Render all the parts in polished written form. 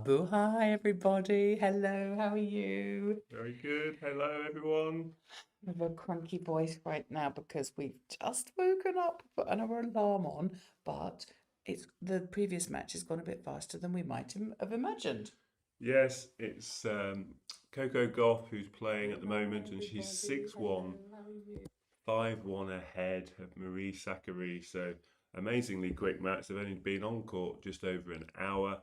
Babu. Hi, everybody. Hello, how are you? Very good. Hello, everyone. I have a cranky voice right now because we've just woken up, put another alarm on, but the previous match has gone a bit faster than we might have imagined. Yes, it's Coco Gauff who's playing at the moment, and she's Everybody, 6-1, hello, how are you? 5-1 ahead of Marie Sakkari. So, amazingly quick match. They've only been on court just over an hour,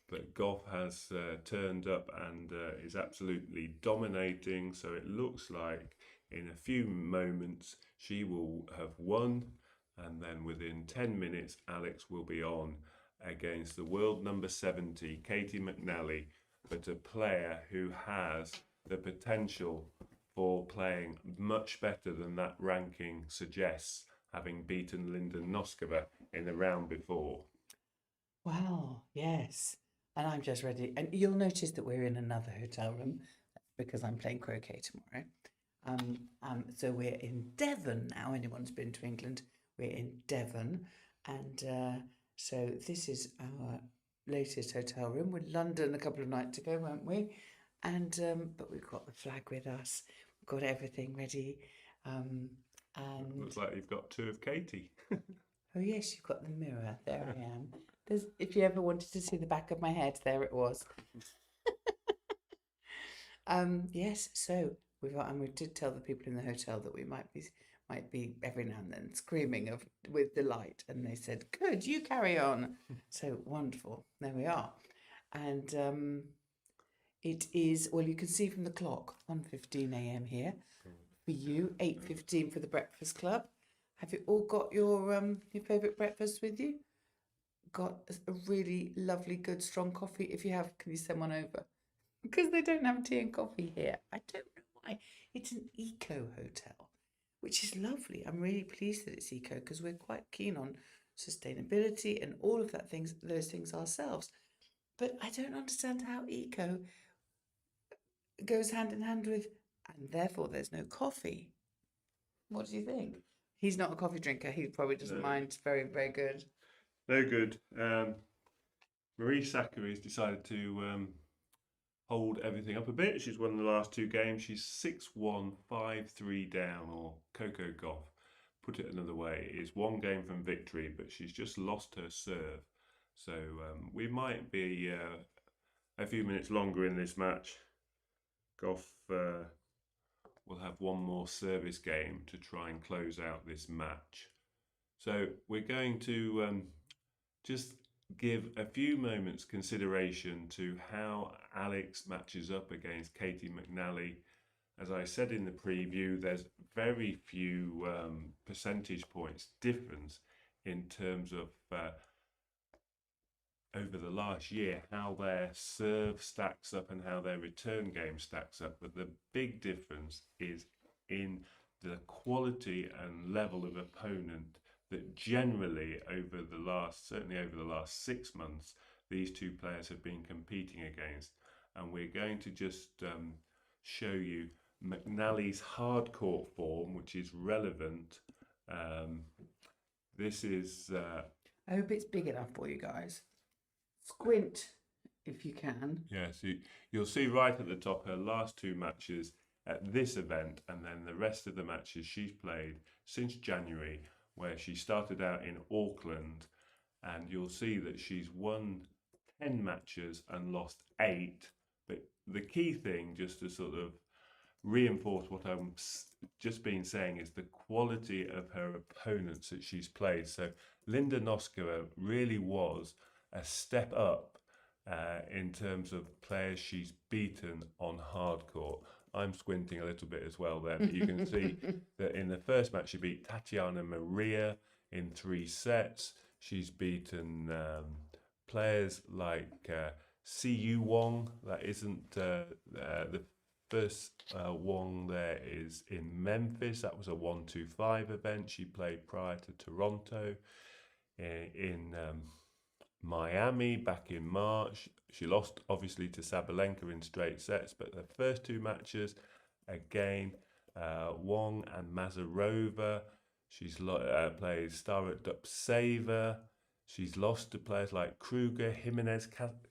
but Gauff has turned up and is absolutely dominating. So, it looks like in a few moments she will have won, and then within 10 minutes, Alex will be on against the world number 70, Caty McNally, but a player who has the potential for playing much better than that ranking suggests, having beaten Linda Noskova in the round before. Wow, yes. And I'm just ready. And you'll notice that we're in another hotel room because I'm playing croquet tomorrow. So we're in Devon now. Anyone's been to England, we're in Devon. And so this is our latest hotel room. We're in London a couple of nights ago, weren't we? And but we've got the flag with us. We've got everything ready. And Looks like you've got two of Caty. oh yes, you've got the mirror. There I am. If you ever wanted to see the back of my head, there it was. Yes, so we did tell the people in the hotel that we might be every now and then screaming with delight, and they said, "Good, you carry on." So wonderful. There we are, and it is well. You can see from the clock, 1:15 a.m. here for you, 8:15 for the Breakfast Club. Have you all got your favourite breakfast with you? Got a really lovely, good, strong coffee? If you have, can you send one over? Because they don't have tea and coffee here. I don't know why. It's an eco hotel, which is lovely. I'm really pleased that it's eco because we're quite keen on sustainability and all of those things ourselves. But I don't understand how eco goes hand in hand with, and therefore there's no coffee. What do you think? He's not a coffee drinker. He probably doesn't No, mind. It's very, very good. no good. Marie Sakkari has decided to hold everything up a bit. She's won the last two games. She's 6-1, 5-3 down, or Coco Gauff, put it another way, is one game from victory, but she's just lost her serve. So we might be a few minutes longer in this match. Gauff will have one more service game to try and close out this match. So we're going to just give a few moments consideration to how Alex matches up against Caty McNally. As I said in the preview, there's very few percentage points difference in terms of over the last year how their serve stacks up and how their return game stacks up. But the big difference is in the quality and level of opponent that generally certainly over the last 6 months, these two players have been competing against. And we're going to just show you McNally's hard court form, which is relevant. This is... I hope it's big enough for you guys. Squint if you can. Yes, you'll see right at the top her last two matches at this event, and then the rest of the matches she's played since January, where she started out in Auckland, and you'll see that she's won 10 matches and lost 8. But the key thing, just to sort of reinforce what I'm just been saying, is the quality of her opponents that she's played. So Linda Noskova really was a step up in terms of players she's beaten on hard court. I'm squinting a little bit as well there, but you can see that in the first match she beat Tatiana Maria in 3 sets. She's beaten players like Siyu Wong. That isn't the first Wong there is in Memphis. That was a 1-2-5 event she played prior to Toronto. In Miami back in March. She lost obviously to Sabalenka in straight sets, but the first 2 matches, again, Wong and Mazarova. She's played Stara Dubtseva. She's lost to players like Kruger, Jimenez,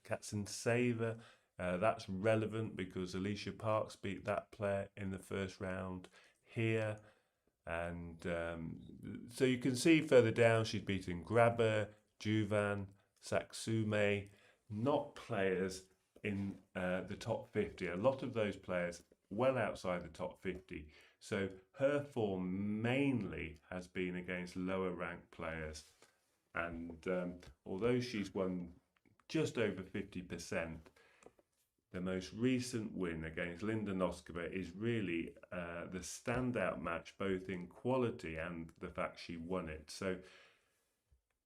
Katzensaver. That's relevant because Alicia Parks beat that player in the first round here. And so you can see further down, she's beaten Grabber, Juvan, Saksume, not players in the top 50. A lot of those players well outside the top 50. So her form mainly has been against lower ranked players. And although she's won just over 50%, the most recent win against Linda Noskova is really the standout match, both in quality and the fact she won it. So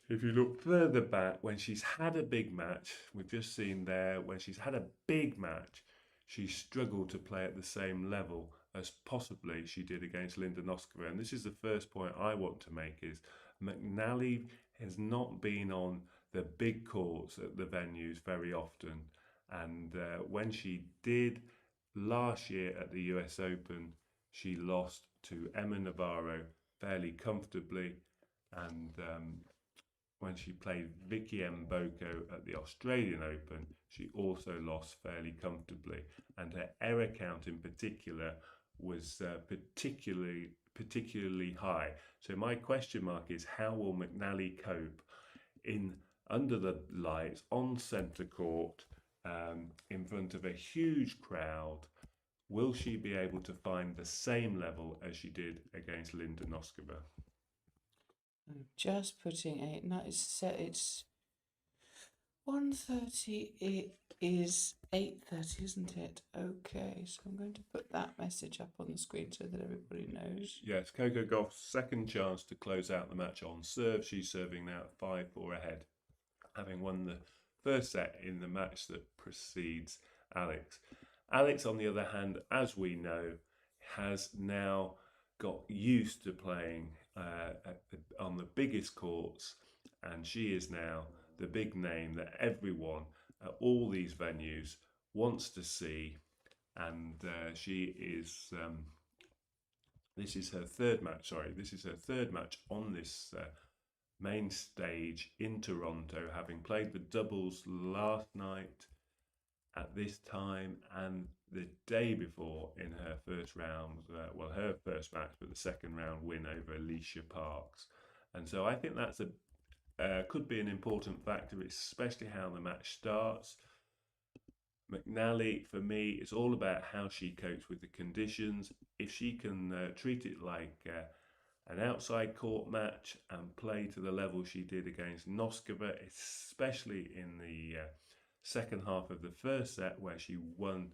if you look further back, when she's had a big match, we've just seen there, when she's had a big match, she struggled to play at the same level as possibly she did against Linda Noskova. And this is the first point I want to make, is McNally has not been on the big courts at the venues very often. And when she did last year at the US Open, she lost to Emma Navarro fairly comfortably. And when she played Vicky Mboko at the Australian Open, she also lost fairly comfortably. And her error count in particular was particularly high. So my question mark is, how will McNally cope under the lights on centre court, in front of a huge crowd? Will she be able to find the same level as she did against Linda Noskova? I'm just putting it's 1:30. It is 8:30, isn't it? Okay, so I'm going to put that message up on the screen so that everybody knows. Yes, Coco Gauff's second chance to close out the match on serve. She's serving now at 5-4 ahead, having won the first set in the match that precedes Alex. Alex, on the other hand, as we know, has now got used to playing on the biggest courts, and she is now the big name that everyone at all these venues wants to see. And she is this is her third match. This is her third match on this main stage in Toronto, having played the doubles last night at this time and the day before in her first round, her first match, but the second round win over Alicia Parks. And so I think that's could be an important factor, especially how the match starts. McNally, for me, it's all about how she copes with the conditions. If she can treat it like an outside court match and play to the level she did against Noskova, especially in the second half of the first set, where she won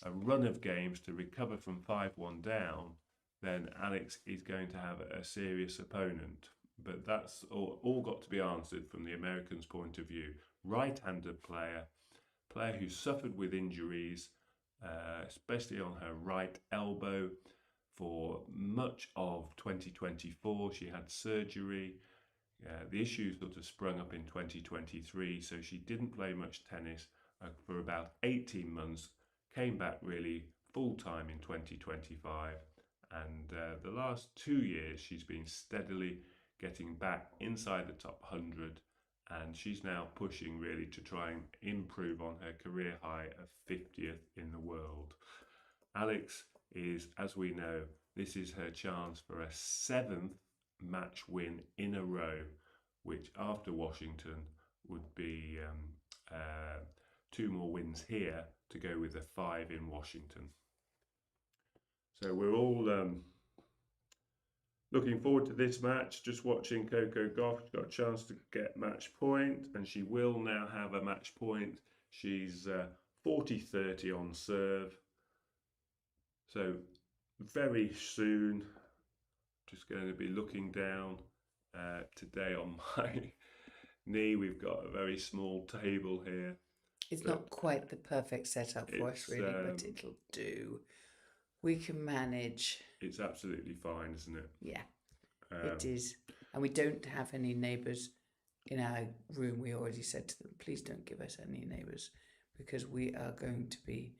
a run of games to recover from 5-1 down, then Alex is going to have a serious opponent. But that's all got to be answered from the Americans' point of view. Right-handed player who suffered with injuries, especially on her right elbow for much of 2024. She had surgery. The issue sort of sprung up in 2023, so she didn't play much tennis for about 18 months, came back really full-time in 2025, and the last 2 years she's been steadily getting back inside the top 100, and she's now pushing really to try and improve on her career high of 50th in the world. Alex is, as we know, this is her chance for a 7th match win in a row, which after Washington would be 2 more wins here to go with the 5 in Washington. So we're all looking forward to this match. Just watching Coco Gauff. She's got a chance to get match point, and she will now have a match point. She's 40-30 on serve. So very soon, just going to be looking down today on my knee. We've got a very small table here. It's not quite the perfect setup for us, really, but it'll do. We can manage. It's absolutely fine, isn't it? Yeah, it is. And we don't have any neighbours in our room. We already said to them, please don't give us any neighbours, because we are going to be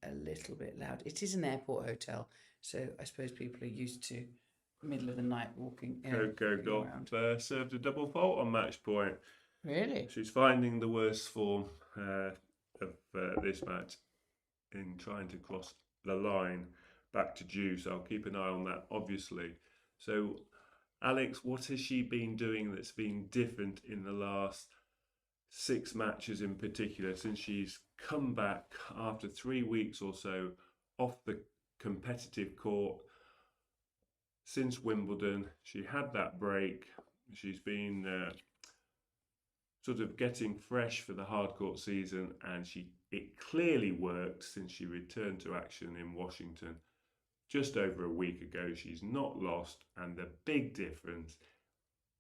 a little bit loud. It is an airport hotel, so I suppose people are used to middle of the night walking. Coco Gauff served a double fault on match point. Really? She's finding the worst form of this match in trying to cross the line back to due. So I'll keep an eye on that, obviously. So, Alex, what has she been doing that's been different in the last 6 matches in particular, since she's come back after 3 weeks or so off the competitive court? Since Wimbledon, she had that break. She's been sort of getting fresh for the hardcourt season, and it clearly worked since she returned to action in Washington just over a week ago. She's not lost, and the big difference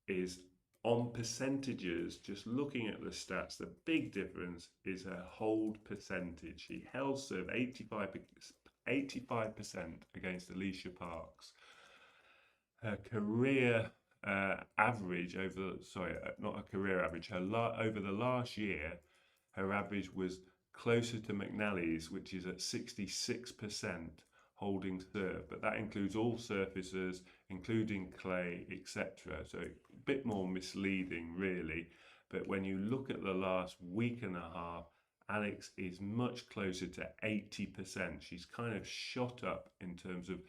is on percentages. Just looking at the stats, the big difference is her hold percentage. She held serve 85% against Alicia Parks. Her career average over the last year, her average was closer to McNally's, which is at 66% holding serve, but that includes all surfaces, including clay, etc. So a bit more misleading, really. But when you look at the last week and a half, Alex is much closer to 80%. She's kind of shot up in terms of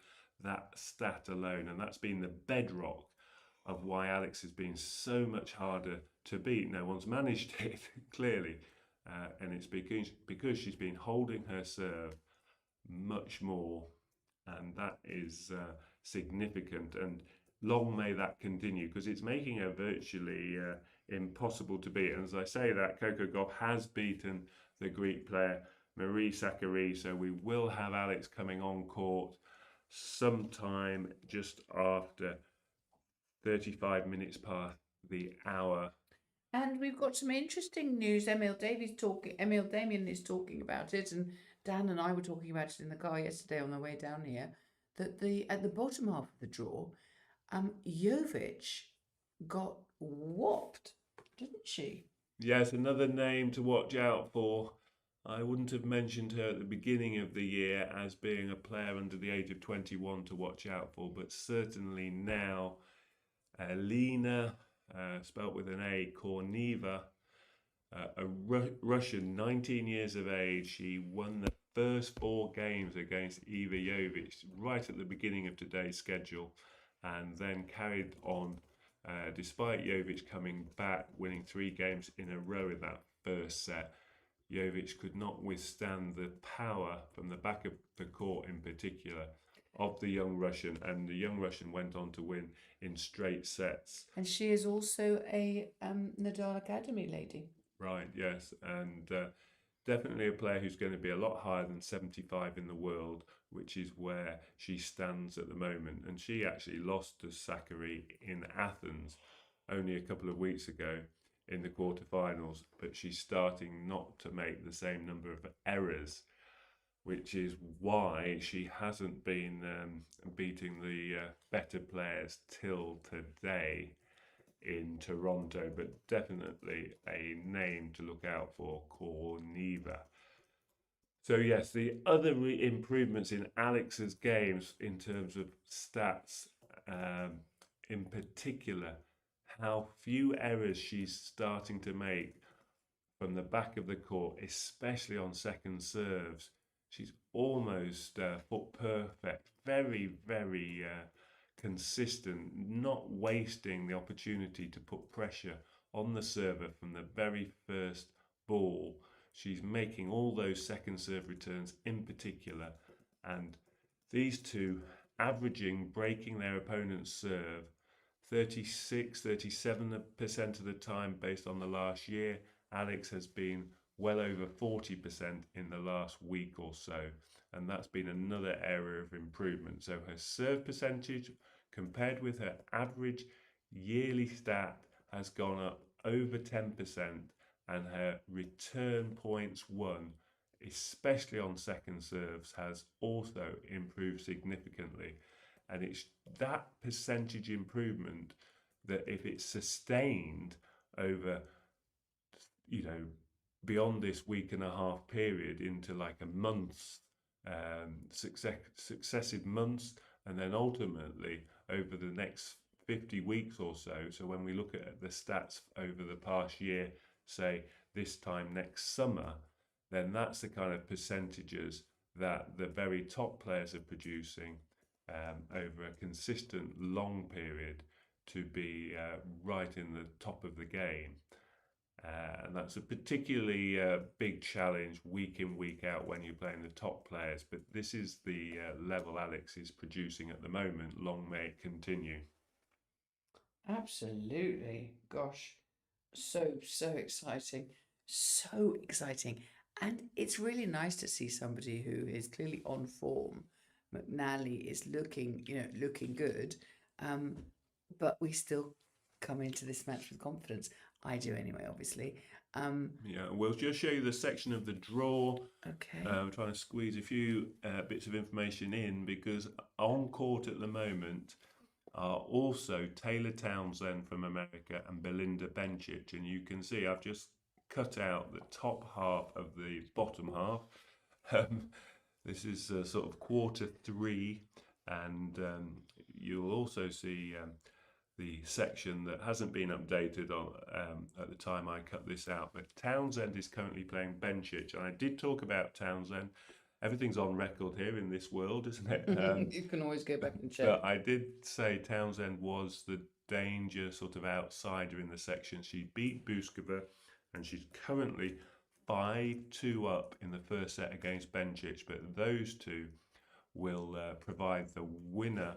that stat alone, and that's been the bedrock of why Alex has been so much harder to beat. No one's managed it, clearly, and it's because she's been holding her serve much more, and that is significant, and long may that continue, because it's making her virtually impossible to beat. And as I say that, Coco Gauff has beaten the Greek player Marie Sakkari, so we will have Alex coming on court sometime just after 35 minutes past the hour. And we've got some interesting news. Emil Damien is talking about it, and Dan and I were talking about it in the car yesterday on the way down here, that at the bottom half of the draw, Jovic got whopped, didn't she? Yes, another name to watch out for. I wouldn't have mentioned her at the beginning of the year as being a player under the age of 21 to watch out for, but certainly now, Alina, spelt with an A, Korneva, a Russian, 19 years of age. She won the first 4 games against Iva Jovic right at the beginning of today's schedule, and then carried on despite Jovic coming back, winning 3 games in a row in that first set. Jovic could not withstand the power from the back of the court in particular of the young Russian, and the young Russian went on to win in straight sets. And she is also a Nadal Academy lady. Right, yes, and definitely a player who's going to be a lot higher than 75 in the world, which is where she stands at the moment. And she actually lost to Sakkari in Athens only a couple of weeks ago in the quarterfinals, but she's starting not to make the same number of errors, which is why she hasn't been beating the better players till today in Toronto, but definitely a name to look out for, Korneva. So yes, the other improvements in Alex's games in terms of stats, in particular, how few errors she's starting to make from the back of the court, especially on second serves. She's almost foot perfect, very, very consistent, not wasting the opportunity to put pressure on the server from the very first ball. She's making all those second serve returns in particular, and these two averaging breaking their opponent's serve 36-37% of the time based on the last year. Alex has been well over 40% in the last week or so, and that's been another area of improvement. So her serve percentage compared with her average yearly stat has gone up over 10%, and her return points won, especially on second serves, has also improved significantly. And it's that percentage improvement that, if it's sustained over, beyond this week and a half period into like a month, successive months, and then ultimately over the next 50 weeks or so. So when we look at the stats over the past year, say this time next summer, then that's the kind of percentages that the very top players are producing over a consistent long period to be right in the top of the game. And that's a particularly big challenge week in, week out when you're playing the top players. But this is the level Alex is producing at the moment. Long may it continue. Absolutely. Gosh, so exciting. So exciting. And it's really nice to see somebody who is clearly on form. McNally is looking good. But we still come into this match with confidence. I do anyway, obviously. Yeah, we'll just show you the section of the draw. Okay. We're trying to squeeze a few bits of information in because on court at the moment are also Taylor Townsend from America and Belinda Bencic. And you can see I've just cut out the top half of the bottom half. This is sort of quarter 3, and you'll also see the section that hasn't been updated on at the time I cut this out. But Townsend is currently playing Bencic, and I did talk about Townsend. Everything's on record here in this world, isn't it? You can always go back and check. But I did say Townsend was the danger sort of outsider in the section. She beat Buskova, and she's currently 5-2 up in the first set against Bencic. But those two will provide the winner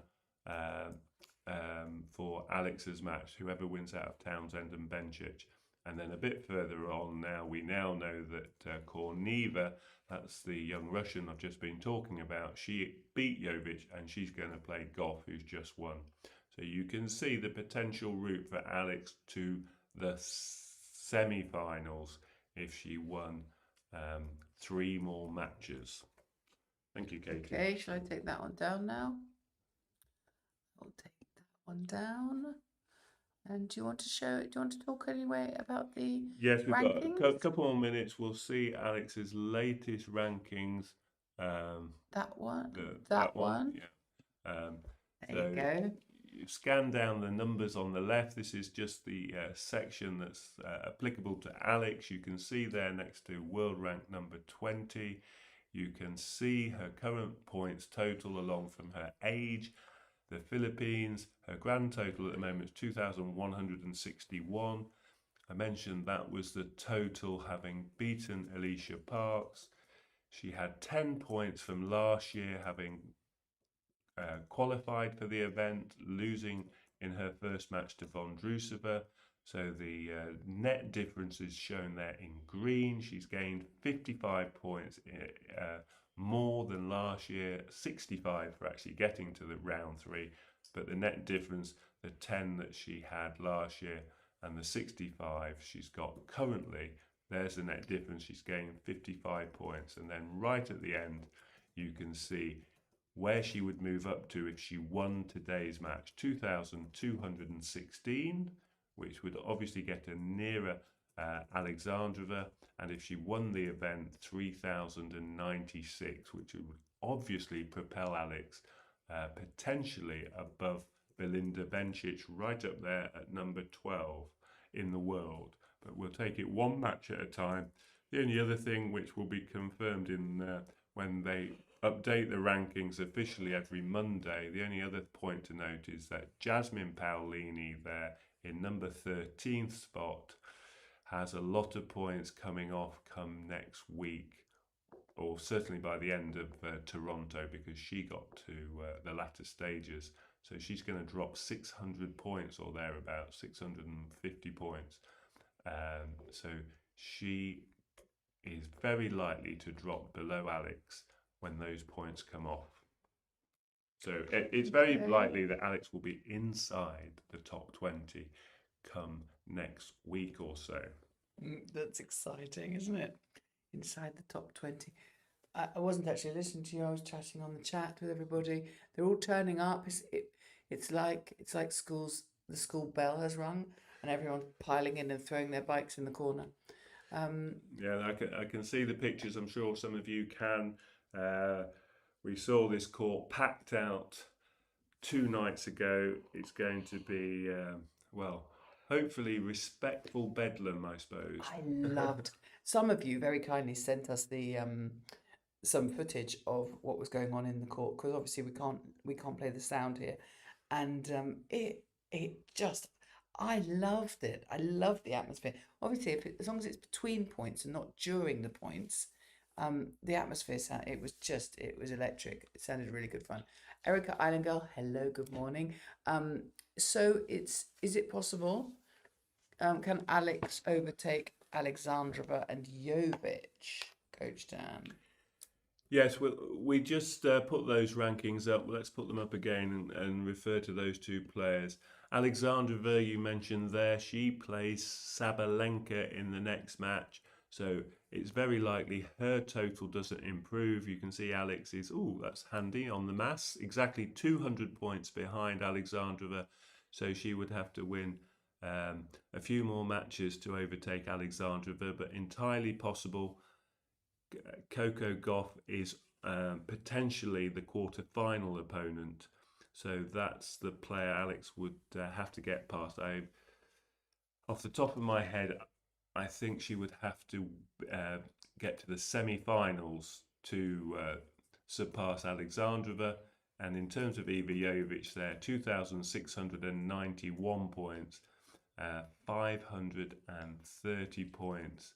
for Alex's match, whoever wins out of Townsend and Bencic. And then a bit further on now, we now know that Korneva, that's the young Russian I've just been talking about, she beat Jovic, and she's going to play Goff, who's just won. So you can see the potential route for Alex to the semi-finals if she won 3 more matches. Thank you, Katie. Okay, shall I take that one down now? I'll take that one down. And do you want to talk anyway about the Yes, we've rankings? got a couple more minutes. We'll see Alex's latest rankings. That one. That one. Yeah. There you go. You scan down the numbers on the left. This is just the section that's applicable to Alex. You can see there next to world rank number 20. You can see her current points total along from her age. The Philippines, her grand total at the moment is 2,161. I mentioned that was the total having beaten Alicia Parks. She had 10 points from last year, having qualified for the event, losing in her first match to Vondrousova. So the net difference is shown there in green. She's gained 55 points, more than last year, 65 for actually getting to the round 3. But the net difference, the 10 that she had last year and the 65 she's got currently, there's the net difference. She's gained 55 points. And then right at the end, you can see where she would move up to if she won today's match, 2,216, which would obviously get her nearer Alexandrova, and if she won the event, 3,096, which would obviously propel Alex potentially above Belinda Bencic, right up there at number 12 in the world. But we'll take it one match at a time. The only other thing which will be confirmed in when they update the rankings officially every Monday, the only other point to note is that Jasmine Paolini there in number 13th spot has a lot of points coming off come next week, or certainly by the end of Toronto, because she got to the latter stages. So she's going to drop 600 points or thereabouts, 650 points. So she is very likely to drop below Alex when those points come off. So it's very likely that Alex will be inside the top 20 come next week or so. That's exciting, isn't it? Inside the top 20. I wasn't actually listening to you. I was chatting on the chat with everybody. They're all turning up. It's like schools. The school bell has rung, and everyone's piling in and throwing their bikes in the corner. Yeah, I can see the pictures. I'm sure some of you can. We saw this court packed out 2 nights ago. It's going to be, hopefully respectful bedlam, I suppose. I loved. Some of you very kindly sent us the some footage of what was going on in the court, because obviously we can't play the sound here, and it just, I loved it. I loved the atmosphere. Obviously, as long as it's between points and not during the points, the atmosphere it was electric. It sounded really good fun. Erica Eilengirl, hello, good morning. So is it possible? Can Alex overtake Alexandrova and Jovic, Coach Dan? Yes, we just put those rankings up. Let's put them up again and refer to those two players. Alexandrova, you mentioned there, she plays Sabalenka in the next match. So it's very likely her total doesn't improve. You can see Alex is, that's handy on the maths, exactly 200 points behind Alexandrova. So she would have to win a few more matches to overtake Alexandrova, but entirely possible. Coco Gauff is potentially the quarter-final opponent. So that's the player Alex would have to get past. Off the top of my head, I think she would have to get to the semi-finals to surpass Alexandrova. And in terms of Iva Jovic, there 2,691 points, 530 points.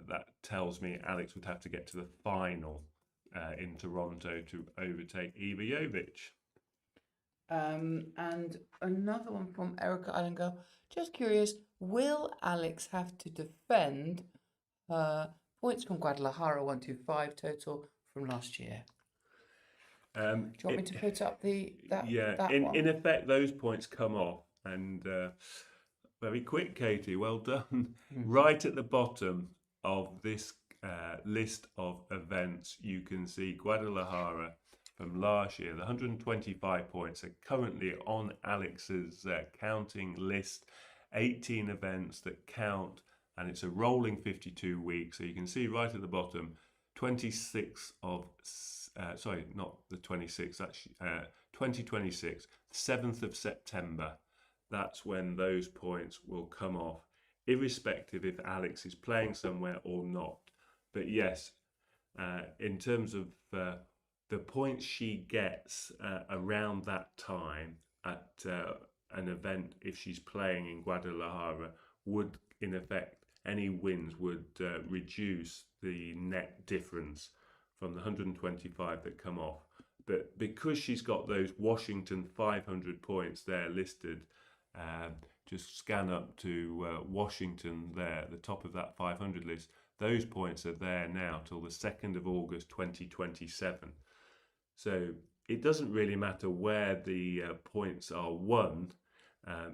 That tells me Alex would have to get to the final in Toronto to overtake Iva Jovic. And another one from Erica Eilengirl. Just curious, will Alex have to defend points from Guadalajara 125 total from last year? Do you want me to put up that one? In effect, those points come off, and very quick, Katie. Well done. Right at the bottom of this list of events, you can see Guadalajara from last year. The 125 points are currently on Alex's counting list. 18 events that count, and it's a rolling 52 weeks. So you can see right at the bottom, 26 of, sorry, not the 26, actually, 2026, 7th of September. That's when those points will come off, irrespective if Alex is playing somewhere or not. But yes, in terms of the points she gets around that time at an event, if she's playing in Guadalajara, would, in effect, any wins would reduce the net difference from the 125 that come off. But because she's got those Washington 500 points there listed, just scan up to Washington there, the top of that 500 list. Those points are there now till the 2nd of August 2027. So it doesn't really matter where the points are won.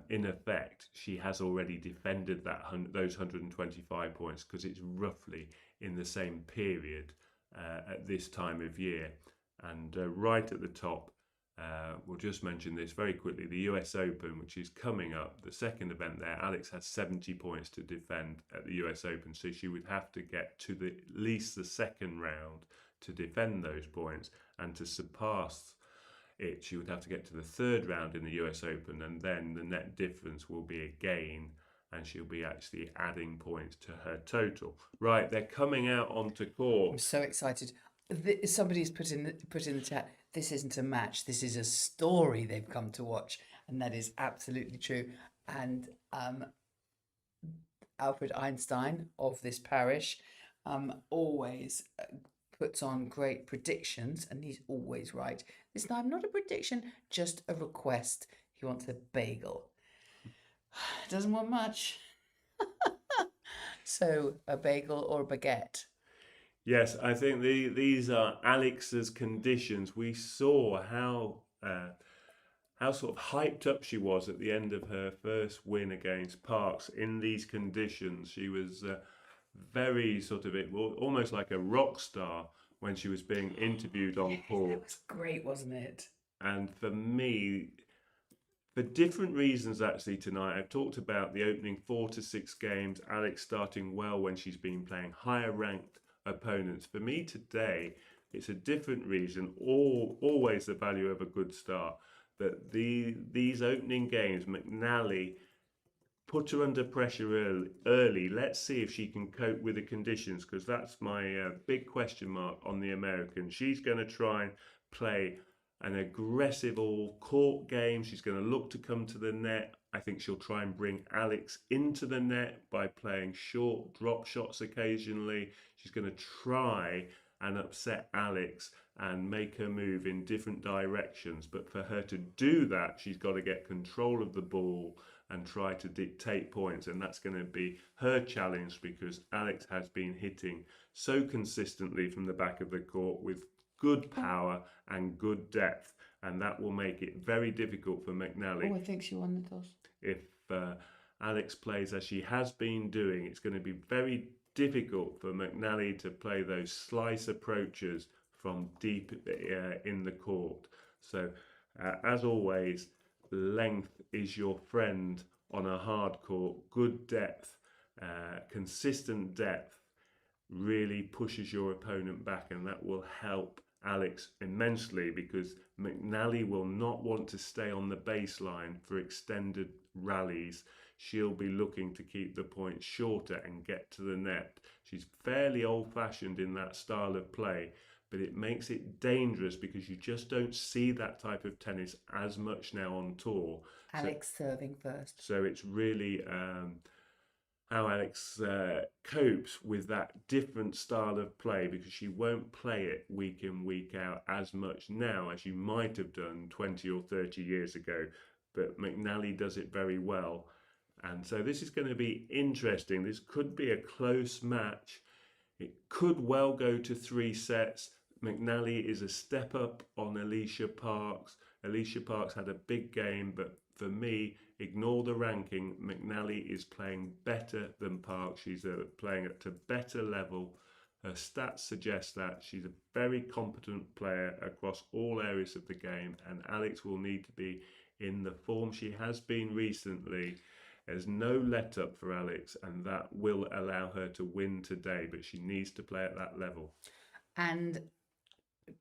In effect, she has already defended those 125 points, because it's roughly in the same period at this time of year. And right at the top, we'll just mention this very quickly, the US Open, which is coming up, the second event there. Alex has 70 points to defend at the US Open, so she would have to get to at least the second round to defend those points, and to surpass it, she would have to get to the third round in the US Open, and then the net difference will be a gain, and she'll be actually adding points to her total. Right, they're coming out onto court. I'm so excited. Somebody's put in the chat, this isn't a match, this is a story they've come to watch, and that is absolutely true. And Alfred Einstein of this parish always puts on great predictions, and he's always right. This time, not a prediction, just a request. He wants a bagel. Doesn't want much. So a bagel or a baguette. Yes, I think these are Alex's conditions. We saw how sort of hyped up she was at the end of her first win against Parks in these conditions. She was very sort of almost like a rock star when she was being interviewed on court. It was great, wasn't it? And for me, for different reasons actually tonight, I've talked about the opening 4 to 6 games, Alex starting well when she's been playing higher ranked opponents. For me today, it's a different reason. Always the value of a good start. That these opening games, McNally put her under pressure early. Let's see if she can cope with the conditions, because that's my big question mark on the American. She's going to try and play an aggressive all-court game. She's going to look to come to the net. I think she'll try and bring Alex into the net by playing short drop shots occasionally. She's going to try and upset Alex and make her move in different directions. But for her to do that, she's got to get control of the ball and try to dictate points, and that's going to be her challenge, because Alex has been hitting so consistently from the back of the court with good power and good depth, and that will make it very difficult for McNally. Oh, I think she won the toss. If Alex plays as she has been doing, it's going to be very difficult for McNally to play those slice approaches from deep in the court. So, as always, length is your friend on a hard court. Good depth, consistent depth really pushes your opponent back, and that will help Alex immensely, because McNally will not want to stay on the baseline for extended rallies. She'll be looking to keep the points shorter and get to the net. She's fairly old-fashioned in that style of play, but it makes it dangerous because you just don't see that type of tennis as much now on tour. Alex serving first. So it's really how Alex copes with that different style of play, because she won't play it week in, week out as much now as you might have done 20 or 30 years ago. But McNally does it very well. And so this is going to be interesting. This could be a close match. It could well go to 3 sets. McNally is a step up on Alicia Parks. Alicia Parks had a big game, but for me, ignore the ranking. McNally is playing better than Parks. She's playing at a better level. Her stats suggest that. She's a very competent player across all areas of the game, and Alex will need to be in the form she has been recently. There's no let up for Alex, and that will allow her to win today, but she needs to play at that level. And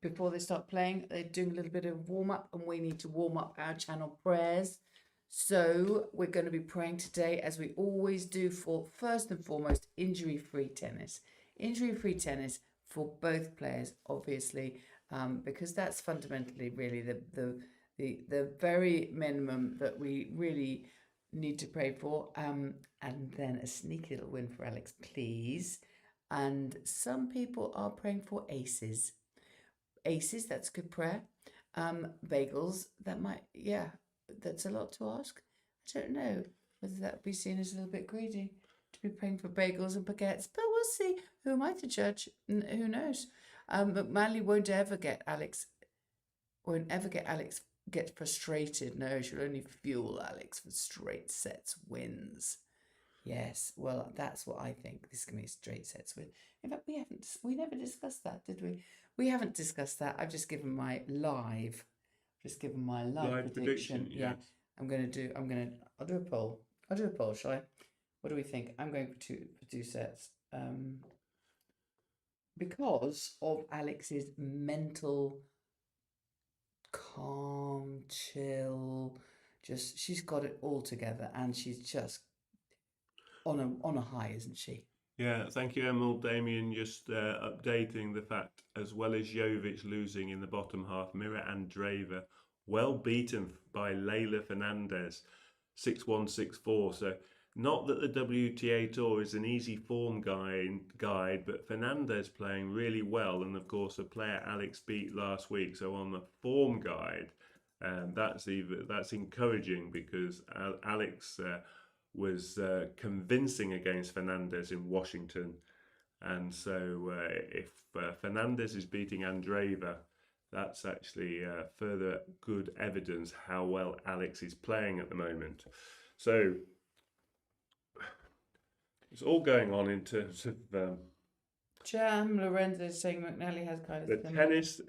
before they start playing, they're doing a little bit of warm up, and we need to warm up our channel prayers. So we're going to be praying today, as we always do, for first and foremost injury-free tennis. Injury-free tennis for both players, obviously, because that's fundamentally really the very minimum that we really need to pray for. And then a sneaky little win for Alex, please. And some people are praying for aces. Aces, that's good prayer. Bagels, that might, that's a lot to ask. I don't know whether that would be seen as a little bit greedy to be praying for bagels and baguettes, but we'll see. Who am I to judge? Who knows? But Manly won't ever get Alex get frustrated. No, she'll only fuel Alex for straight sets wins. Yes, well, that's what I think. This is going to be a straight sets win. In fact, we never discussed that, did we? We haven't discussed that. I've just given my live prediction. Yes. I'll do a poll. Shall I? What do we think? I'm going for two sets. Because of Alex's mental, calm, chill, she's got it all together, and she's just on a high, isn't she? Yeah, thank you, Emil. Damien just updating the fact, as well as Jovic losing in the bottom half, Mira Andreeva well beaten by Leylah Fernandez, 6-1, 6-4. So not that the WTA Tour is an easy form guide, but Fernandez playing really well, and of course a player Alex beat last week. So on the form guide, that's encouraging, because Alex was convincing against Fernandez in Washington, and so if Fernandez is beating Andreeva, that's actually further good evidence how well Alex is playing at the moment. So it's all going on in terms of Jam Lorenzo is saying McNally has kind of the tennis,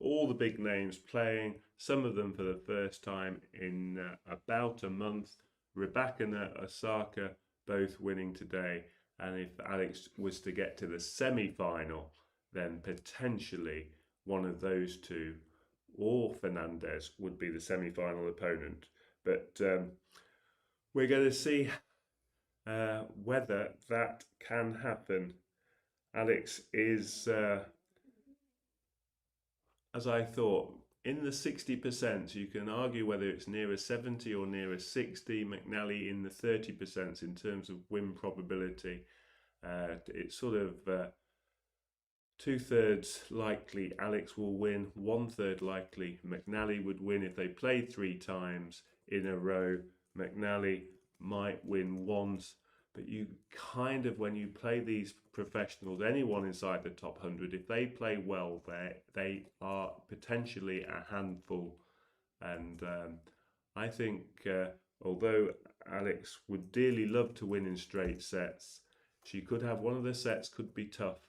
all the big names playing, some of them for the first time in about a month. Rybakina, Osaka both winning today, and if Alex was to get to the semi-final, then potentially one of those two or Fernandez would be the semi-final opponent. But we're going to see whether that can happen. Alex is, as I thought, in the 60%. You can argue whether it's nearer 70 or nearer 60. McNally in the 30% in terms of win probability. It's sort of 2/3 likely Alex will win, 1/3 likely McNally would win. If they played 3 times in a row, McNally might win once. But you kind of, when you play these professionals, anyone inside the top 100, if they play well, they are potentially a handful. And I think although Alex would dearly love to win in straight sets, she could have one of the sets could be tough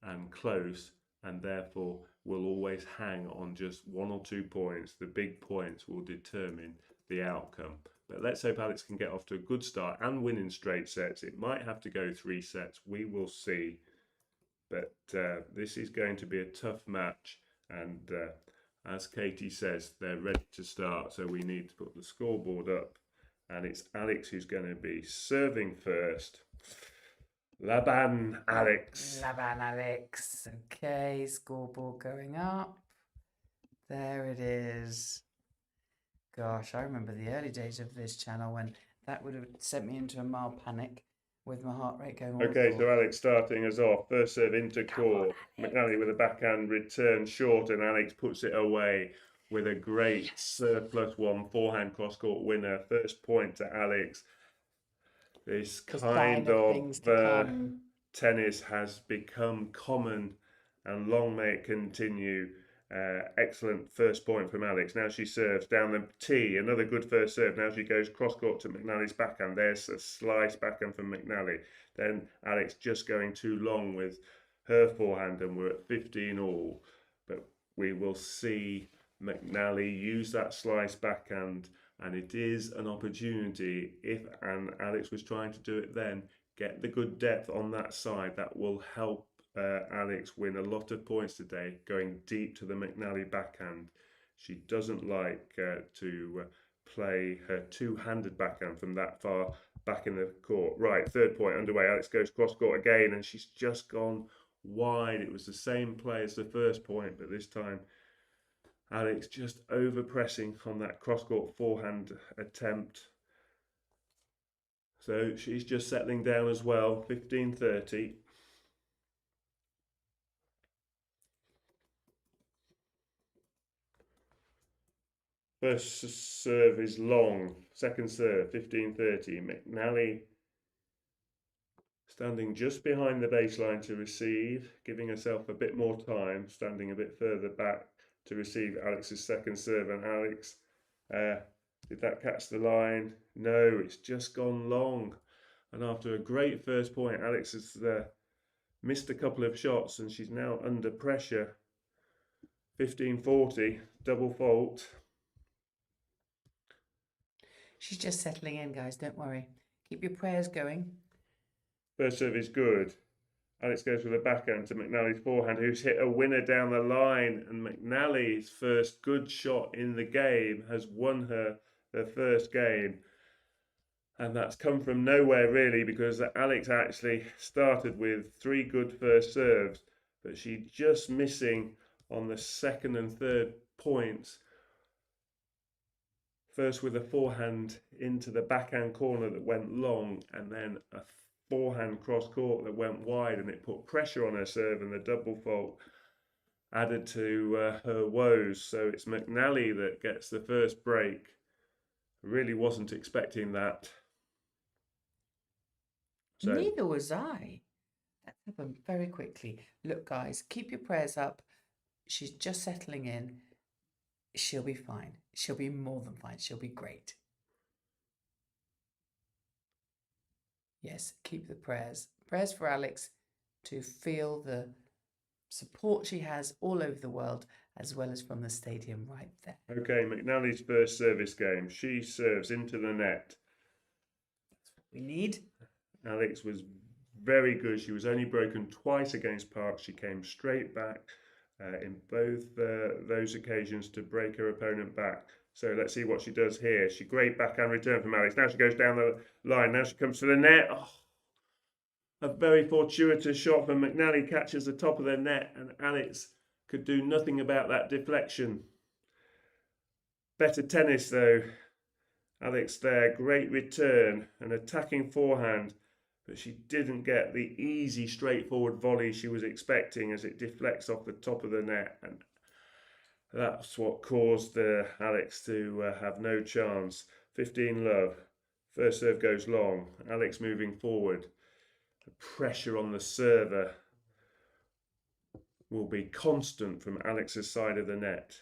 and close, and therefore will always hang on just 1 or 2 points. The big points will determine the outcome. But let's hope Alex can get off to a good start and win in straight sets. It might have to go 3 sets. We will see. But this is going to be a tough match. And as Katie says, they're ready to start. So we need to put the scoreboard up. And it's Alex who's going to be serving first. Laban, Alex. Laban, Alex. Okay, scoreboard going up. There it is. Gosh, I remember the early days of this channel when that would have sent me into a mild panic with my heart rate going all Okay, forward. so Alex starting us off. First serve into court. McNally with a backhand return short, and Alex puts it away with a great serve +1 forehand cross court winner. First point to Alex. This kind of tennis has become common, and long may it continue. Excellent first point from Alex. Now she serves down the tee. Another good first serve. Now she goes cross court to McNally's backhand. There's a slice backhand from McNally. Then Alex just going too long with her forehand, and we're at 15 all. But we will see McNally use that slice backhand, and it is an opportunity. If Alex was trying to do it then, get the good depth on that side. That will help Alex win a lot of points today, going deep to the McNally backhand. She doesn't like to play her two-handed backhand from that far back in the court. Right, third point underway. Alex goes cross-court again, and she's just gone wide. It was the same play as the first point, but this time Alex just over-pressing on that cross-court forehand attempt. So she's just settling down as well, 15-30. First serve is long. Second serve, 15-30. McNally standing just behind the baseline to receive, giving herself a bit more time, standing a bit further back to receive Alex's second serve. And Alex, did that catch the line? No, it's just gone long. And after a great first point, Alex has missed a couple of shots, and she's now under pressure. 15-40, double fault. She's just settling in, guys. Don't worry. Keep your prayers going. First serve is good. Alex goes with a backhand to McNally's forehand, who's hit a winner down the line. And McNally's first good shot in the game has won her first game. And that's come from nowhere, really, because Alex actually started with 3 good first serves, but she's just missing on the second and third points. First with a forehand into the backhand corner that went long, and then a forehand cross court that went wide, and it put pressure on her serve, and the double fault added to her woes. So it's McNally that gets the first break. Really wasn't expecting that. So, neither was I. That happened very quickly. Look, guys, keep your prayers up. She's just settling in. She'll be fine. She'll be more than fine. She'll be great. Yes, keep the prayers. Prayers for Alex to feel the support she has all over the world, as well as from the stadium right there. Okay, McNally's first service game. She serves into the net. That's what we need. Alex was very good. She was only broken twice against Park. She came straight back in both those occasions to break her opponent back. So let's see what she does here. She great backhand return from Alex. Now she goes down the line. Now she comes to the net. Oh, a very fortuitous shot from McNally, catches the top of the net, and Alex could do nothing about that deflection. Better tennis though. Alex there, great return, an attacking forehand, but she didn't get the easy, straightforward volley she was expecting as it deflects off the top of the net, and that's what caused Alex to have no chance. 15-love. First serve goes long. Alex moving forward. The pressure on the server will be constant from Alex's side of the net.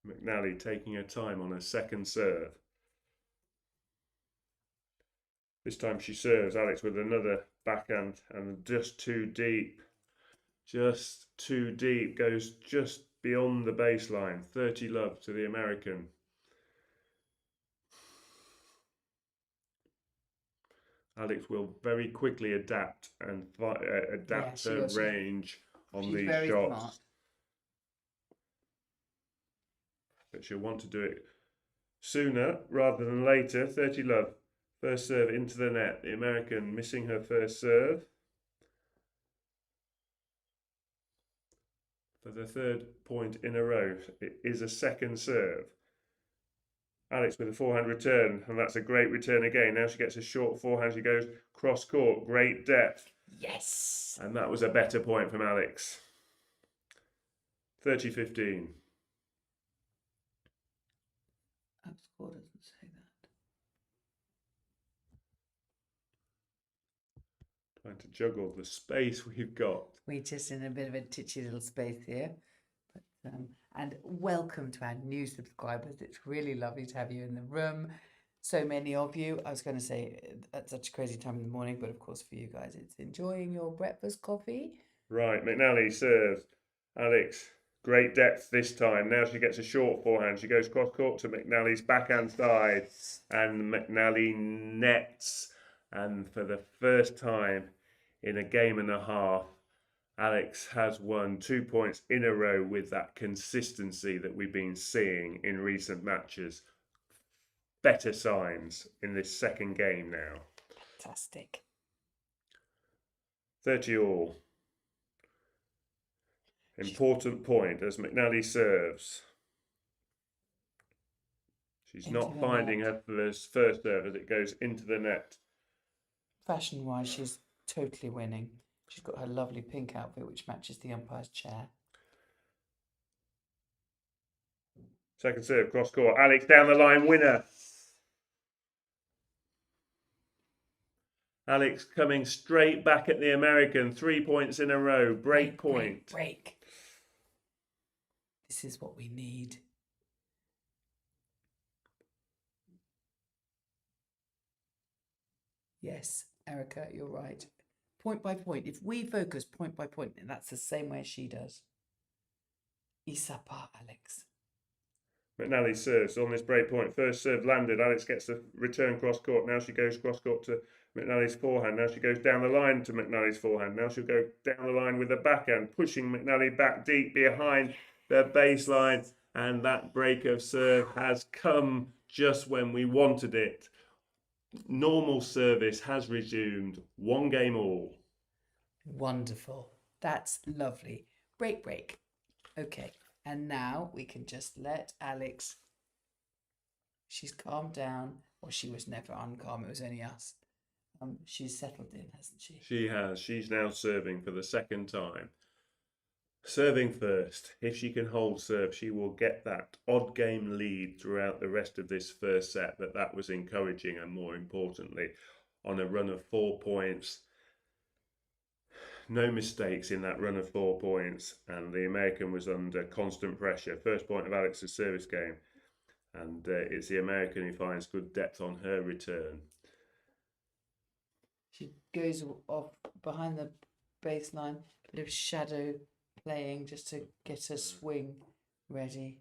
McNally taking her time on her second serve. This time she serves Alex with another backhand and just too deep. Just too deep. Goes just beyond the baseline. 30-love to the American. Alex will very quickly adapt and adapt her range on these shots. Smart. But she'll want to do it sooner rather than later. 30-love. First serve into the net. The American missing her first serve. For the third point in a row, it is a second serve. Alex with a forehand return, and that's a great return again. Now she gets a short forehand. She goes cross court. Great depth. Yes. And that was a better point from Alex. 30-15. Our score doesn't say that. Trying to juggle the space we've got. We're just in a bit of a titchy little space here. But, and welcome to our new subscribers. It's really lovely to have you in the room. So many of you. I was going to say at such a crazy time in the morning, but of course for you guys, it's enjoying your breakfast coffee. Right, McNally serves. Alex, great depth this time. Now she gets a short forehand. She goes cross court to McNally's backhand side, and McNally nets. And for the first time in a game and a half, Alex has won 2 points in a row with that consistency that we've been seeing in recent matches. Better signs in this second game now. Fantastic. 30 all. Important point as McNally serves. She's not finding her first serve as it goes into the net. Fashion-wise, she's totally winning. She's got her lovely pink outfit, which matches the umpire's chair. Second serve, cross court. Alex down the line, winner. Alex coming straight back at the American. 3 points in a row. Break point. Break. This is what we need. Yes, Erica, you're right. Point by point. If we focus point by point, and that's the same way she does. Isapa, Alex. McNally serves on this break point. First serve landed. Alex gets the return cross court. Now she goes cross court to McNally's forehand. Now she goes down the line to McNally's forehand. Now she'll go down the line with a backhand, pushing McNally back deep behind the baseline. And that break of serve has come just when we wanted it. Normal service has resumed. 1 game all. Wonderful. That's lovely. Break. Okay. And now we can just let Alex. She's calmed down. Or she was never uncalm. It was only us. She's settled in, hasn't she? She has. She's now serving for the second time. Serving first. If she can hold serve, she will get that odd game lead throughout the rest of this first set. That was encouraging, and more importantly, on a run of 4 points. No mistakes in that run of 4 points, and the American was under constant pressure. First point of Alex's service game, and it's the American who finds good depth on her return. She goes off behind the baseline, bit of shadow playing just to get her swing ready.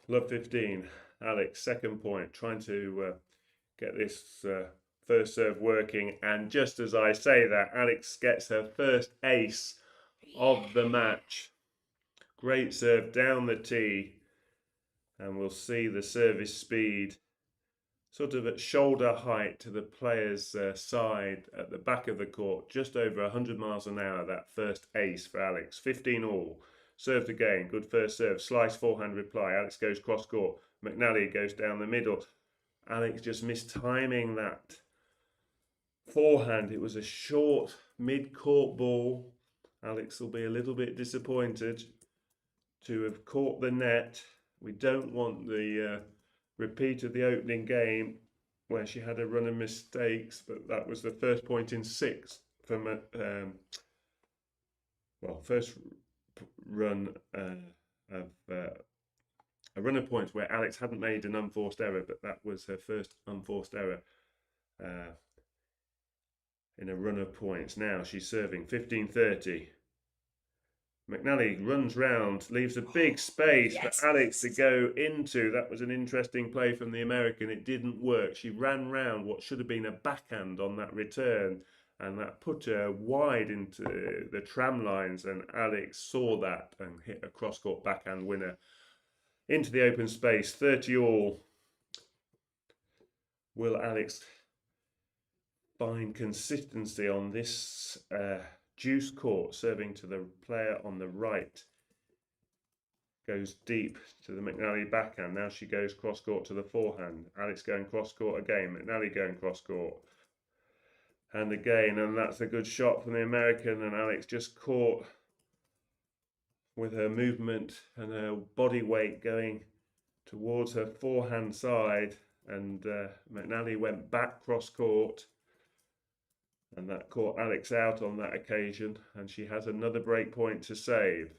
Love 15. Alex, second point, trying to get this first serve working. And just as I say that, Alex gets her first ace of the match. Great serve down the tee. And we'll see the service speed sort of at shoulder height to the player's side at the back of the court, just over 100 miles an hour, that first ace for Alex. 15 all. Served again, good first serve. Slice forehand reply. Alex goes cross court. McNally goes down the middle. Alex just mistiming that forehand. It was a short mid-court ball. Alex will be a little bit disappointed to have caught the net. We don't want the repeat of the opening game where she had a run of mistakes, but that was the first point in 6 from first run of a run of points where Alex hadn't made an unforced error, but that was her first unforced error in a run of points. Now she's serving 15-30. McNally runs round, leaves a big space for Alex to go into. That was an interesting play from the American. It didn't work. She ran round what should have been a backhand on that return, and that put her wide into the tram lines, and Alex saw that and hit a cross-court backhand winner into the open space. 30 all. Will Alex find consistency on this juice court, serving to the player on the right? Goes deep to the McNally backhand. Now she goes cross court to the forehand. Alex going cross court again. McNally going cross court. And again, and that's a good shot from the American. And Alex just caught with her movement and her body weight going towards her forehand side. And McNally went back cross court. And that caught Alex out on that occasion, and she has another break point to save.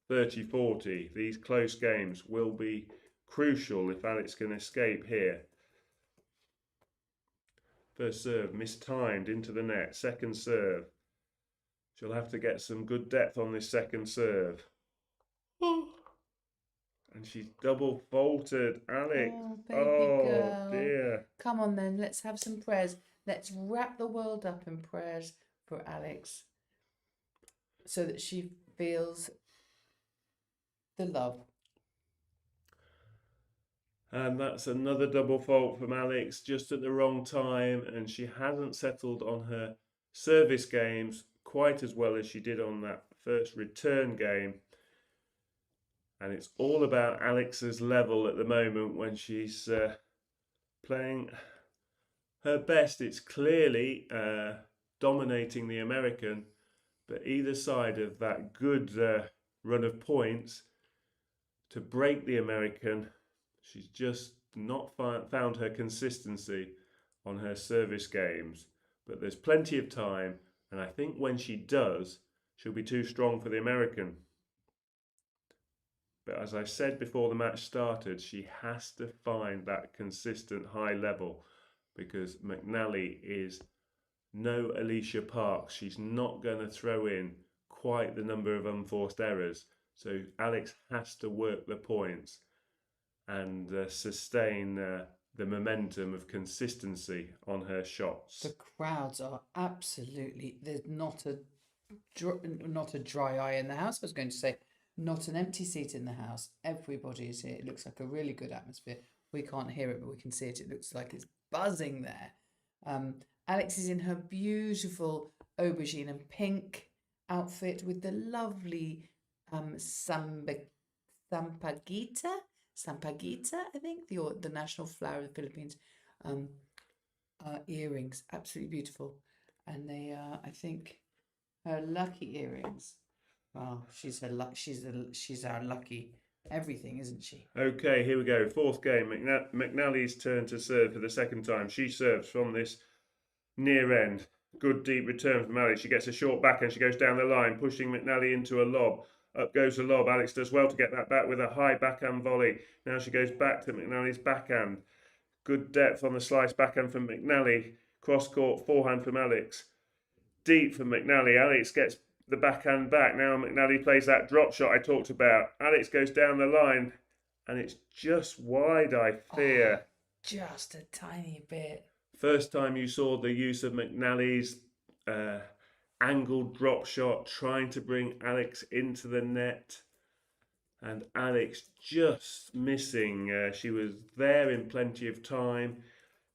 30-40. These close games will be crucial if Alex can escape here. First serve mistimed into the net. Second serve. She'll have to get some good depth on this second serve. And she's double faulted. Alex. Oh, baby girl. Dear. Come on then, let's have some prayers. Let's wrap the world up in prayers for Alex so that she feels the love. And that's another double fault from Alex, just at the wrong time. And she hasn't settled on her service games quite as well as she did on that first return game. And it's all about Alex's level at the moment when she's playing her best. It's clearly dominating the American, but either side of that good run of points to break the American, she's just not found her consistency on her service games. But there's plenty of time, and I think when she does, she'll be too strong for the American. But as I said before the match started, she has to find that consistent high level, because McNally is no Alicia Parks. She's not going to throw in quite the number of unforced errors. So Alex has to work the points and sustain the momentum of consistency on her shots. The crowds are absolutely, there's not a dry eye in the house. I was going to say, not an empty seat in the house. Everybody is here. It looks like a really good atmosphere. We can't hear it, but we can see it. It looks like it's buzzing there. Alex is in her beautiful aubergine and pink outfit with the lovely sampaguita, I think, the national flower of the Philippines. Earrings, absolutely beautiful, and they are, I think, her lucky earrings. Oh, she's our lucky everything, isn't she? Okay, here we go. Fourth game. McNally's turn to serve for the second time. She serves from this near end. Good deep return from Alex. She gets a short backhand. She goes down the line, pushing McNally into a lob. Up goes the lob. Alex does well to get that back with a high backhand volley. Now she goes back to McNally's backhand. Good depth on the slice backhand from McNally. Cross court forehand from Alex. Deep from McNally. Alex gets the backhand back. Now McNally plays that drop shot I talked about. Alex goes down the line. and it's just wide, I fear. Just a tiny bit. First time you saw the use of McNally's angled drop shot, trying to bring Alex into the net, and Alex just missing. She was there in plenty of time.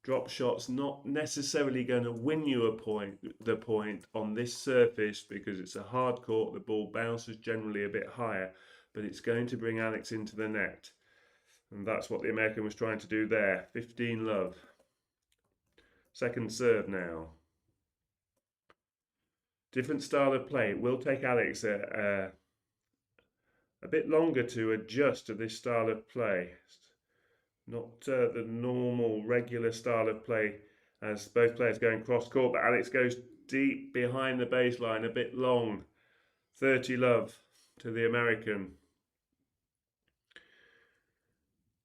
Drop shots not necessarily going to win you the point on this surface because it's a hard court. The ball bounces generally a bit higher, but it's going to bring Alex into the net, and that's what the American was trying to do there. 15-love. Second serve now. Different style of play. It will take Alex a bit longer to adjust to this style of play. Not the normal, regular style of play as both players going cross-court, but Alex goes deep behind the baseline, a bit long. 30-love to the American.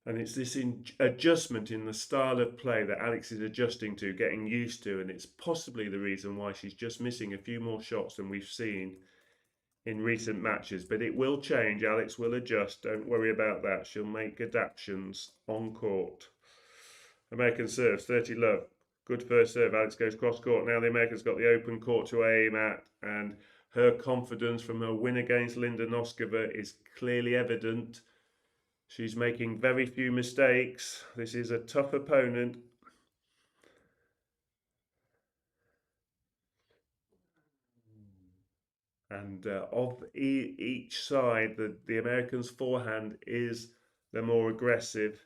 And it's this adjustment in the style of play that Alex is adjusting to, getting used to, and it's possibly the reason why she's just missing a few more shots than we've seen in recent matches. But it will change. Alex will adjust. Don't worry about that. She'll make adaptations on court. American serves, 30-love. Good first serve. Alex goes cross-court. Now the American's got the open court to aim at, and her confidence from her win against Linda Noskova is clearly evident. She's making very few mistakes. This is a tough opponent. And of each side, the American's forehand is the more aggressive.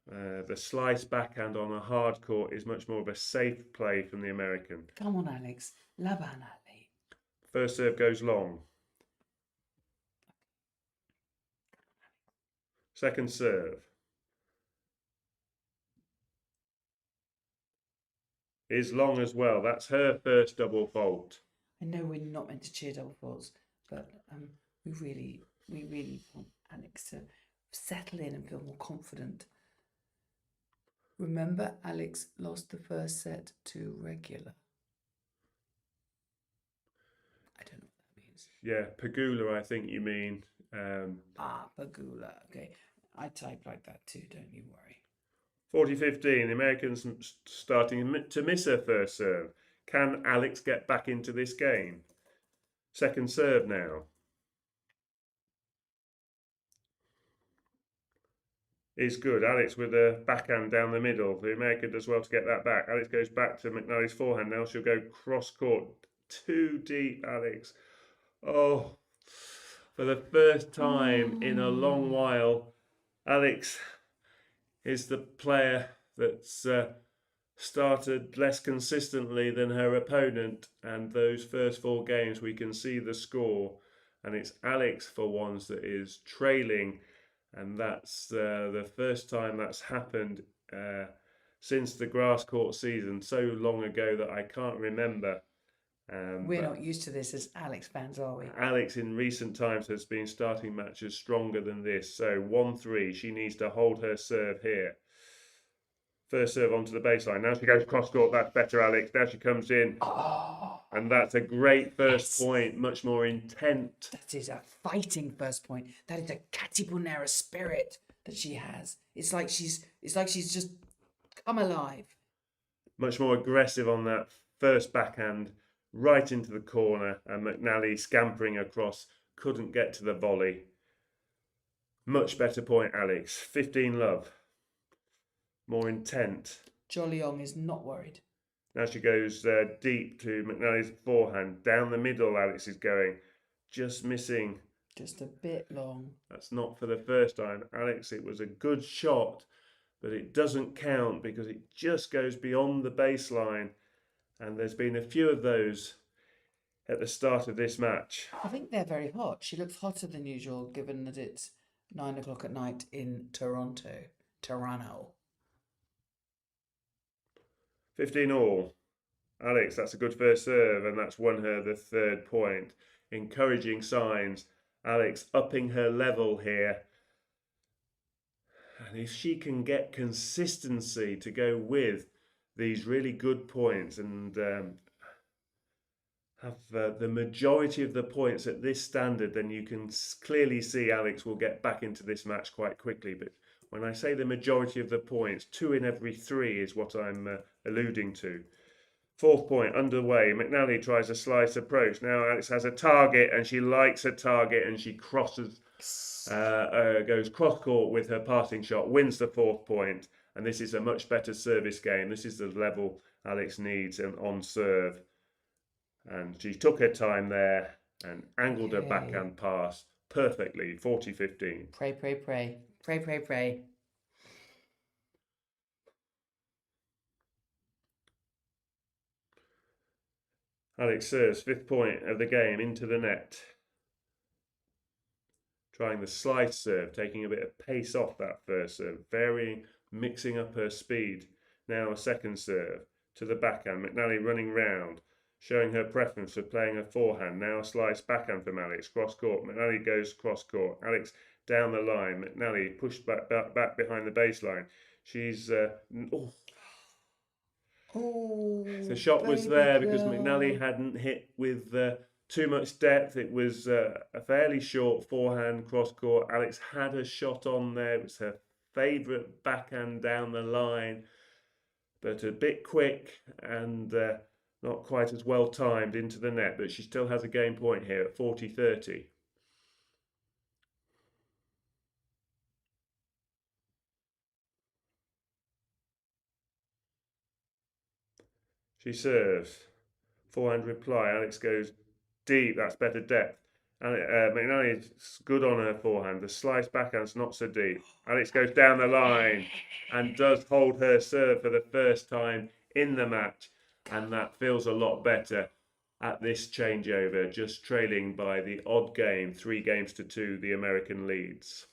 The slice backhand on a hard court is much more of a safe play from the American. Come on, Alex. Laban, Ali. First serve goes long. Second serve is long as well. That's her first double fault. I know we're not meant to cheer double faults, but we really want Alex to settle in and feel more confident. Remember, Alex lost the first set to regular. I don't know what that means. Yeah, Pegula, I think you mean. Pegula. Okay, I type like that too, don't you worry. 40-15, the Americans starting to miss her first serve. Can Alex get back into this game? Second serve now. Is good. Alex with a backhand down the middle. The American does well to get that back. Alex goes back to McNally's forehand. Now she'll go cross-court. Too deep, Alex. Oh, for the first time in a long while, Alex is the player that's started less consistently than her opponent, and those first four games we can see the score, and it's Alex for once that is trailing, and that's the first time that's happened since the grass court season, so long ago that I can't remember. We're not used to this as Alex fans, are we? Alex in recent times has been starting matches stronger than this. So 1-3, she needs to hold her serve here. First serve onto the baseline. Now she goes cross court. That's better, Alex. Now she comes in. Oh, and that's a great first point, much more intent. That is a fighting first point. That is a Caty McNally spirit that she has. It's like she's just come alive. Much more aggressive on that first backhand. Right into the corner, and McNally scampering across, couldn't get to the volley. Much better point, Alex. 15-love. More intent. WatchAlong is not worried. Now she goes deep to McNally's forehand. Down the middle, Alex is going. Just missing. Just a bit long. That's not for the first time. Alex, it was a good shot, but it doesn't count because it just goes beyond the baseline. And there's been a few of those at the start of this match. I think they're very hot. She looks hotter than usual, given that it's 9 o'clock at night in Toronto. 15 all. Alex, that's a good first serve, and that's won her the third point. Encouraging signs. Alex upping her level here. And if she can get consistency to go with these really good points, and have the majority of the points at this standard, then you can clearly see Alex will get back into this match quite quickly. But when I say the majority of the points, 2 in every 3 is what I'm alluding to. 4th point underway. McNally tries a slice approach. Now Alex has a target and she likes her target and she crosses, goes cross court with her passing shot, wins the 4th point. And this is a much better service game. This is the level Alex needs on serve. And she took her time there and angled her backhand pass perfectly, 40-15. Pray, pray, pray. Pray, pray, pray. Alex serves 5th point of the game into the net. Trying the slice serve, taking a bit of pace off that first serve, varying, mixing up her speed. Now a 2nd serve to the backhand. McNally running round, showing her preference for playing a forehand. Now a slice backhand from Alex, cross court. McNally goes cross court. Alex down the line. McNally pushed back behind the baseline. She's the shot was there because McNally hadn't hit with too much depth. It was a fairly short forehand cross court. Alex had a shot on there. It was her favourite backhand down the line, but a bit quick and not quite as well timed into the net. But she still has a game point here at 40-30. She serves. Forehand reply. Alex goes deep. That's better depth. McNally's good on her forehand. The slice backhand's not so deep. Alex goes down the line and does hold her serve for the first time in the match. And that feels a lot better at this changeover, just trailing by the odd game, 3-2, the American leads.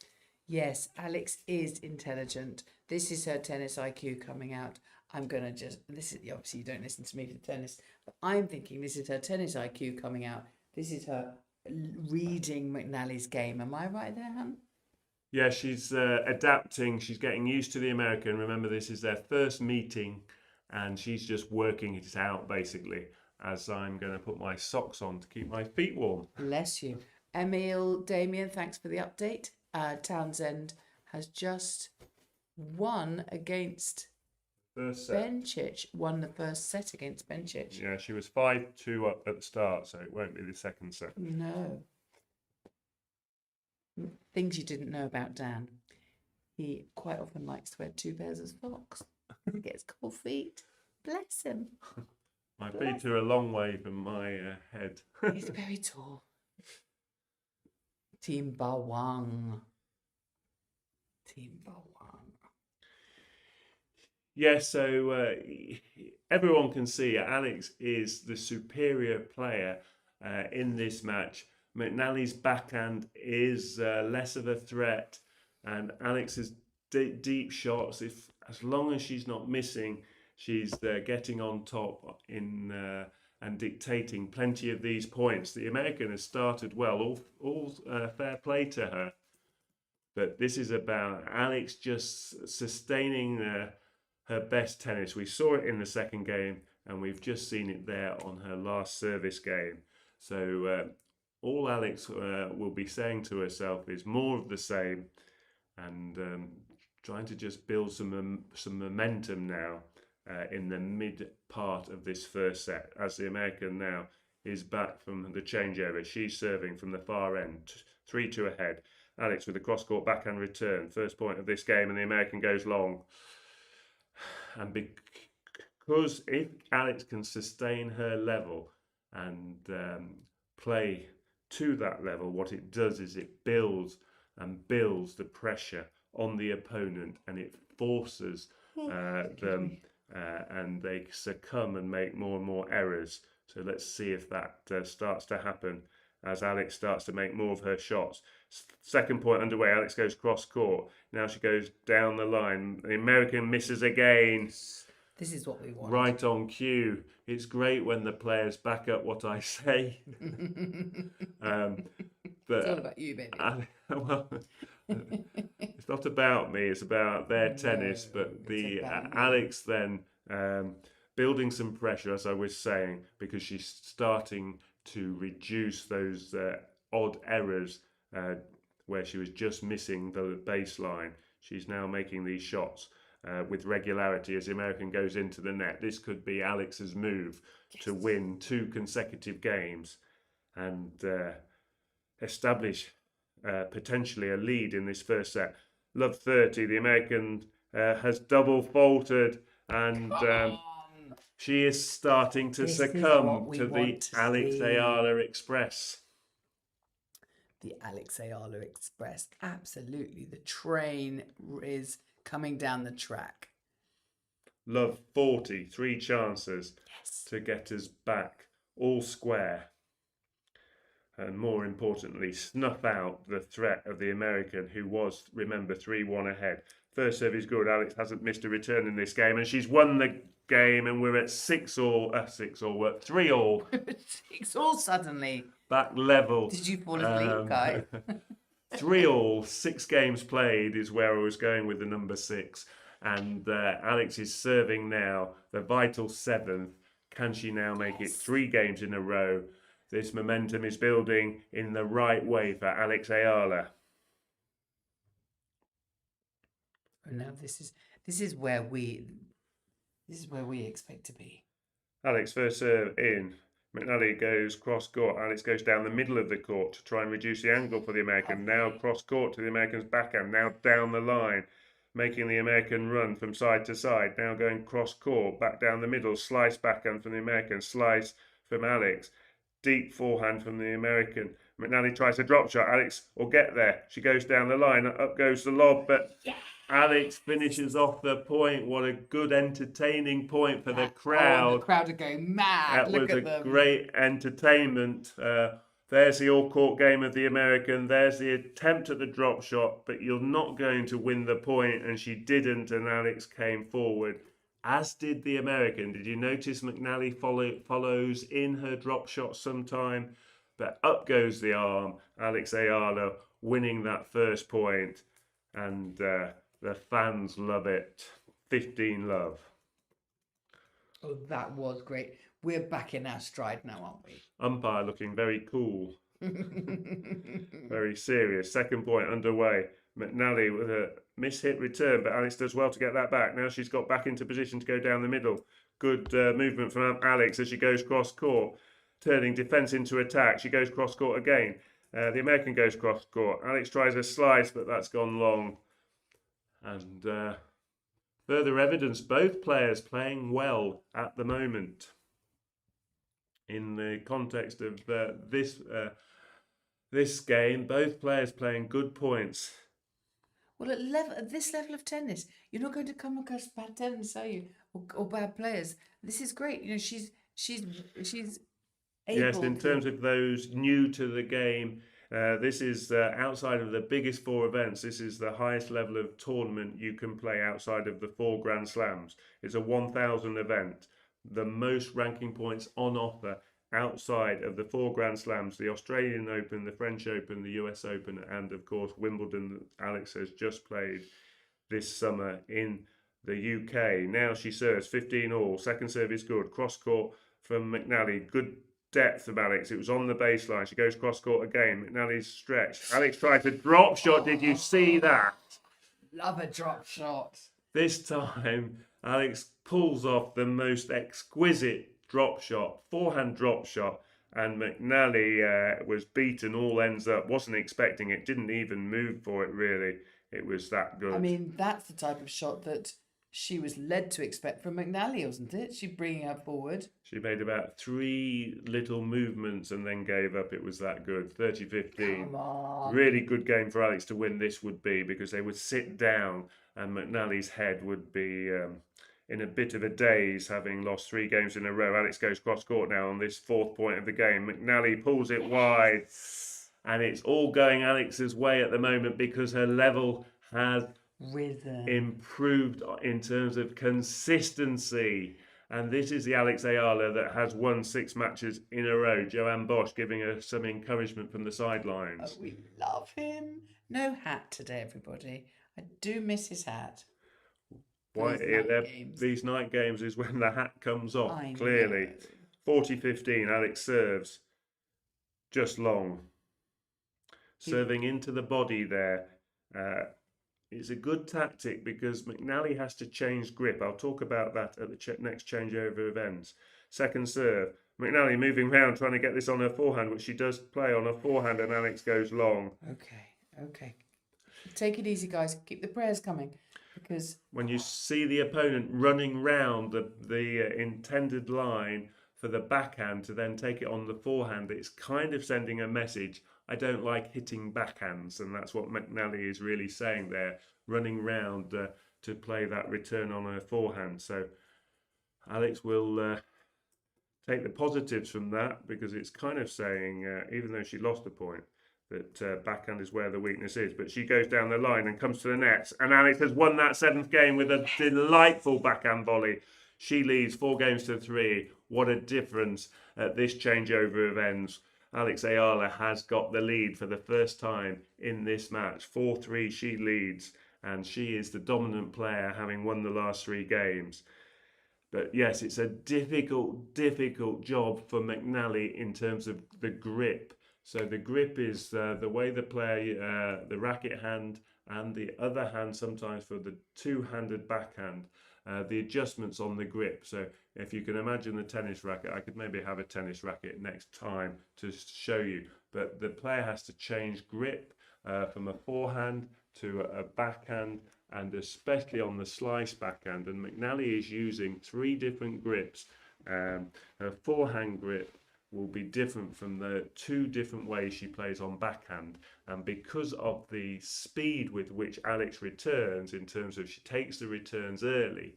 Yes, Alex is intelligent. This is her tennis IQ coming out. I'm going to this is, obviously you don't listen to me for tennis, but I'm thinking this is her tennis IQ coming out. This is her reading McNally's game. Am I right there, Han? Yeah, she's adapting. She's getting used to the American. Remember, this is their first meeting and she's just working it out, basically, as I'm going to put my socks on to keep my feet warm. Bless you. Emil, Damien, thanks for the update. Townsend has just won against Bencic, won the first set against Bencic. Yeah, she was 5-2 up at the start, so it won't be the second set. No. Things you didn't know about Dan. He quite often likes to wear 2 pairs of socks. He gets cold feet. Bless him. My feet are a long way from my head. He's very tall. Team Bawang. Team Bawang. Yeah, so everyone can see Alex is the superior player in this match. McNally's backhand is less of a threat, and Alex's deep shots, as long as she's not missing, she's getting on top in and dictating plenty of these points. The American has started well, all fair play to her, but this is about Alex just sustaining her best tennis. We saw it in the second game, and we've just seen it there on her last service game. So all Alex will be saying to herself is more of the same, and trying to just build some momentum now in the mid part of this first set, as the American now is back from the changeover. She's serving from the far end, 3-2 ahead. Alex with a cross-court backhand return, first point of this game, and the American goes long. And because if Alex can sustain her level and play to that level, what it does is it builds the pressure on the opponent, and it forces them and they succumb and make more and more errors. So let's see if that starts to happen as Alex starts to make more of her shots. Second point underway, Alex goes cross court. Now she goes down the line. The American misses again. This is what we want. Right on cue. It's great when the players back up what I say. But it's all about you, baby. Well, it's not about me. It's about their tennis. But the Alex then building some pressure, as I was saying, because she's starting to reduce those odd errors where she was just missing the baseline. She's now making these shots with regularity as the American goes into the net. This could be Alex's move to win 2 consecutive games and establish potentially a lead in this first set. Love 30. The American has double faulted, and she is starting to succumb to the Alex Eala Express. The Alex Eala Express. Absolutely. The train is coming down the track. Love 40. 3 chances to get us back all square. And more importantly, snuff out the threat of the American, who was, remember, 3-1 ahead. First serve is good. Alex hasn't missed a return in this game, and she's won the game, and we're at 6-all. We're at 3-all. 6-all suddenly. Back level. Did you fall asleep, Guy? 3-all, 6 games played is where I was going with the number 6. And Alex is serving now the vital 7th. Can she now make it 3 games in a row? This momentum is building in the right way for Alex Eala. Now this is where we expect to be. Alex first serve in. McNally goes cross court. Alex goes down the middle of the court to try and reduce the angle for the American. Now cross court to the American's backhand. Now down the line, making the American run from side to side. Now going cross court, back down the middle. Slice backhand from the American. Slice from Alex. Deep forehand from the American. McNally tries a drop shot. Alex will get there. She goes down the line. Up goes the lob, but Alex finishes off the point. What a good, entertaining point for the crowd. Oh, the crowd are going mad. That was a great entertainment. There's the all-court game of the American. There's the attempt at the drop shot, but you're not going to win the point, and she didn't, and Alex came forward. As did the American. Did you notice McNally follows in her drop shot sometime? But up goes the arm. Alex Eala winning that first point. And the fans love it. 15 love. Oh, that was great. We're back in our stride now, aren't we? Umpire looking very cool. Very serious. Second point underway. McNally with a mishit return, but Alex does well to get that back. Now she's got back into position to go down the middle. Good movement from Alex as she goes cross court, turning defence into attack. She goes cross court again. The American goes cross court. Alex tries a slice, but that's gone long. And further evidence, both players playing well at the moment. In the context of this game, both players playing good points. Well, at this level of tennis, you're not going to come across bad tennis, are you? Or bad players. This is great. You know, she's able. Yes, in terms of those new to the game, this is outside of the biggest 4 events. This is the highest level of tournament you can play outside of the 4 Grand Slams. It's a 1,000 event. The most ranking points on offer outside of the 4 Grand Slams, the Australian Open, the French Open, the US Open, and of course Wimbledon that Alex has just played this summer in the UK. Now she serves 15-all. Second serve is good. Cross court from McNally. Good depth of Alex. It was on the baseline. She goes cross court again. McNally's stretched. Alex tried a drop shot. Did you see that? Love a drop shot. This time, Alex pulls off the most exquisite drop shot, forehand drop shot, and McNally was beaten all ends up. Wasn't expecting it, didn't even move for it really. It was that good. I mean, that's the type of shot that she was led to expect from McNally, wasn't it? She bringing her forward. She made about 3 little movements and then gave up. It was that good. 30-15. Come on. Really good game for Alex to win this would be, because they would sit down and McNally's head would be in a bit of a daze, having lost 3 games in a row. Alex goes cross court now on this 4th point of the game. McNally pulls it wide, and it's all going Alex's way at the moment because her level has improved in terms of consistency. And this is the Alex Eala that has won 6 matches in a row. Joanne Bosch giving her some encouragement from the sidelines. Oh, we love him. No hat today, everybody. I do miss his hat. Why Those night games. these night games is when the hat comes off, I clearly. know. 40-15, Alex serves. Just long. He- Serving into the body there. It's a good tactic because McNally has to change grip. I'll talk about that at the next changeover events. Second serve. McNally moving round, trying to get this on her forehand, which she does play on her forehand, and Alex goes long. Okay. Take it easy, guys. Keep the prayers coming, because when you see the opponent running round the intended line for the backhand to then take it on the forehand, it's kind of sending a message. I don't like hitting backhands, and that's what McNally is really saying there, running round to play that return on her forehand. So Alex will take the positives from that, because it's kind of saying, even though she lost the point, that backhand is where the weakness is. But she goes down the line and comes to the nets, and Alex has won that 7th game with a delightful backhand volley. She leads 4-3. What a difference at this changeover of ends. Alex Eala has got the lead for the first time in this match. 4-3 she leads, and she is the dominant player, having won the last 3 games. But yes, it's a difficult job for McNally in terms of the grip. So the grip is the way the player, the racket hand and the other hand sometimes for the two-handed backhand, the adjustments on the grip. So if you can imagine the tennis racket, I could maybe have a tennis racket next time to show you. But the player has to change grip from a forehand to a backhand, and especially on the slice backhand. And McNally is using 3 different grips. Her forehand grip will be different from the 2 different ways she plays on backhand, and because of the speed with which Alex returns, in terms of she takes the returns early,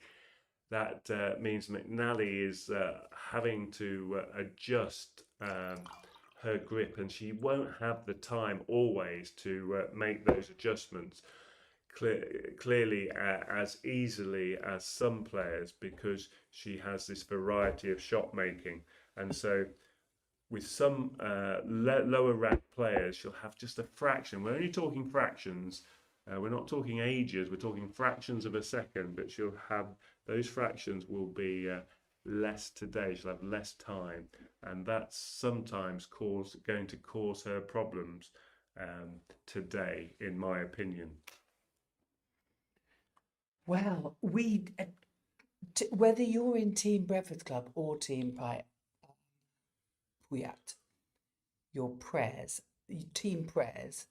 that means McNally is having to adjust her grip, and she won't have the time always to make those adjustments clearly as easily as some players, because she has this variety of shot making. And so with some lower ranked players, she'll have just a fraction. We're only talking fractions. We're not talking ages. We're talking fractions of a second. But she'll have those fractions will be less today. She'll have less time, and that's sometimes going to cause her problems today, in my opinion. well, whether you're in Team Breakfast Club or Team Puyat, your team prayers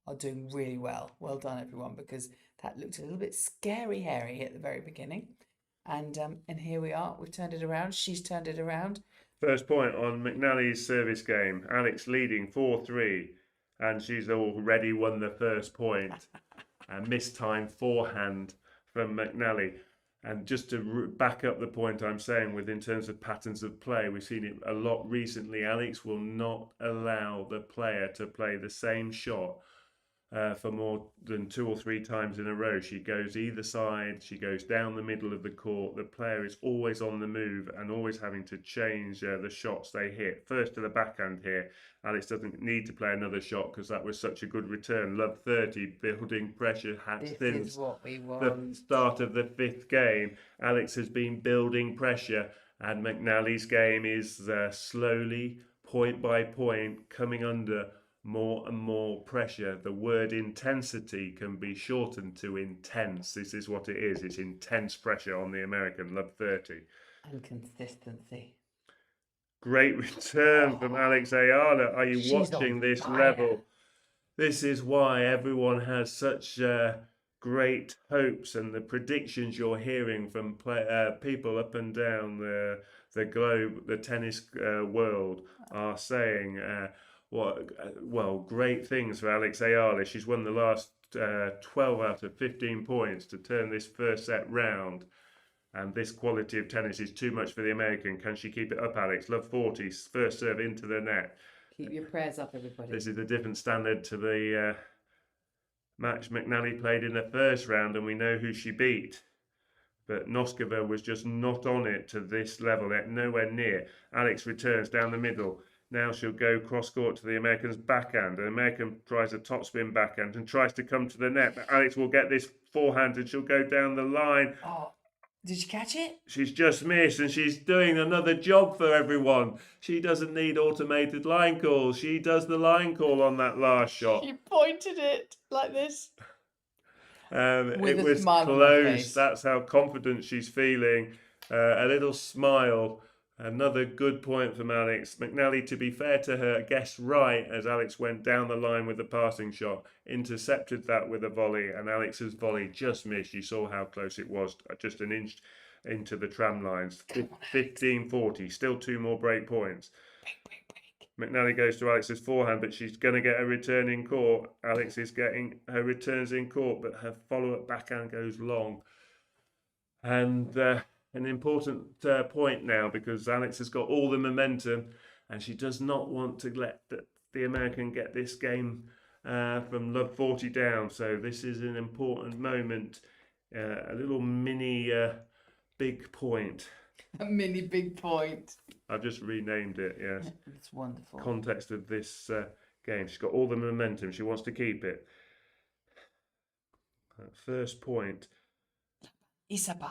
are doing really well. Well done, everyone, because that looked a little bit scary hairy at the very beginning. And here we are. We've turned it around. She's turned it around. First point on McNally's service game. Alex leading 4-3, and she's already won the first point. And mistimed forehand from McNally. And just to back up the point I'm saying in terms of patterns of play, we've seen it a lot recently. Alex will not allow the player to play the same shot for more than 2 or 3 times in a row. She goes either side, she goes down the middle of the court. The player is always on the move and always having to change the shots they hit. First to the backhand here. Alex doesn't need to play another shot because that was such a good return. Love 30, building pressure since what we want. the start of the 5th game. Alex has been building pressure, and McNally's game is slowly, point by point, coming under more and more pressure. The word intensity can be shortened to intense. This is what it is. It's intense pressure on the American. Love 30. And consistency. Great return from Alex Eala. Are you She's watching on this fire. level? This is why everyone has such great hopes, and the predictions you're hearing from people up and down the globe, the tennis world, are saying great things for Alex Eala. She's won the last 12 out of 15 points to turn this first set round. And this quality of tennis is too much for the American. Can she keep it up, Alex? Love 40, first serve into the net. Keep your prayers up, everybody. This is a different standard to the match McNally played in the first round, and we know who she beat. But Noskova was just not on it to this level, nowhere near. Alex returns down the middle, Now she'll go cross-court to the American's backhand. The American tries a topspin backhand and tries to come to the net. But Alex will get this forehand and she'll go down the line. Oh, did you catch it? She's just missed and she's doing another job for everyone. She doesn't need automated line calls. She does the line call on that last shot. She pointed it like this. With It a was smile on her close. face. That's how confident she's feeling. A little smile. Another good point from Alex. McNally, to be fair to her, guessed right as Alex went down the line with the passing shot, intercepted that with a volley, and Alex's volley just missed. You saw how close it was, just an inch into the tram lines. 15-40, still 2 more break points. McNally goes to Alex's forehand, but she's going to get a return in court. Alex is getting her returns in court, but her follow-up backhand goes long. And an important point now, because Alex has got all the momentum and she does not want to let the American get this game from love 40 down. So this is an important moment, a little mini big point. A mini big point. I've just renamed it, yes. It's wonderful. Context of this game. She's got all the momentum. She wants to keep it. First point. Isaba.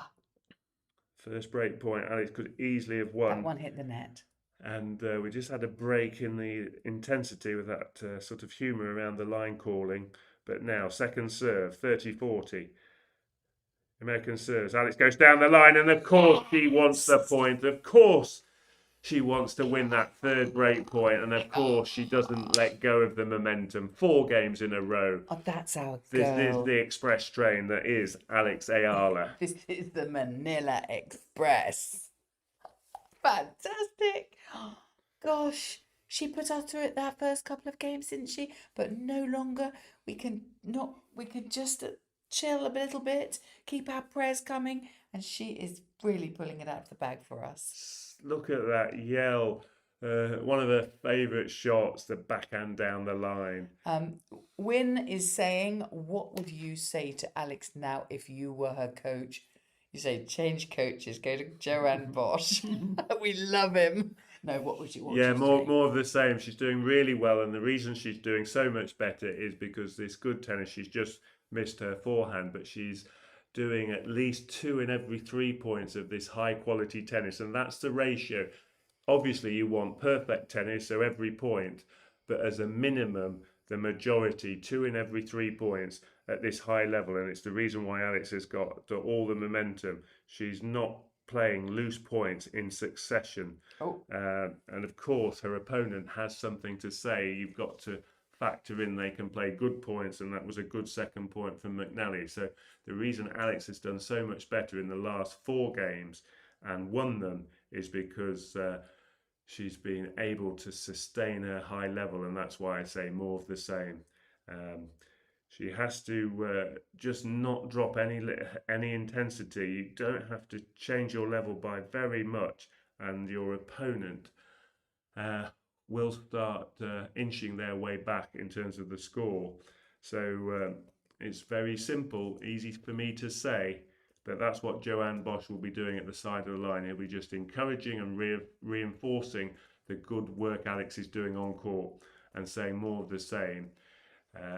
First break point, Alex could easily have won. That one hit the net. And we just had a break in the intensity with that sort of humour around the line calling. But now, second serve, 30-40. American serves. Alex goes down the line, and of course she wants the point. Of course she wants to win that third break point, and of course she doesn't let go of the momentum. 4 games in a row. Oh, that's our This girl. is the express train that is Alex Eala. This is the Manila Express. Fantastic. Gosh, she put us through it that first couple of games, didn't she? But no longer. We can just chill a little bit, keep our prayers coming, and she is really pulling it out of the bag for us. Look at that yell. One of her favourite shots, the backhand down the line. Win is saying, what would you say to Alex now if you were her coach? You say, change coaches, go to Joanne Bosch. We love him. No, what would you say? More of the same. She's doing really well, and the reason she's doing so much better is because this good tennis, she's just missed her forehand, but she's doing at least 2 in every 3 points of this high quality tennis, and that's the ratio. Obviously you want perfect tennis, so every point, but as a minimum the majority, 2 in every 3 points at this high level, and it's the reason why Alex has got all the momentum. She's not playing loose points in succession. And of course her opponent has something to say. You've got to factor in they can play good points, and that was a good second point from McNally. So the reason Alex has done so much better in the last 4 games and won them is because she's been able to sustain her high level, and that's why I say more of the same. She has to just not drop any intensity. You don't have to change your level by very much, and your opponent will start inching their way back in terms of the score. So it's very simple, easy for me to say, but that's what Joanne Bosch will be doing at the side of the line. He'll be just encouraging and reinforcing the good work Alex is doing on court and saying more of the same.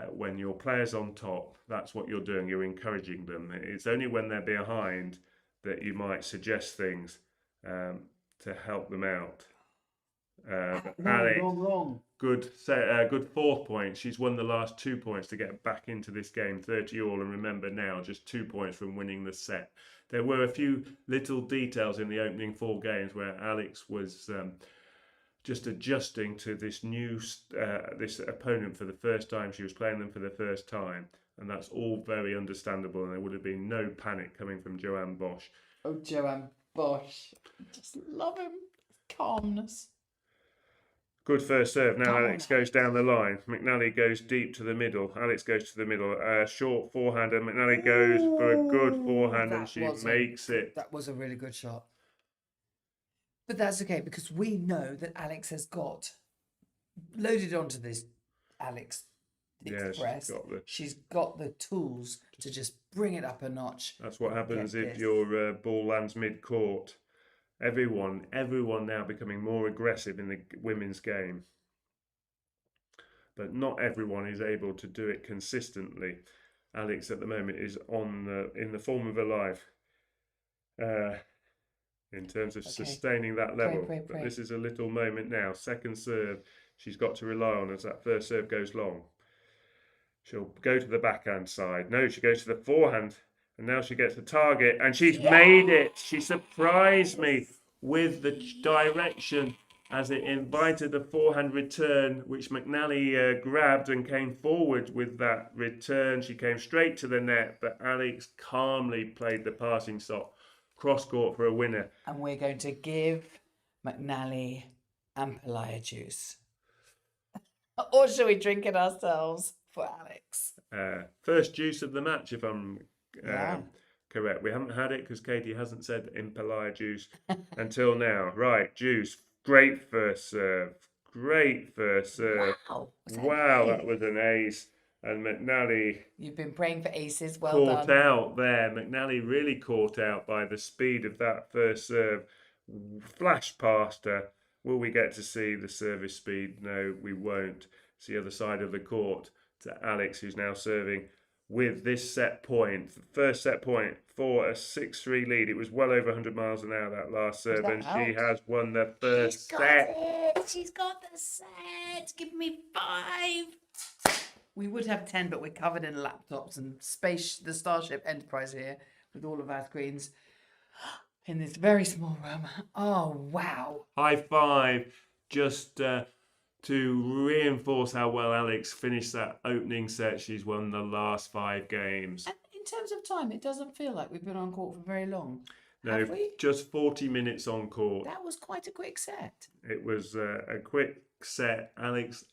When your player's on top, that's what you're doing. You're encouraging them. It's only when they're behind that you might suggest things to help them out. Alex, good 4th point. She's won the last 2 points to get back into this game, 30-all, and remember now just 2 points from winning the set. There were a few little details in the opening 4 games where Alex was just adjusting to this new this opponent for the first time. She was playing them for the first time, and that's all very understandable, and there would have been no panic coming from Joanne Bosch. Oh, Joanne Bosch. Just love him. Calmness. Good first serve. Now Alex goes down the line. McNally goes deep to the middle. Alex goes to the middle. Short forehand, and McNally goes for a good forehand, and she makes it. That was a really good shot. But that's okay, because we know that Alex has got loaded onto this Alex Express. She's got the tools to just bring it up a notch. That's what happens if your ball lands mid-court. Everyone now becoming more aggressive in the women's game. But not everyone is able to do it consistently. Alex at the moment is in the form of her life in terms of sustaining that level. Pray. But this is a little moment now. Second serve, she's got to rely on as that first serve goes long. She'll go to the backhand side. No, she goes to the forehand. And now she gets the target. And she's made it. She surprised me with the direction as it invited the forehand return, which McNally grabbed and came forward with that return. She came straight to the net, but Alex calmly played the passing shot cross court for a winner. And we're going to give McNally ampalaya juice. Or shall we drink it ourselves for Alex? First juice of the match, if I'm correct. We haven't had it because Katie hasn't said ampalaya juice until now. Right, juice. Great first serve. Wow. That was an ace. And McNally... You've been praying for aces. Well caught done. out there. McNally really caught out by the speed of that first serve. Flashed past her. Will we get to see the service speed? No, we won't. It's the other side of the court to Alex, who's now serving with this set point. First set point for a 6-3 lead. It was well over 100 miles an hour, that last serve, and she has won the first set. She's got the set. Give me 5. We would have 10, but we're covered in laptops and the Starship Enterprise here with all of our screens in this very small room. Oh, wow. High five. Just to reinforce how well Alex finished that opening set, she's won the last 5 games. And in terms of time, it doesn't feel like we've been on court for very long. No, have we? Just 40 minutes on court. That was quite a quick set. It was a quick set. Alex,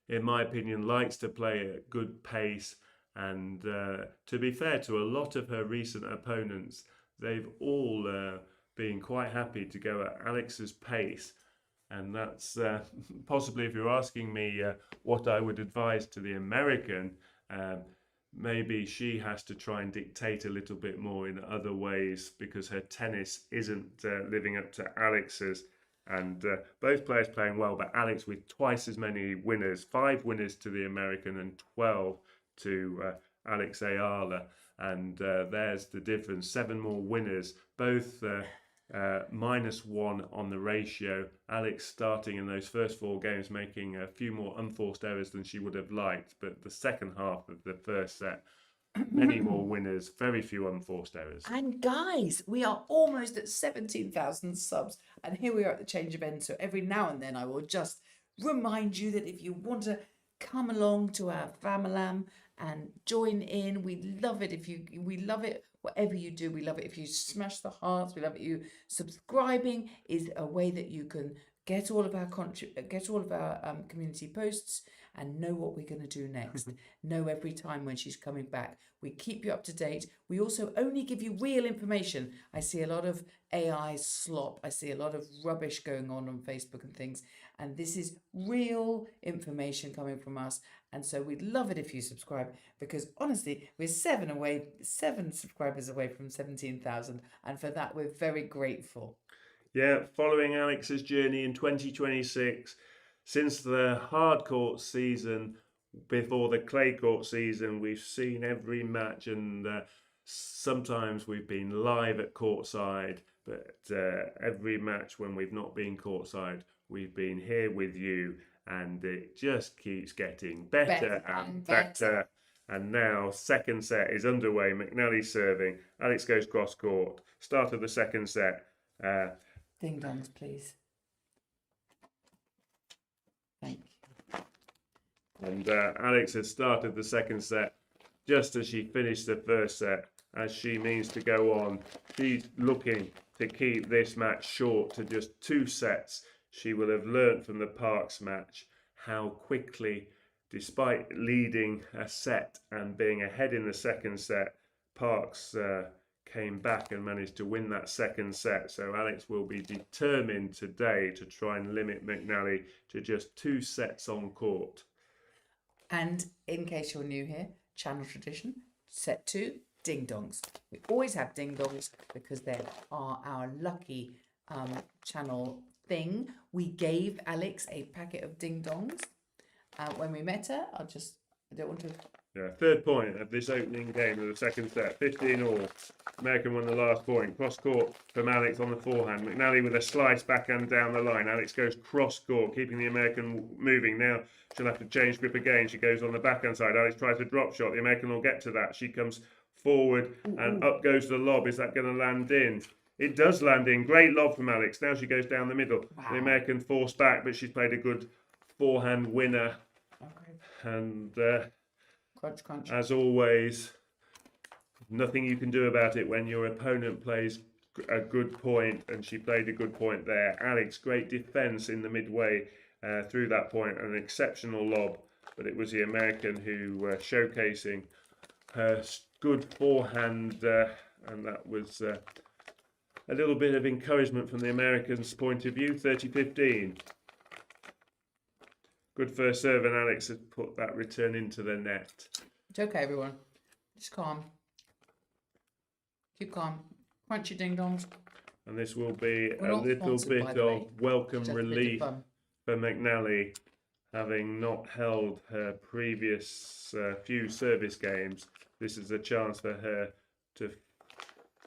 in my opinion, likes to play at good pace. And to be fair to a lot of her recent opponents, they've all been quite happy to go at Alex's pace. And that's possibly, if you're asking me what I would advise to the American, maybe she has to try and dictate a little bit more in other ways because her tennis isn't living up to Alex's. And both players playing well, but Alex with twice as many winners, 5 winners to the American and 12 to Alex Eala. And there's the difference, 7 more winners, both -1 on the ratio. Alex starting in those first 4 games making a few more unforced errors than she would have liked, but the second half of the first set, many more winners, very few unforced errors. And guys, we are almost at 17,000 subs, and here we are at the change of end. So every now and then I will just remind you that if you want to come along to our Famalam and join in, we love it. We love it. Whatever you do, we love it. If you smash the hearts, we love it. You subscribing is a way that you can get all of our community posts and know what we're going to do next. Know every time when she's coming back. We keep you up to date. We also only give you real information. I see a lot of AI slop. I see a lot of rubbish going on Facebook and things. And this is real information coming from us. And so we'd love it if you subscribe, because honestly, we're 7 subscribers away from 17,000. And for that, we're very grateful. Yeah, following Alex's journey in 2026, since the hard court season, before the clay court season, we've seen every match, and sometimes we've been live at courtside, but every match when we've not been courtside, we've been here with you, and it just keeps getting better and better. And now, second set is underway. McNally serving. Alex goes cross court. Start of the second set. Ding dongs, please. Thank you. And Alex has started the second set just as she finished the first set, as she means to go on. She's looking to keep this match short to just 2 sets. She will have learnt from the Parks match how quickly, despite leading a set and being ahead in the second set, Parks came back and managed to win that second set. So Alex will be determined today to try and limit McNally to just 2 sets on court. And in case you're new here, channel tradition, set 2, ding dongs. We always have ding dongs because they are our lucky channel thing, we gave Alex a packet of ding dongs when we met her. I don't want to. Yeah, third point of this opening game of the second set, 15 all. American won the last point. Cross court from Alex on the forehand. McNally with a slice backhand down the line. Alex goes cross court, keeping the American moving. Now she'll have to change grip again. She goes on the backhand side. Alex tries a drop shot. The American will get to that. She comes forward and up goes the lob. Is that going to land in? It does land in. Great lob from Alex. Now she goes down the middle. Wow. The American forced back, but she's played a good forehand winner. Okay. And Crunch, crunch. as always, nothing you can do about it when your opponent plays a good point, and she played a good point there. Alex, great defence in the midway through that point, an exceptional lob, but it was the American who showcasing her good forehand, and that was a little bit of encouragement from the Americans' point of view. 30-15. Good first serve, and Alex has put that return into the net. It's okay, everyone. Just calm. Keep calm. Crunch your ding dongs. And this will be We're a not little sponsored, bit by the way. of welcome Just a bit of relief fun. for McNally, having not held her previous few service games. This is a chance for her to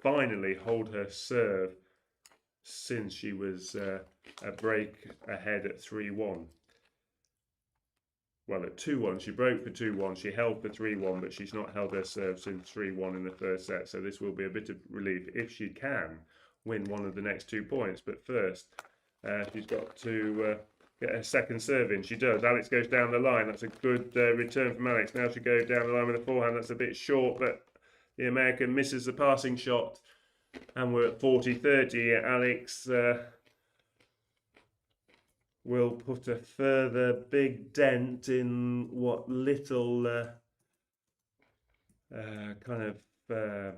finally hold her serve since she was a break ahead at 3-1. Well, at 2-1, she broke for 2-1. She held for 3-1, but she's not held her serve since 3-1 in the first set. So this will be a bit of relief if she can win one of the next 2 points. But first, she's got to get her second serve in. She does. Alex goes down the line. That's a good return from Alex. Now she goes down the line with a forehand. That's a bit short, but the American misses the passing shot. And we're at 40-30. Alex will put a further big dent in what little kind of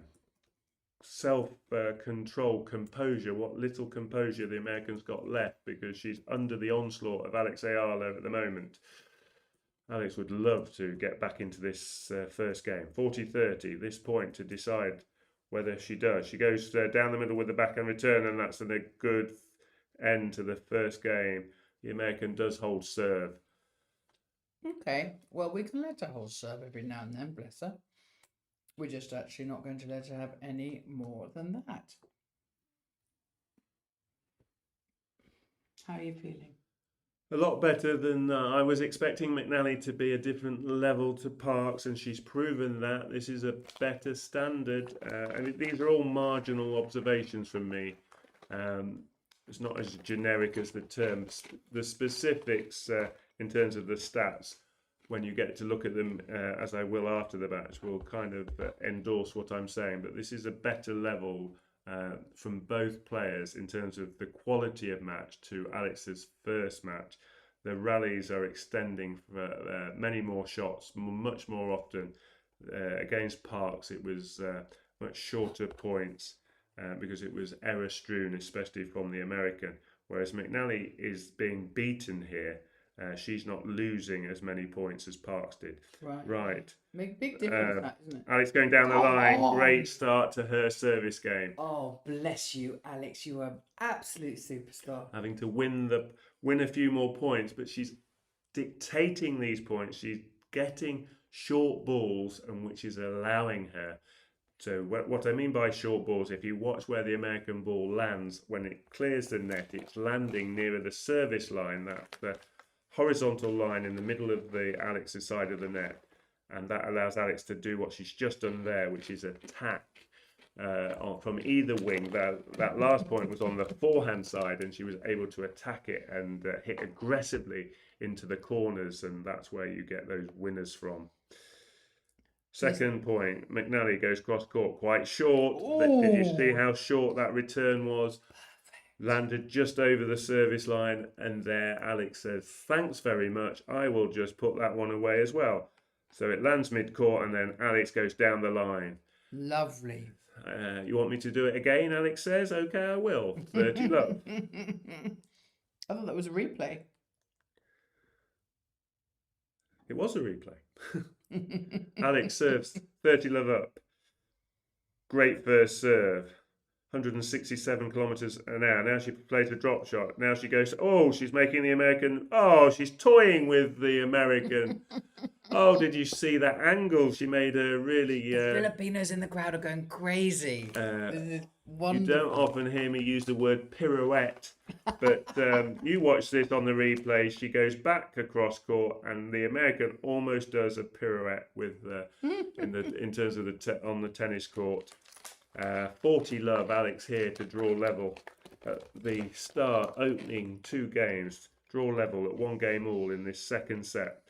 self-control, composure, what little composure the Americans got left, because she's under the onslaught of Alex Eala at the moment. Alex would love to get back into this first game. 40-30, this point to decide whether she does. She goes down the middle with the backhand return, and that's a good end to the first game. The American does hold serve. Okay, well, we can let her hold serve every now and then, bless her. We're just actually not going to let her have any more than that. How are you feeling? A lot better than I was expecting McNally to be a different level to Parks, and she's proven that. This is a better standard, and these are all marginal observations from me. It's not as generic as the terms. The specifics in terms of the stats, when you get to look at them, as I will after the match, will kind of endorse what I'm saying. But this is a better level from both players in terms of the quality of match to Alex's first match. The rallies are extending for many more shots, much more often. Against Parks, it was much shorter points. Because it was error strewn, especially from the American. Whereas McNally is being beaten here. She's not losing as many points as Parks did. Right. Make big difference, that, isn't it? Alex going down the Come line. on. Great start to her service game. Oh, bless you, Alex. You are an absolute superstar. Having to win a few more points, but she's dictating these points. She's getting short balls, and which is allowing her. So what I mean by short balls, if you watch where the American ball lands, when it clears the net, it's landing nearer the service line, that the horizontal line in the middle of the Alex's side of the net. And that allows Alex to do what she's just done there, which is attack from either wing. That last point was on the forehand side, and she was able to attack it and hit aggressively into the corners, and that's where you get those winners from. Second point, McNally goes cross court quite short. Ooh. Did you see how short that return was? Landed just over the service line, and there Alex says, thanks very much, I will just put that one away as well. So it lands mid-court, and then Alex goes down the line. Lovely. You want me to do it again, Alex says? Okay, I will. 30 love. I thought that was a replay. It was a replay. Alex serves 30 love up. Great first serve. 167 kilometers an hour. Now she plays a drop shot. Now she goes, she's making the American. She's toying with the American. Did you see that angle? She made a really. The Filipinos in the crowd are going crazy. This is You wonderful. don't often hear me use the word pirouette, but you watch this on the replay. She goes back across court, and the American almost does a pirouette with in terms of on the tennis court. 40 love, Alex here to draw level at the start, opening 2 games, draw level at 1 game all in this second set.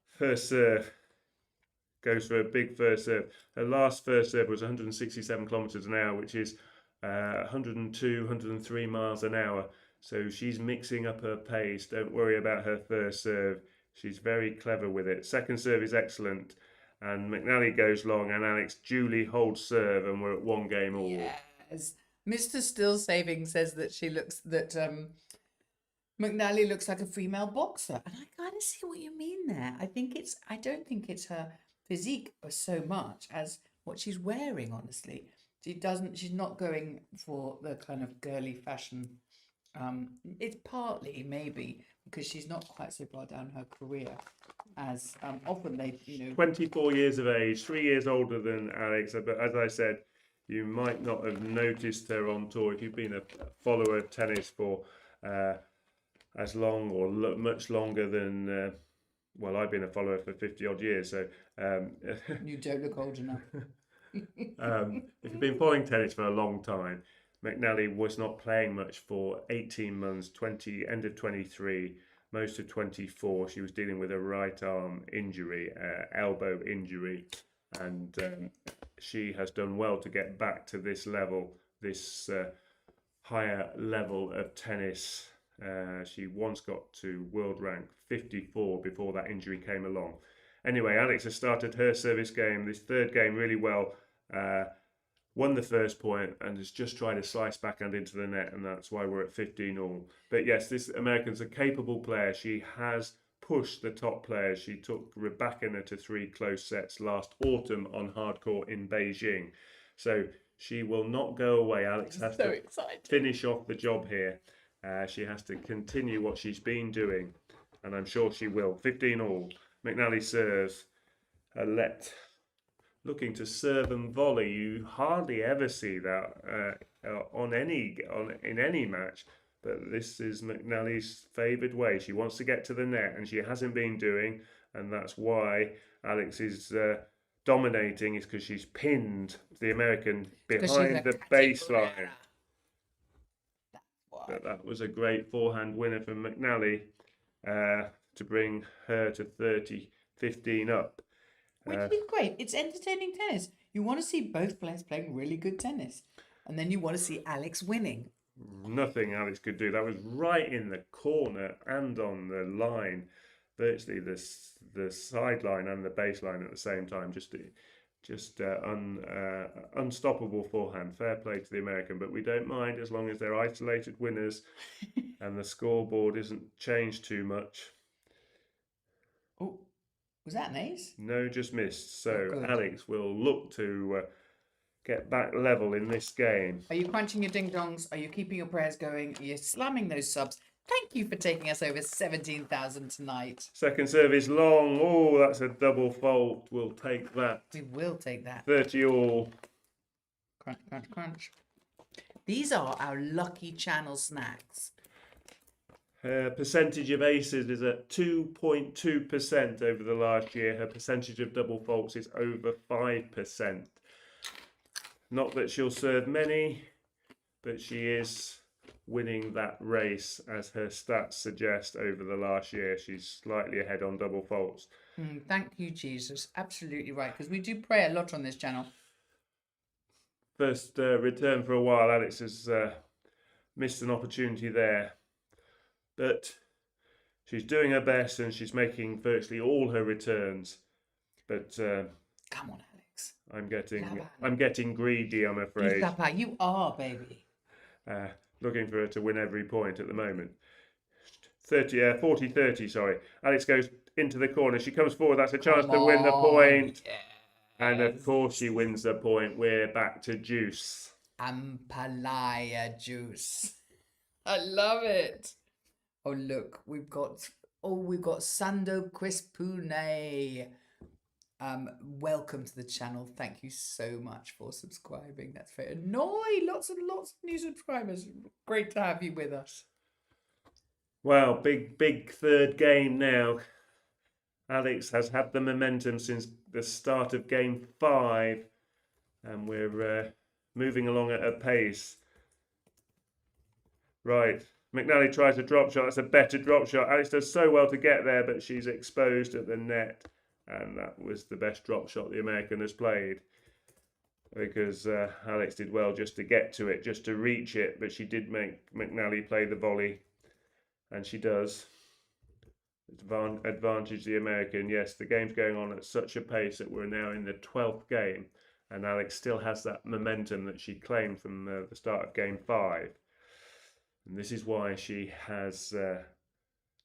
First serve, goes for a big first serve. Her last first serve was 167 kilometers an hour, which is 102, 103 miles an hour. So she's mixing up her pace. Don't worry about her first serve. She's very clever with it. Second serve is excellent. And McNally goes long, and Alex duly holds serve, and we're at 1 game all. Yes. Mr. Still Saving says that McNally looks like a female boxer. And I kind of see what you mean there. I don't think it's her physique so much as what she's wearing, honestly. She's not going for the kind of girly fashion. It's partly maybe because she's not quite so far down her career as often they, 24 years of age, 3 years older than Alex. But as I said, you might not have noticed her on tour if you've been a follower of tennis for as long or much longer than. I've been a follower for 50 odd years, so you don't look old enough. If you've been following tennis for a long time, McNally was not playing much for 18 months, end of 23, most of 24. She was dealing with a right arm injury, elbow injury, and she has done well to get back to this level, this higher level of tennis. She once got to world rank 54 before that injury came along. Anyway, Alex has started her service game, this third game, really well. Won the first point and has just tried to slice backhand into the net, and that's why we're at 15 all. But yes, this American's a capable player. She has pushed the top players. She took Rebecca to 3 close sets last autumn on hardcourt in Beijing. So she will not go away. Alex has to finish off the job here. She has to continue what she's been doing, and I'm sure she will. 15 all. McNally serves. Looking to serve and volley. You hardly ever see that in any match, but this is McNally's favoured way. She wants to get to the net, and she hasn't been doing, and that's why Alex is dominating. Is because she's pinned the American behind the baseline. But that was a great forehand winner from McNally to bring her to 15 up. Which is great. It's entertaining tennis. You want to see both players playing really good tennis. And then you want to see Alex winning. Nothing Alex could do. That was right in the corner and on the line. Virtually the sideline and the baseline at the same time. Just unstoppable forehand. Fair play to the American. But we don't mind as long as they're isolated winners and the scoreboard isn't changed too much. Oh. Was that an ace? No, just missed. So Alex will look to get back level in this game. Are you crunching your ding-dongs? Are you keeping your prayers going? Are you slamming those subs? Thank you for taking us over 17,000 tonight. Second serve is long. Oh, that's a double fault. We'll take that. We will take that. 30 all. Crunch, crunch, crunch. These are our lucky channel snacks. Her percentage of aces is at 2.2% over the last year. Her percentage of double faults is over 5%. Not that she'll serve many, but she is winning that race, as her stats suggest. Over the last year, she's slightly ahead on double faults. Thank you, Jesus. Absolutely right, because we do pray a lot on this channel. First return for a while. Alex has missed an opportunity there. But she's doing her best and she's making virtually all her returns. But come on, Alex. I'm getting greedy, I'm afraid. You are, baby. Looking for her to win every point at the moment. 40-30, sorry. Alex goes into the corner. She comes forward. That's a chance to win the point. Yes. And of course she wins the point. We're back to juice. ampalaya juice. I love it. Oh, look, we've got Sando Crispune. Welcome to the channel. Thank you so much for subscribing. That's very lots and lots of new subscribers. Great to have you with us. Wow, big third game now. Alex has had the momentum since the start of game 5, and we're moving along at a pace. Right, McNally tries a drop shot. That's a better drop shot. Alex does so well to get there, but she's exposed at the net. And that was the best drop shot the American has played, because Alex did well just to get to it, just to reach it, but she did make McNally play the volley, and she does. Advantage the American. Yes, the game's going on at such a pace that we're now in the 12th game, and Alex still has that momentum that she claimed from the start of game 5. And this is why she has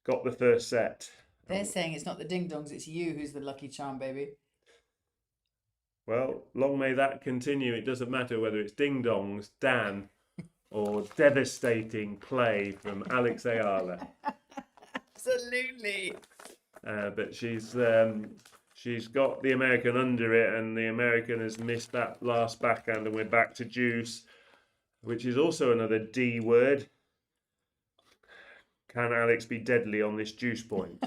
got the first set. They're saying it's not the ding-dongs, it's you who's the lucky charm, baby. Well, long may that continue. It doesn't matter whether it's ding-dongs, Dan, or devastating play from Alex Eala. Absolutely. But she's got the American under it, and the American has missed that last backhand, and we're back to juice, which is also another D word. Can Alex be deadly on this juice point?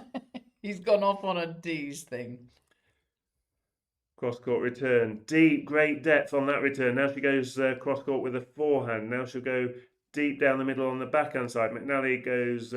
He's gone off on a D's thing. Cross-court return. Deep, great depth on that return. Now she goes cross-court with a forehand. Now she'll go deep down the middle on the backhand side. McNally goes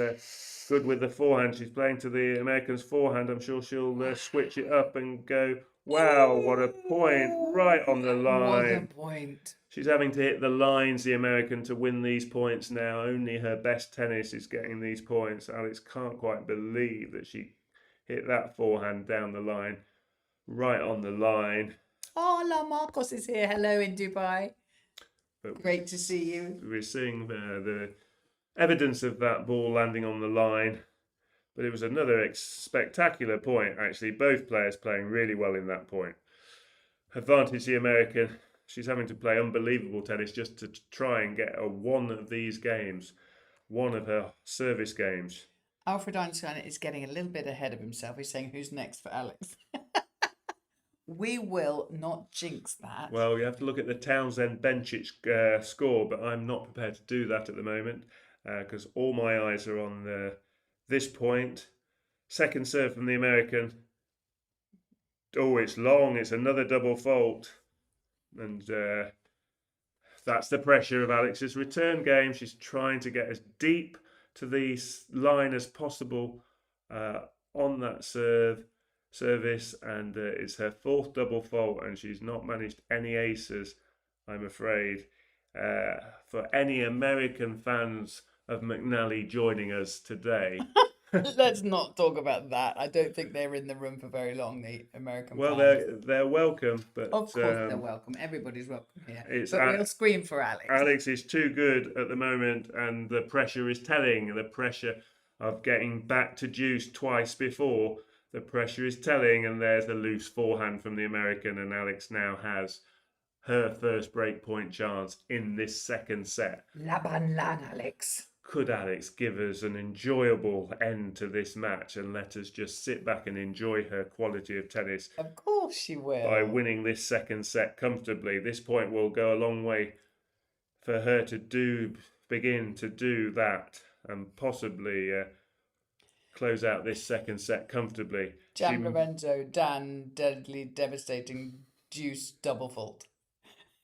good with the forehand. She's playing to the American's forehand. I'm sure she'll switch it up and go, wow, what a point. Right on the line. What a point. She's having to hit the lines, the American, to win these points now. Only her best tennis is getting these points. Alex can't quite believe that she hit that forehand down the line. Right on the line. Oh, La Marcos is here. Hello in Dubai. But great to see you. We're seeing the evidence of that ball landing on the line. But it was another spectacular point, actually. Both players playing really well in that point. Advantage the American. She's having to play unbelievable tennis just to try and get one of these games, one of her service games. Alfred Einstein is getting a little bit ahead of himself. He's saying, who's next for Alex? We will not jinx that. Well, you have to look at the Townsend Bencic score, but I'm not prepared to do that at the moment because all my eyes are on this point. Second serve from the American. Oh, it's long. It's another double fault. And that's the pressure of Alex's return game. She's trying to get as deep to the line as possible on that service, and it's her fourth double fault, and she's not managed any aces, I'm afraid. For any American fans of McNally joining us today. Let's not talk about that. I don't think they're in the room for very long, the American fans. Well, they're welcome, but of course they're welcome. Everybody's welcome here. But we'll scream for Alex. Alex is too good at the moment, and the pressure is telling. The pressure of getting back to juice twice before. The pressure is telling, and there's a loose forehand from the American, and Alex now has her first break point chance in this second set. Laban Lan, Alex. Could Alex give us an enjoyable end to this match and let us just sit back and enjoy her quality of tennis? Of course she will. By winning this second set comfortably. This point will go a long way for her to begin to do that and possibly close out this second set comfortably. Jan Lorenzo, Dan, deadly, devastating, juice, double fault.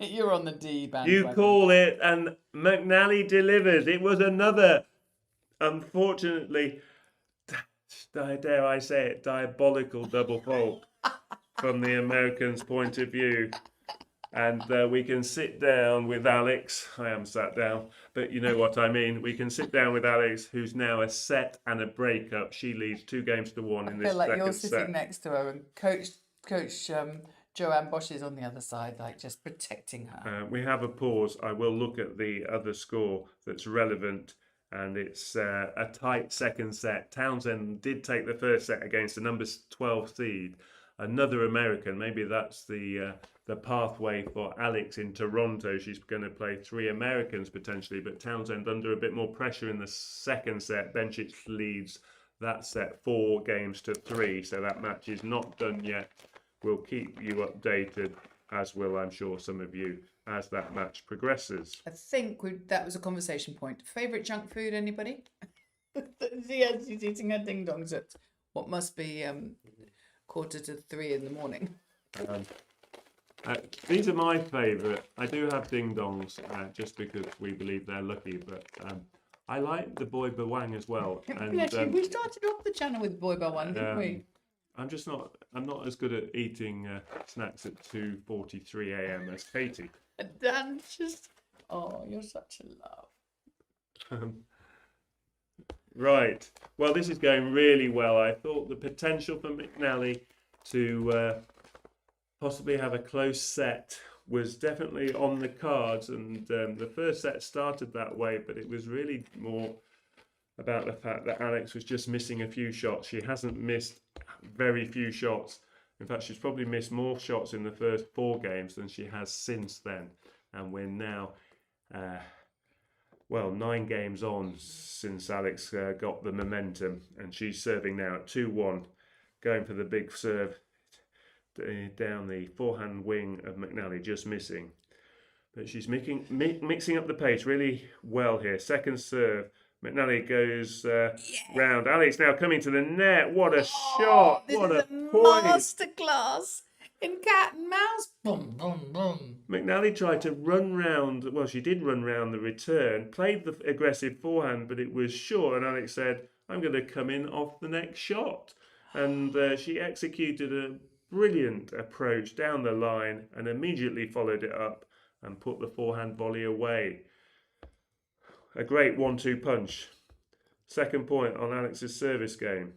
You're on the D band. You call it, and McNally delivers. It was another, unfortunately, dare I say it, diabolical double fault from the Americans' point of view. And we can sit down with Alex. I am sat down, but you know what I mean. We can sit down with Alex, who's now a set and a breakup. She leads 2-1 in this second set. I feel like you're sitting next to her, and Coach Joanne Bosch is on the other side, like just protecting her. We have a pause. I will look at the other score that's relevant, and it's a tight second set. Townsend did take the first set against the number 12 seed, another American. Maybe that's the pathway for Alex in Toronto. She's going to play 3 Americans potentially, but Townsend under a bit more pressure in the second set. Bencic leads that set 4-3, so that match is not done yet. We'll keep you updated, as will, I'm sure, some of you, as that match progresses. I think that was a conversation point. Favourite junk food, anybody? She's eating her ding-dongs at what must be 2:45 in the morning. These are my favourite. I do have ding-dongs, just because we believe they're lucky, but I like the Boy Bawang as well. And, Actually, we started off the channel with Boy Bawang, didn't we? I'm not as good at eating snacks at 2:43 a.m. as Caty. Dan, you're such a love. Right. Well, this is going really well. I thought the potential for McNally to possibly have a close set was definitely on the cards, and the first set started that way, but it was really more about the fact that Alex was just missing a few shots. She hasn't missed very few shots. In fact, she's probably missed more shots in the first 4 games than she has since then. And we're now, 9 games on since Alex got the momentum. And she's serving now at 2-1, going for the big serve down the forehand wing of McNally, just missing. But she's mixing up the pace really well here. Second serve. McNally goes round. Alex now coming to the net. What a shot! What a point! Masterclass in cat and mouse. Boom, boom, boom. McNally tried to run round. Well, she did run round the return. Played the aggressive forehand, but it was short. And Alex said, "I'm going to come in off the next shot." And she executed a brilliant approach down the line and immediately followed it up and put the forehand volley away. A great 1-2 punch. Second point on Alex's service game.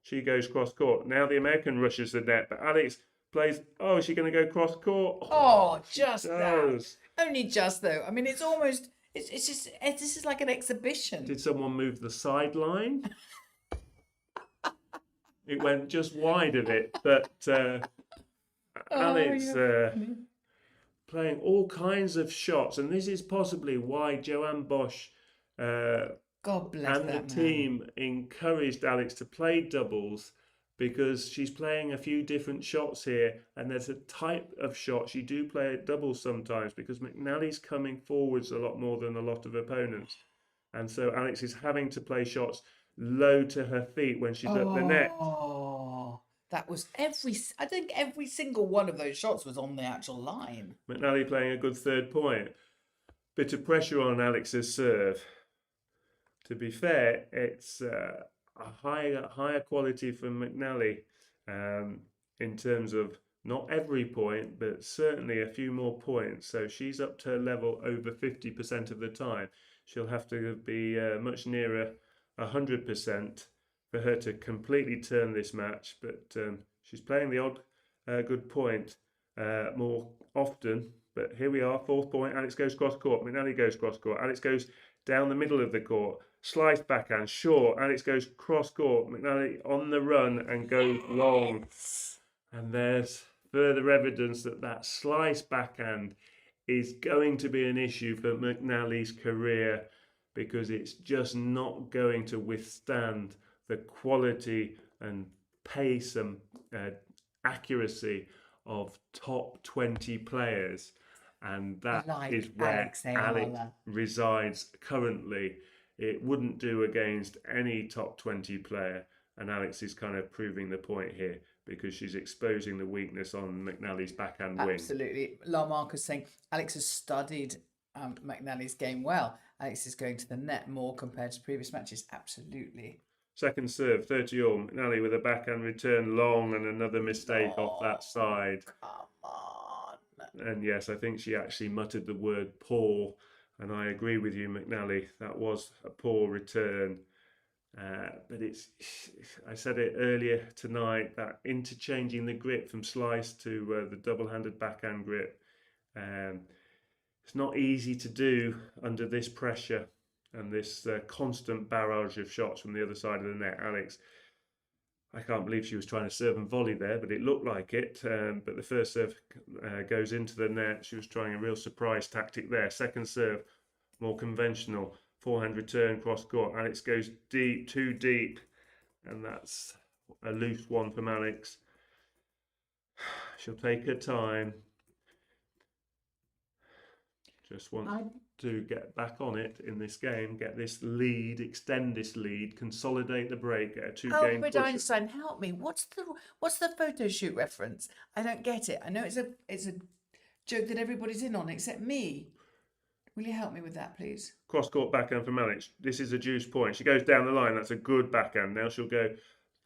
She goes cross court. Now the American rushes the net, but Alex plays. Oh, is she going to go cross court? Oh, just that. Only just though. I mean, it's almost. It's just. This is like an exhibition. Did someone move the sideline? It went just wide of it, but Alex playing all kinds of shots, and this is possibly why Joanne Bosch God bless and the team encouraged Alex to play doubles, because she's playing a few different shots here, and there's a type of shot she do play at doubles sometimes, because McNally's coming forwards a lot more than a lot of opponents, and so Alex is having to play shots low to her feet when she's up the net. Oh, that was I think every single one of those shots was on the actual line. McNally playing a good third point. Bit of pressure on Alex's serve. To be fair, it's a higher quality from McNally in terms of not every point, but certainly a few more points. So she's up to her level over 50% of the time. She'll have to be much nearer 100% for her to completely turn this match. But she's playing the odd good point more often. But here we are, 4th point. Alex goes cross court. McNally goes cross court. Alex goes down the middle of the court. Slice backhand, short. Alex goes cross court. McNally on the run and goes long. And there's further evidence that slice backhand is going to be an issue for McNally's career, because it's just not going to withstand the quality and pace and accuracy of top 20 players. And that is where Alex resides currently. It wouldn't do against any top 20 player, and Alex is kind of proving the point here, because she's exposing the weakness on McNally's backhand wing. Absolutely. La Marcus saying Alex has studied McNally's game well. Alex is going to the net more compared to previous matches. Absolutely. Second serve, 30-all. McNally with a backhand return long and another mistake off that side. Come on. And yes, I think she actually muttered the word poor. And I agree with you, McNally. That was a poor return. But I said it earlier tonight, that interchanging the grip from slice to the double-handed backhand grip, it's not easy to do under this pressure and this constant barrage of shots from the other side of the net. Alex I can't believe she was trying to serve and volley there, but it looked like it. But the first serve goes into the net. She was trying a real surprise tactic there. Second serve, more conventional. Forehand return, cross court. Alex goes deep, too deep. And that's a loose one from Alex. She'll take her time. Just want to get back on it in this game, get this lead, extend this lead, consolidate the break, get a two-game Albert push. Einstein, help me. What's the photo shoot reference? I don't get it. I know it's a joke that everybody's in on except me. Will you help me with that, please? Cross-court backhand from Alex. This is a juice point. She goes down the line. That's a good backhand. Now she'll go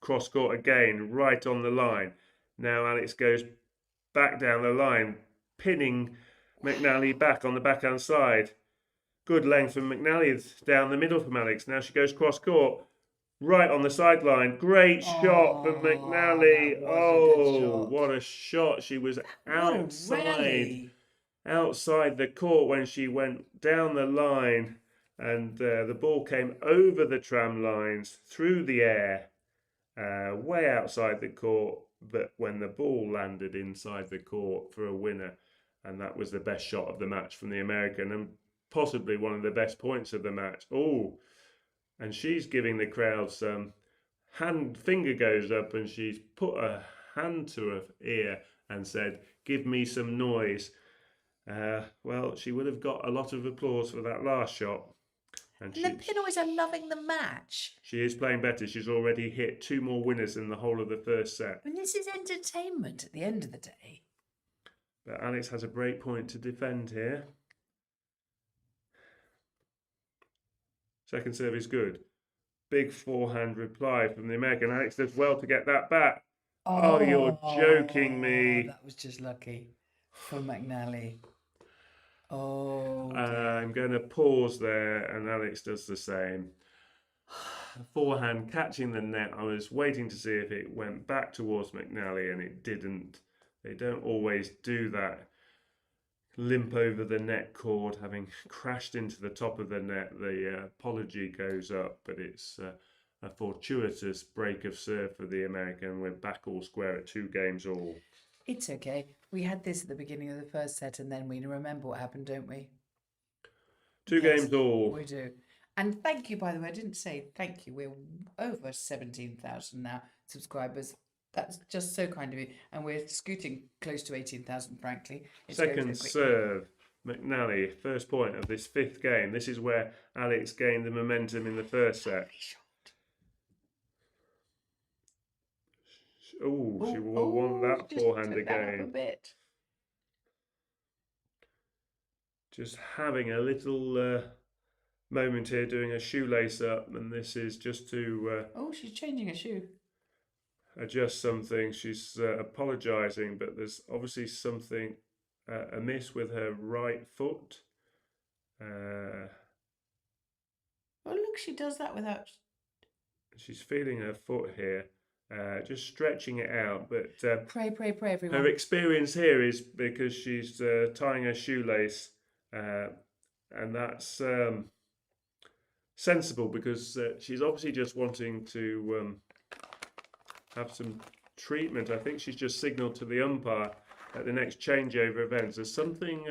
cross-court again, right on the line. Now Alex goes back down the line, pinning McNally back on the backhand side. Good length from McNally down the middle from Alex. Now she goes cross-court, right on the sideline. Great shot from McNally. Oh, what a shot. She was outside the court when she went down the line, and the ball came over the tram lines, through the air, way outside the court, but when the ball landed inside the court for a winner, and that was the best shot of the match from the American, and possibly one of the best points of the match. Oh, and she's giving the crowd some finger goes up, and she's put a hand to her ear and said, "Give me some noise." Well, she would have got a lot of applause for that last shot. And the Pinoys are loving the match. She is playing better. She's already hit 2 more winners in the whole of the first set. I mean, this is entertainment at the end of the day. But Alex has a break point to defend here. Second serve is good. Big forehand reply from the American. Alex does well to get that back. Oh, you're joking me. That was just lucky for McNally. Oh, I'm going to pause there, and Alex does the same. Forehand catching the net. I was waiting to see if it went back towards McNally, and it didn't. They don't always do that. Limp over the net cord, having crashed into the top of the net. The apology goes up, but it's a fortuitous break of serve for the American. We're back all square at 2 games all. It's okay. We had this at the beginning of the first set, and then we remember what happened, don't we? 2 games all. We do. And thank you, by the way. I didn't say thank you. We're over 17,000 now subscribers. That's just so kind of you. And we're scooting close to 18,000, frankly. Second serve, McNally, first point of this 5th game. This is where Alex gained the momentum in the first set. Oh, she will want that forehand again. Just having a little moment here, doing a shoelace up, and this is just to... she's changing a shoe. Adjust something. She's apologising, but there's obviously something amiss with her right foot. Oh, look, she does that without... She's feeling her foot here, just stretching it out. But pray, everyone. Her experience here is because she's tying her shoelace, and that's sensible, because she's obviously just wanting to... have some treatment. I think she's just signalled to the umpire at the next changeover events. There's something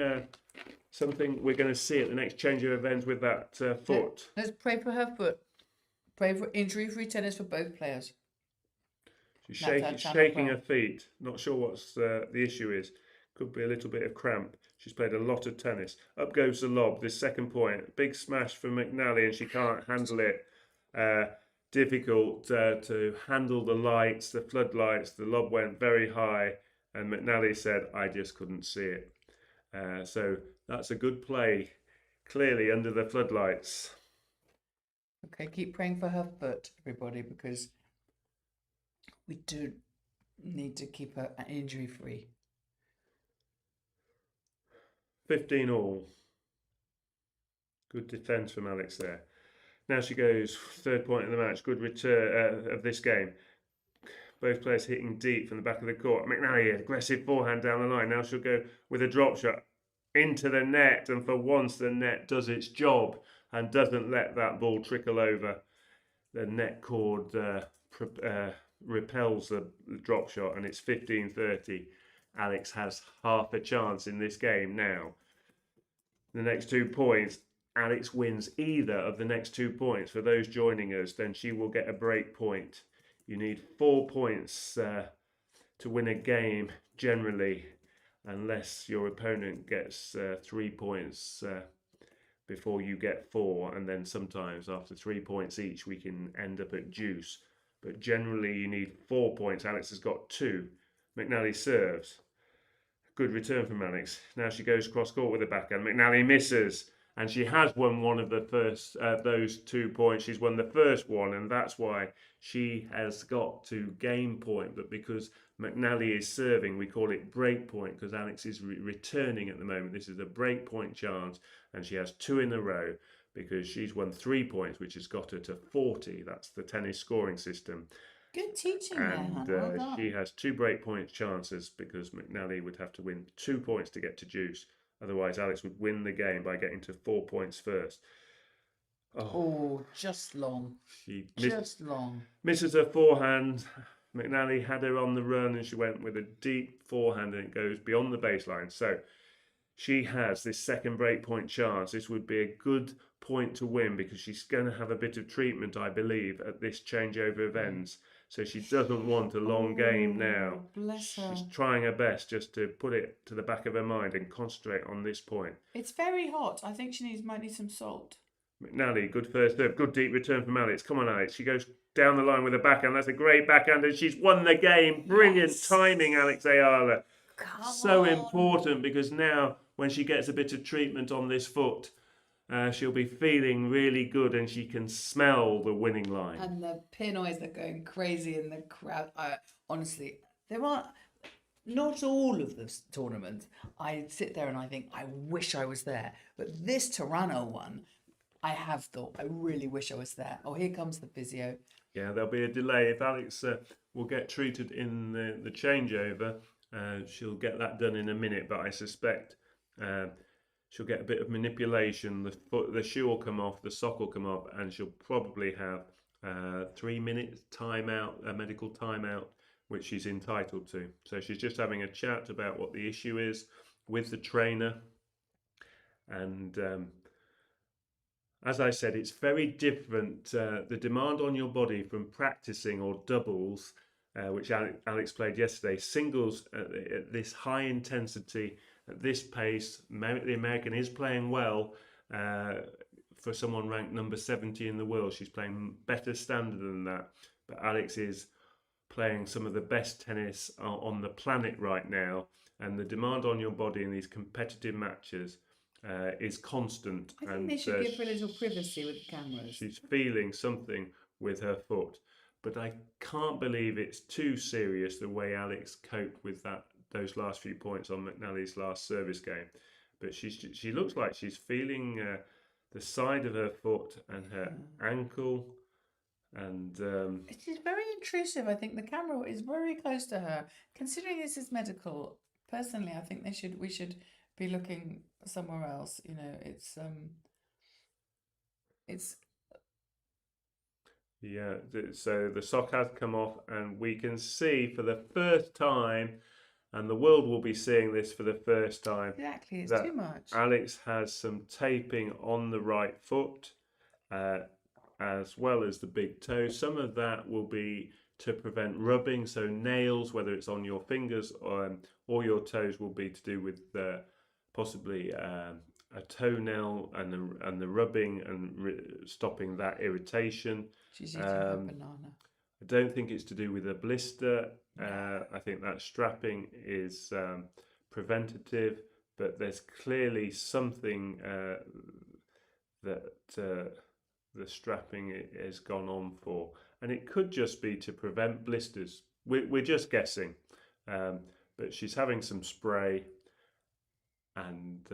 we're going to see at the next changeover event with that foot. Let's pray for her foot. Pray for injury-free tennis for both players. She's shaking her feet. Not sure what's the issue is. Could be a little bit of cramp. She's played a lot of tennis. Up goes the lob. This second point. Big smash from McNally, and she can't handle it. Difficult to handle the lights, the floodlights. The lob went very high, and McNally said, "I just couldn't see it." So that's a good play, clearly under the floodlights. Okay, keep praying for her foot, everybody, because we do need to keep her injury-free. 15 all. Good defence from Alex there. Now she goes, 3rd point of the match. Good return of this game. Both players hitting deep from the back of the court. McNally, aggressive forehand down the line. Now she'll go with a drop shot into the net. And for once, the net does its job and doesn't let that ball trickle over the net cord repels the drop shot, and it's 15-30. Alex has half a chance in this game now. The next 2 points, Alex wins either of the next 2 points. For those joining us, then she will get a break point. You need 4 points to win a game generally, unless your opponent gets 3 points before you get 4, and then sometimes after 3 points each we can end up at deuce. But generally you need 4 points. Alex has got 2. McNally serves. Good return from Alex. Now she goes cross court with a backhand. McNally misses, and she has won one of the first those 2 points. She's won the first one, and that's why she has got to game point. But because McNally is serving, we call it break point, because Alex is returning at the moment. This is a break point chance, and she has 2 in a row because she's won 3 points, which has got her to 40. That's the tennis scoring system. Good teaching And there, Hannah. Well she has 2 break points chances, because McNally would have to win 2 points to get to deuce. Otherwise, Alex would win the game by getting to 4 points first. Oh, just long. She long. Misses her forehand. McNally had her on the run, and she went with a deep forehand, and it goes beyond the baseline. So she has this second break point chance. This would be a good point to win, because she's going to have a bit of treatment, I believe, at this changeover of ends. So she doesn't want a long game now. Bless her. She's trying her best just to put it to the back of her mind and concentrate on this point. It's very hot. I think she might need some salt. McNally, good first serve, good deep return from Alex. Come on, Alex. She goes down the line with a backhand. That's a great backhand, and she's won the game. Brilliant timing, Alex Eala. So important, because now when she gets a bit of treatment on this foot, she'll be feeling really good, and she can smell the winning line. And the Pinoys are going crazy in the crowd. Honestly, there are not all of the tournaments. I sit there and I think, I wish I was there. But this Toronto one, I have thought, I really wish I was there. Oh, here comes the physio. Yeah, there'll be a delay. If Alex will get treated in the changeover, she'll get that done in a minute. But I suspect she'll get a bit of manipulation. The shoe will come off, the sock will come off, and she'll probably have 3 minutes timeout, a medical timeout, which she's entitled to. So she's just having a chat about what the issue is with the trainer. And as I said, it's very different, the demand on your body from practicing or doubles, which Alex played yesterday. Singles at this high intensity, at this pace. The American is playing well for someone ranked number 70 in the world. She's playing better standard than that. But Alex is playing some of the best tennis on the planet right now. And the demand on your body in these competitive matches is constant. I think they should give her a little privacy with the cameras. She's feeling something with her foot. But I can't believe it's too serious the way Alex coped with those last few points on McNally's last service game. But she looks like she's feeling the side of her foot and her ankle. And it is very intrusive. I think the camera is very close to her. Considering this is medical, personally, I think we should be looking somewhere else. You know, it's yeah. So the sock has come off, and we can see for the first time, and the world will be seeing this for the first time. Exactly, it's too much. Alex has some taping on the right foot, as well as the big toe. Some of that will be to prevent rubbing. So nails, whether it's on your fingers or your toes, will be to do with possibly a toenail and the rubbing and stopping that irritation. She's eating a banana. I don't think it's to do with a blister. I think that strapping is preventative, but there's clearly something that the strapping has gone on for, and it could just be to prevent blisters. We're just guessing, but she's having some spray, and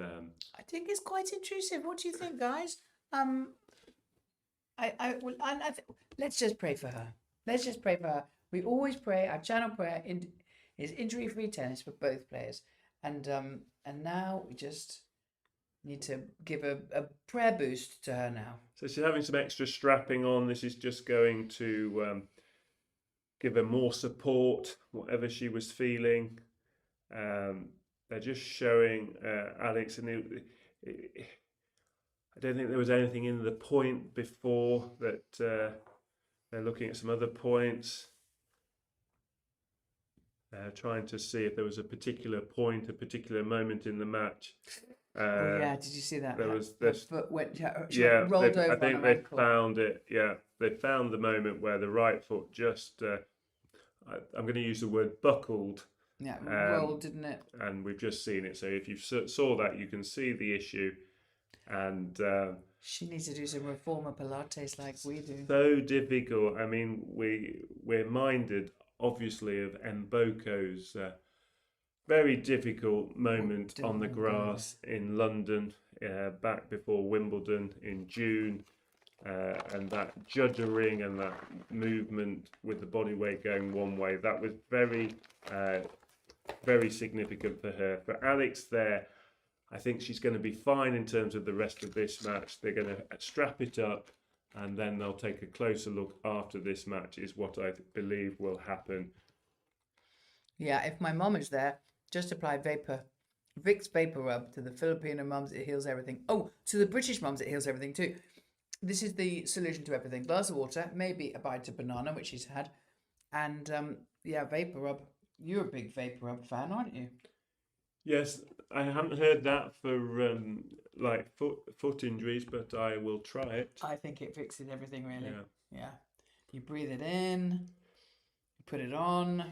I think it's quite intrusive. What do you think, guys? Let's just pray for her. Let's just pray for her. We always pray. Our channel prayer is injury-free tennis for both players, and now we just need to give a prayer boost to her now. So she's having some extra strapping on. This is just going to give her more support, whatever she was feeling. They're just showing Alex, and I don't think there was anything in the point before that. They're looking at some other points, trying to see if there was a particular point, a particular moment in the match. Oh yeah, did you see that? There was Her this. foot went, Yeah, rolled over I on think her they ankle. found it. Yeah, they found the moment where the right foot just. I'm going to use the word buckled. Yeah, rolled, didn't it? And we've just seen it. So if you saw that, you can see the issue. And she needs to do some reformer Pilates like we do. So difficult. I mean, we're minded, obviously, of Mboko's very difficult moment on the grass in London back before Wimbledon in June. And that juddering and that movement with the body weight going one way, that was very, very significant for her. For Alex there, I think she's going to be fine in terms of the rest of this match. They're going to strap it up and then they'll take a closer look after this match, is what I believe will happen. Yeah, if my mom is there, just apply Vicks Vapor Rub to the Filipino mums, it heals everything. Oh, to the British mums, it heals everything too. This is the solution to everything. Glass of water, maybe a bite of banana, which she's had. And yeah, Vapor Rub. You're a big Vapor Rub fan, aren't you? Yes, I haven't heard that for like foot injuries, but I will try it. I think it fixes everything, really. Yeah. Yeah. You breathe it in, you put it on.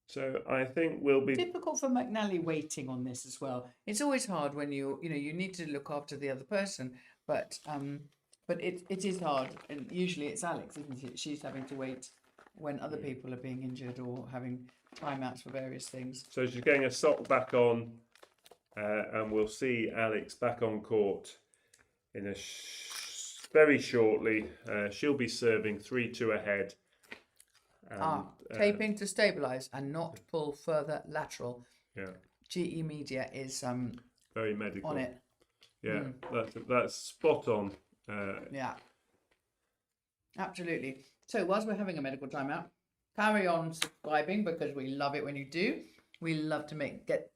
So I think we'll be difficult for McNally waiting on this as well. It's always hard when you need to look after the other person, but it is hard, and usually it's Alex, isn't it? She's having to wait when other people are being injured or having timeouts for various things. So she's getting a sock back on, and we'll see Alex back on court in very shortly. She'll be serving 3-2 ahead. Taping to stabilise and not pull further lateral. Yeah. GE Media is very medical on it. Yeah, that's spot on. Yeah, absolutely. So whilst we're having a medical timeout, carry on subscribing because we love it when you do. We love to get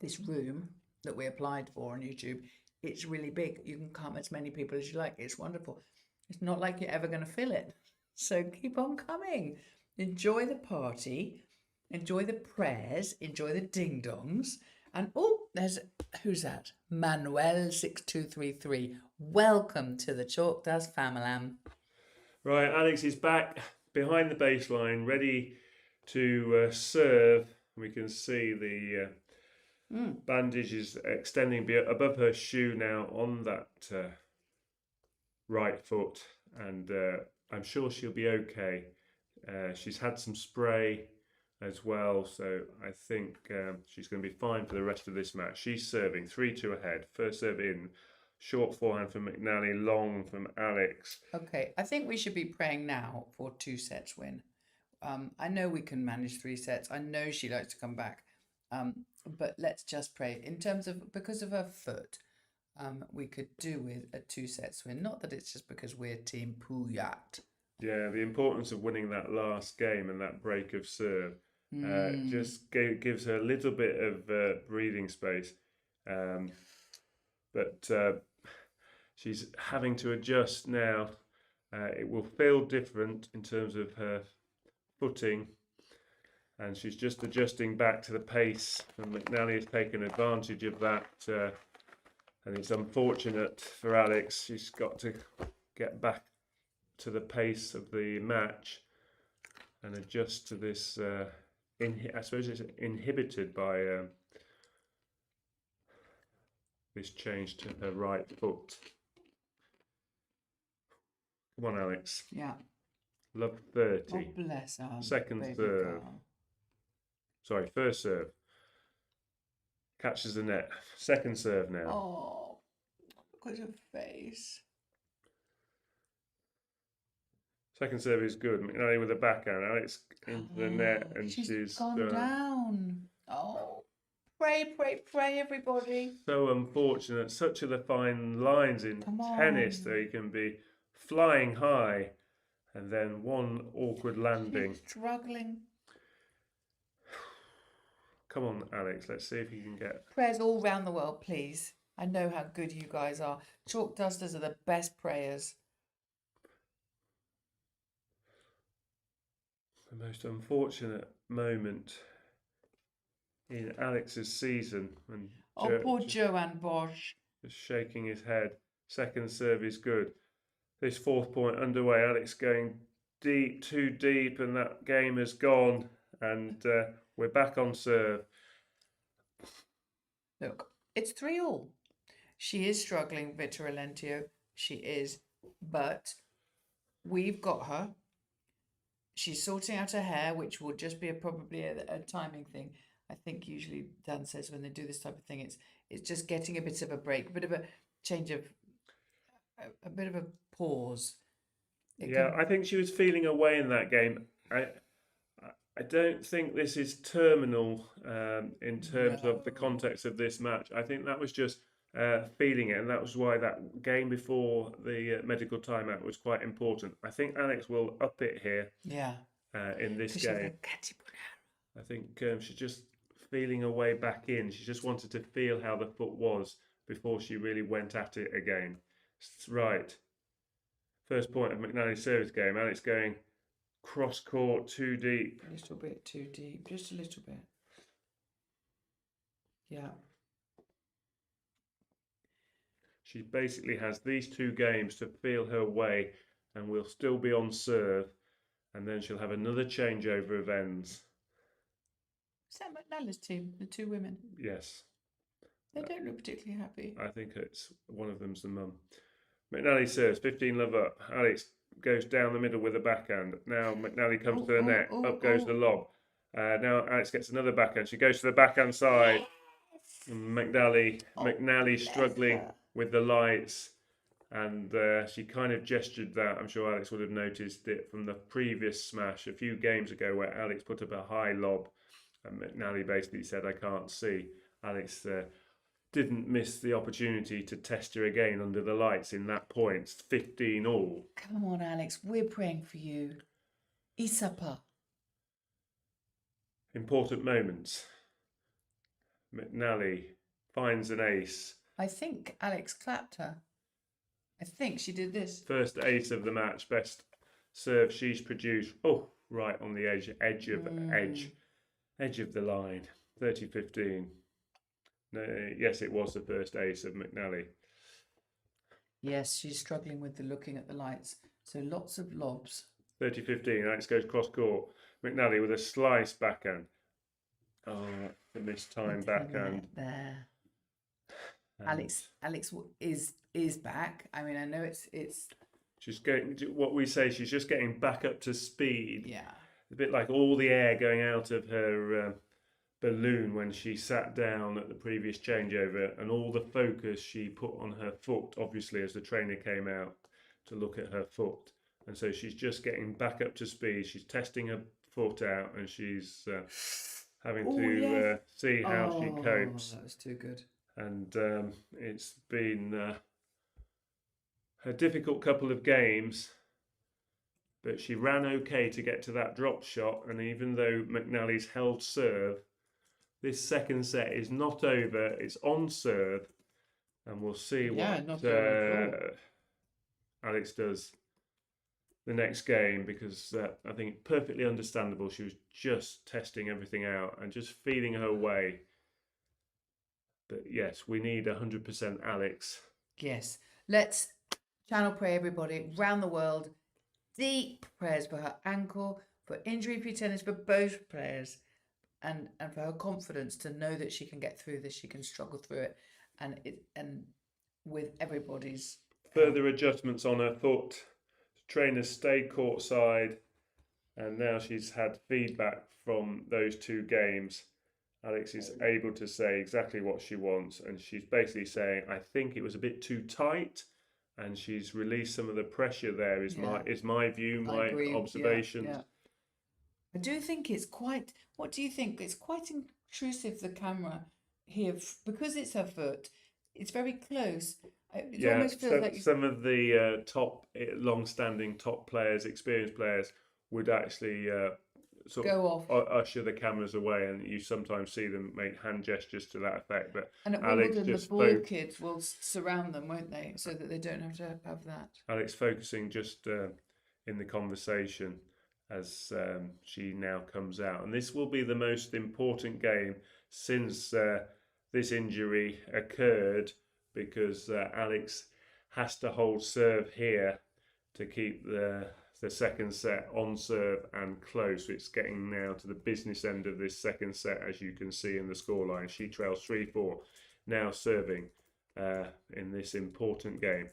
this room that we applied for on YouTube. It's really big. You can come as many people as you like. It's wonderful. It's not like you're ever going to fill it. So keep on coming. Enjoy the party. Enjoy the prayers. Enjoy the ding-dongs. And who's that? Manuel6233. Welcome to the Chalk Dust family. Right, Alex is back behind the baseline, ready to serve. We can see the bandage is extending above her shoe now on that right foot, and I'm sure she'll be okay. She's had some spray as well, so I think she's going to be fine for the rest of this match. She's serving 3-2 ahead. First serve in, short forehand from McNally, long from Alex. Okay, I think we should be praying now for 2 sets win. I know we can manage 3 sets. I know she likes to come back, but let's just pray. In terms of, because of her foot, we could do with a 2 sets win. Not that it's just because we're Team Puyat. Yeah, the importance of winning that last game and that break of serve just gives her a little bit of breathing space. But she's having to adjust now. It will feel different in terms of her footing, and she's just adjusting back to the pace, and McNally has taken advantage of that, and it's unfortunate for Alex. She's got to get back to the pace of the match and adjust to this. I suppose it's inhibited by this change to her right foot. Come on, Alex. Yeah. Love 30. Oh, bless her. Second baby serve. girl. Sorry, first serve. Catches the net. Second serve now. Oh, look at her face. Second serve is good. McNally with a backhand. Alex into the net, and she's gone down. Oh, pray, everybody. So unfortunate. Such are the fine lines in tennis, though. You can be flying high and then one awkward landing. She's struggling. Come on, Alex, let's see if you can get... Prayers all round the world, please. I know how good you guys are. Chalk dusters are the best prayers. The most unfortunate moment in Alex's season. And Poor Joanne Bosch. just shaking his head. Second serve is good. This 4th point underway. Alex going deep, too deep, and that game has gone. And we're back on serve. Look, it's 3-all. She is struggling, Vita Alentio. She is. But we've got her. She's sorting out her hair, which will just be probably a timing thing. I think usually Dan says when they do this type of thing, it's just getting a bit of a break, a bit of a change of, a bit of a pause. I think she was feeling away in that game. I don't think this is terminal in terms of the context of this match. I think that was just feeling it, and that was why that game before the medical timeout was quite important. I think Alex will up it here. Yeah. In this game. I think she's just feeling her way back in. She just wanted to feel how the foot was before she really went at it again. Right. First point of McNally's service game. Alex going cross court too deep. A little bit too deep. Just a little bit. Yeah. She basically has these 2 games to feel her way, and will still be on serve, and then she'll have another changeover of ends. Is that McNally's team, the 2 women? Yes. They don't look particularly happy. I think it's one of them's the mum. McNally serves, 15 love up. Alex goes down the middle with a backhand. Now McNally comes to the net. Up goes the lob. Now Alex gets another backhand. She goes to the backhand side. And McNally struggling with the lights. And she kind of gestured that. I'm sure Alex would have noticed it from the previous smash a few games ago where Alex put up a high lob. And McNally basically said, I can't see. Alex didn't miss the opportunity to test her again under the lights in that point. 15 all. Come on, Alex. We're praying for you. Isapa. Important moments. McNally finds an ace. I think Alex clapped her. I think she did this. First ace of the match. Best serve she's produced. Oh, right on the edge of the line. 30-15. No, yes, it was the first ace of McNally. Yes, she's struggling with the looking at the lights. So lots of lobs. 30-15. Alex goes cross court. McNally with a slice backhand. Oh, the missed time backhand. There. Alex is back. I mean, I know it's. She's getting what we say. She's just getting back up to speed. Yeah. A bit like all the air going out of her balloon when she sat down at the previous changeover, and all the focus she put on her foot, obviously, as the trainer came out to look at her foot. And so she's just getting back up to speed. She's testing her foot out, and she's having to see how she copes. That was too good. And it's been a difficult couple of games, but she ran okay to get to that drop shot. And even though McNally's held serve, this second set is not over. It's on serve, and we'll see what Alex does the next game, because I think perfectly understandable. She was just testing everything out and just feeling her way. But yes, we need 100% Alex. Yes. Let's channel pray, everybody, around the world. Deep prayers for her ankle, for injury-free tennis, for both players. And for her confidence to know that she can get through this, she can struggle through it. And with everybody's... Further adjustments on her foot. Trainers stayed courtside. And now she's had feedback from those 2 games. Alex is able to say exactly what she wants, and she's basically saying, I think it was a bit too tight, and she's released some of the pressure there, is my view, my observations. Yeah. I do think it's quite, what do you think? It's quite intrusive, the camera here, because it's her foot. It's very close. It almost feels like some of the top, long-standing top players, experienced players, would actually sort go of off. usher the cameras away, and you sometimes see them make hand gestures to that effect. But And at Alex Wimbledon, the just ball kids will surround them, won't they? So that they don't have to have that. Alex focusing just in the conversation as she now comes out. And this will be the most important game since this injury occurred, because Alex has to hold serve here to keep the second set on serve and close. It's getting now to the business end of this second set, as you can see in the scoreline. She trails 3-4, now serving in this important game.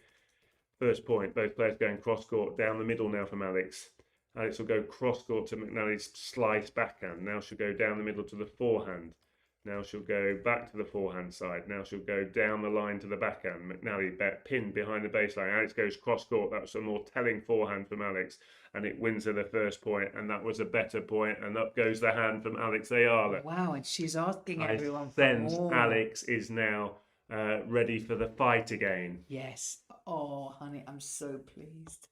First point, both players going cross-court, down the middle now from Alex. Alex will go cross-court to McNally's slice backhand. Now she'll go down the middle to the forehand. Now she'll go back to the forehand side. Now she'll go down the line to the backhand. McNally pinned behind the baseline. Alex goes cross-court. That's a more telling forehand from Alex, and it wins her the first point, and that was a better point, and up goes the hand from Alex Eala. Wow, and she's asking everyone for sense more. Alex is now ready for the fight again. Yes. Oh, honey, I'm so pleased.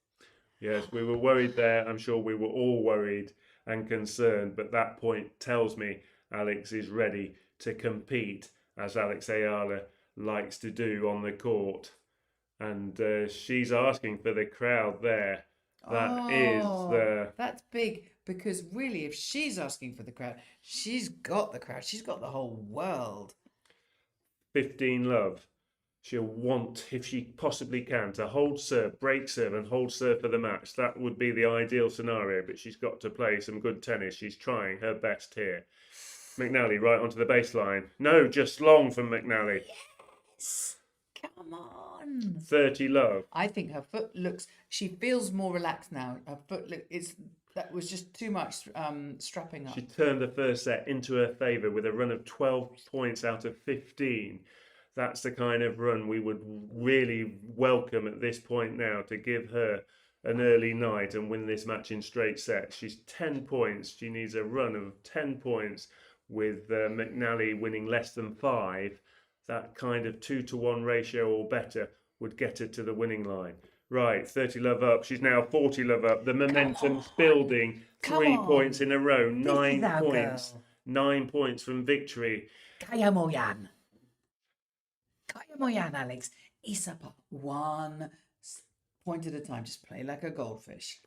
Yes, we were worried there. I'm sure we were all worried and concerned, but that point tells me Alex is ready to compete, as Alex Eala likes to do on the court. And she's asking for the crowd there. That's big, because really, if she's asking for the crowd, she's got the crowd. She's got the whole world. 15 love. She'll want, if she possibly can, to hold serve, break serve, and hold serve for the match. That would be the ideal scenario, but she's got to play some good tennis. She's trying her best here. McNally right onto the baseline. No, just long from McNally. Yes. Come on. 30 love. I think her foot looks, she feels more relaxed now. Her foot that was just too much strapping up. She turned the first set into her favour with a run of 12 points out of 15. That's the kind of run we would really welcome at this point now, to give her an early night and win this match in straight sets. She's 10 points. She needs a run of 10 points with McNally winning less than 5. That kind of 2-to-1 ratio or better would get her to the winning line. Right, 30 love up. She's now 40 love up. The momentum's building. 3 points in a row. 9 points. 9 points from victory. Kaya mo yan. Kaya mo yan, Alex. Isa pa. 1 point at a time. Just play like a goldfish.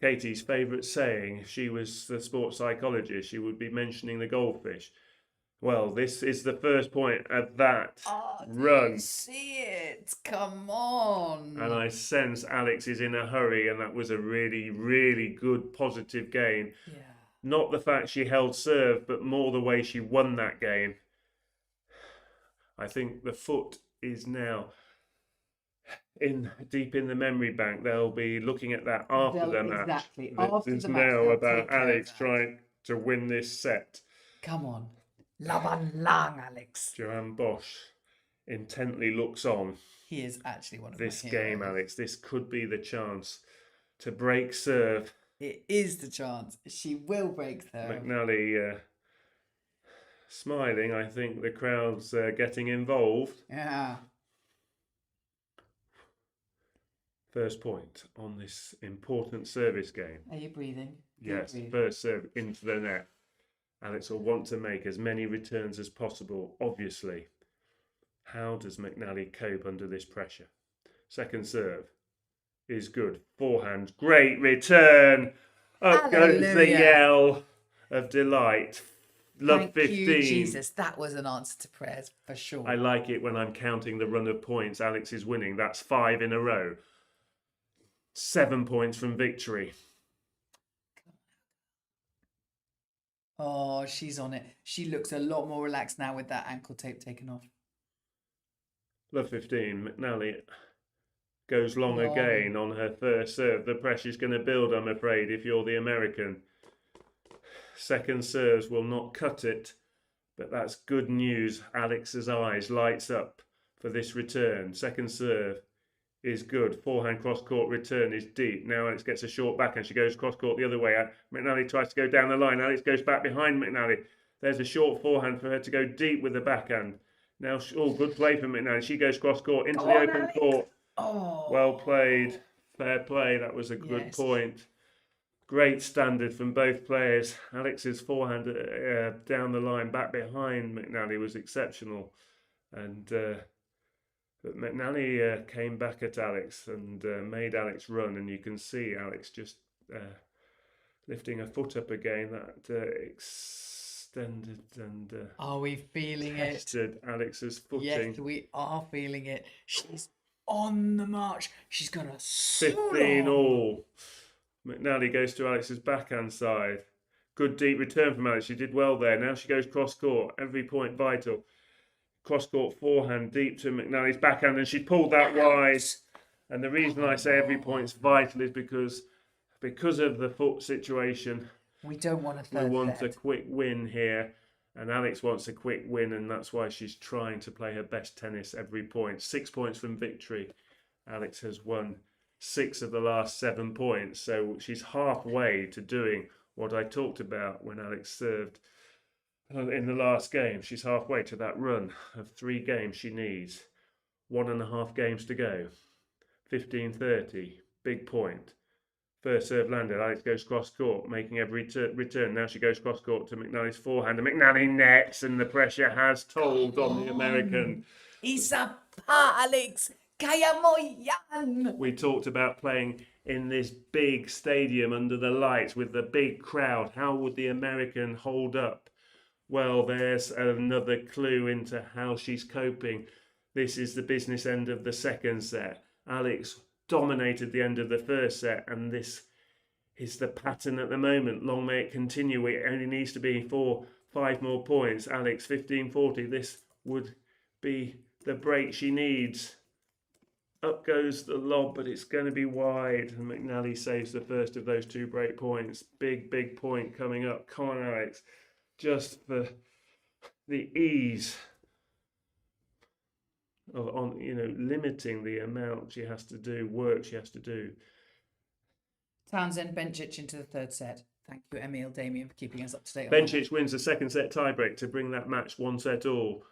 Katie's favourite saying, if she was the sports psychologist, she would be mentioning the goldfish. Well, this is the first point of that run. You see it? Come on. And I sense Alex is in a hurry, and that was a really, really good positive game. Yeah. Not the fact she held serve, but more the way she won that game. I think the foot is now deep in the memory bank. They'll be looking at that after the match. Exactly. After it's the match, now about Alex that. trying to win this set. Come on. Laban lang, Alex. Joanne Bosch intently looks on. He is actually one of this my game, heroes. Alex. This could be the chance to break serve. It is the chance. She will break serve. McNally smiling. I think the crowd's getting involved. Yeah. First point on this important service game. Are you breathing? Yes, first serve into the net. Alex will want to make as many returns as possible, obviously. How does McNally cope under this pressure? Second serve is good. Forehand, great return. Up goes the yell of delight. Love Thank 15. you, Jesus. That was an answer to prayers for sure. I like it when I'm counting the run of points Alex is winning. That's 5 in a row. 7 points from victory. Oh, she's on it. She looks a lot more relaxed now with that ankle tape taken off. Love 15. McNally goes long again on her first serve. The pressure's going to build, I'm afraid, if you're the American. Second serves will not cut it, but that's good news. Alex's eyes lights up for this return. Second serve is good. Forehand cross-court return is deep. Now Alex gets a short backhand. She goes cross-court the other way. McNally tries to go down the line. Alex goes back behind McNally. There's a short forehand for her to go deep with the backhand. Now, good play from McNally. She goes cross court into Go the on, open Alex. court. Oh, Well played. Fair play. That was a good yes. point. Great standard from both players. Alex's forehand down the line, back behind McNally was exceptional. And but McNally came back at Alex and made Alex run. And you can see Alex just lifting a foot up again. That extended and are we feeling tested Alex's footing. Yes, we are feeling it. She's on the march. She's gonna 15 all. McNally goes to Alex's backhand side. Good deep return from Alex. She did well there. Now she goes cross court. Every point vital. Cross court forehand deep to McNally's backhand, and she pulled that wide. And the reason I say every point's vital is because of the foot situation. We don't want a third We want set. a quick win here, and Alex wants a quick win, and that's why she's trying to play her best tennis every point. 6 points from victory. Alex has won 6 of the last 7 points, so she's halfway to doing what I talked about when Alex served in the last game. She's halfway to that run of 3 games she needs. 1.5 games to go. 15-30, big point. First serve landed. Alex goes cross court, making every return. Now she goes cross court to McNally's forehand, and McNally nets, and the pressure has told on the American. Isa pa, Alex. Kaya mo yan. We talked about playing in this big stadium under the lights with the big crowd. How would the American hold up? Well, there's another clue into how she's coping. This is the business end of the second set. Alex dominated the end of the first set, and this is the pattern at the moment. Long may it continue. It only needs to be 4-5 more points. Alex 15-40. This would be the break she needs. Up goes the lob, but it's going to be wide, and McNally saves the first of those 2 break points. Big point coming up. Come on, Alex. Just for the ease of limiting the amount she has to do, work she has to do. Townsend Bencic into the third set. Thank you, Emil Damien, for keeping us up to date. Bencic wins the second set tiebreak to bring that match 1 set all.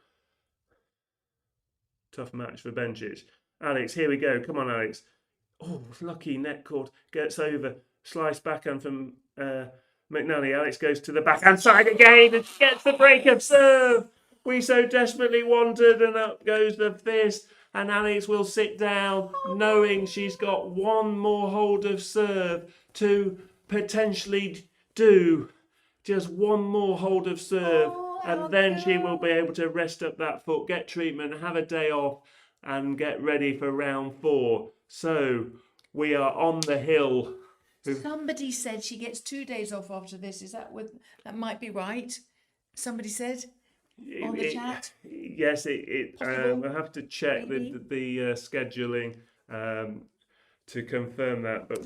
Tough match for Bencic. Alex, here we go. Come on, Alex. Oh, lucky net court. Gets over. Slice backhand from McNally. Alex goes to the backhand side again and gets the break of serve we so desperately wanted, and up goes the fist, and Alex will sit down knowing she's got 1 more hold of serve to potentially do. Just 1 more hold of serve, and then she will be able to rest up that foot, get treatment, have a day off, and get ready for round 4. So we are on the hill. Somebody said she gets 2 days off after this. Is that that might be right? Somebody said on the chat. Yes, we'll have to check the scheduling to confirm that, but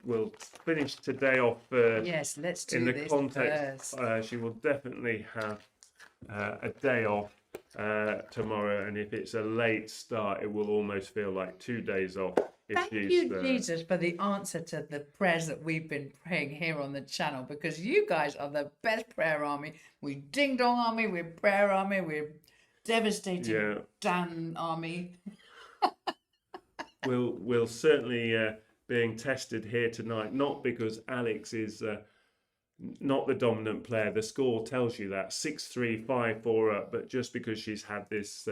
we'll finish today off first. Yes, let's do in the this context. first. She will definitely have a day off tomorrow, and if it's a late start, it will almost feel like 2 days off. Thank you, Jesus, for the answer to the prayers that we've been praying here on the channel, because you guys are the best prayer army. We ding dong army, we're prayer army, we're devastating Dan army. We'll certainly being tested here tonight, not because Alex is not the dominant player. The score tells you that 6-3, 5-4 up, but just because she's had this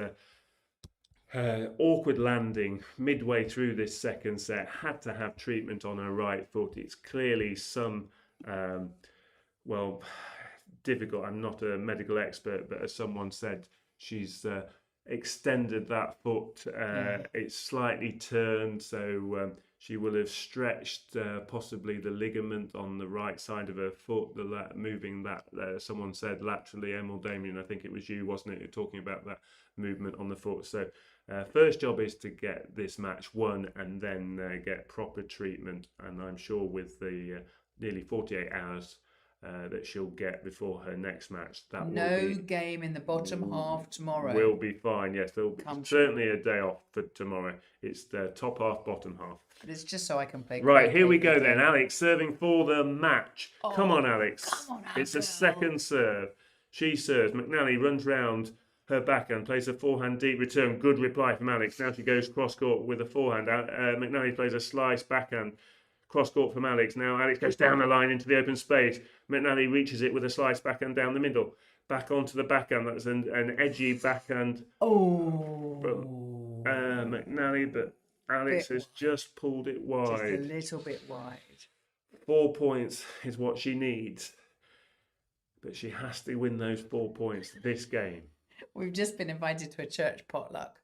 awkward landing midway through this second set, had to have treatment on her right foot. It's clearly some, difficult. I'm not a medical expert, but as someone said, she's extended that foot. It's slightly turned, so she will have stretched possibly the ligament on the right side of her foot, moving that, someone said laterally. Emil Damien, I think it was you, wasn't it, talking about that movement on the foot. So first job is to get this match won and then get proper treatment. And I'm sure with the nearly 48 hours that she'll get before her next match, that no game in the bottom half tomorrow. Will be fine. Yes, there'll be certainly a day off for tomorrow. It's the top half, bottom half. But it's just so I can play. Right, here we go then. Alex serving for the match. Come on, Alex. Come on, it's a second serve. She serves. McNally runs round her backhand, plays a forehand deep return. Good reply from Alex. Now she goes cross-court with a forehand. McNally plays a slice backhand. Cross-court from Alex. Now Alex goes down the line into the open space. McNally reaches it with a slice backhand down the middle. Back onto the backhand. That's an edgy backhand from McNally, but Alex has just pulled it wide. Just a little bit wide. 4 points is what she needs. But she has to win those 4 points this game. We've just been invited to a church potluck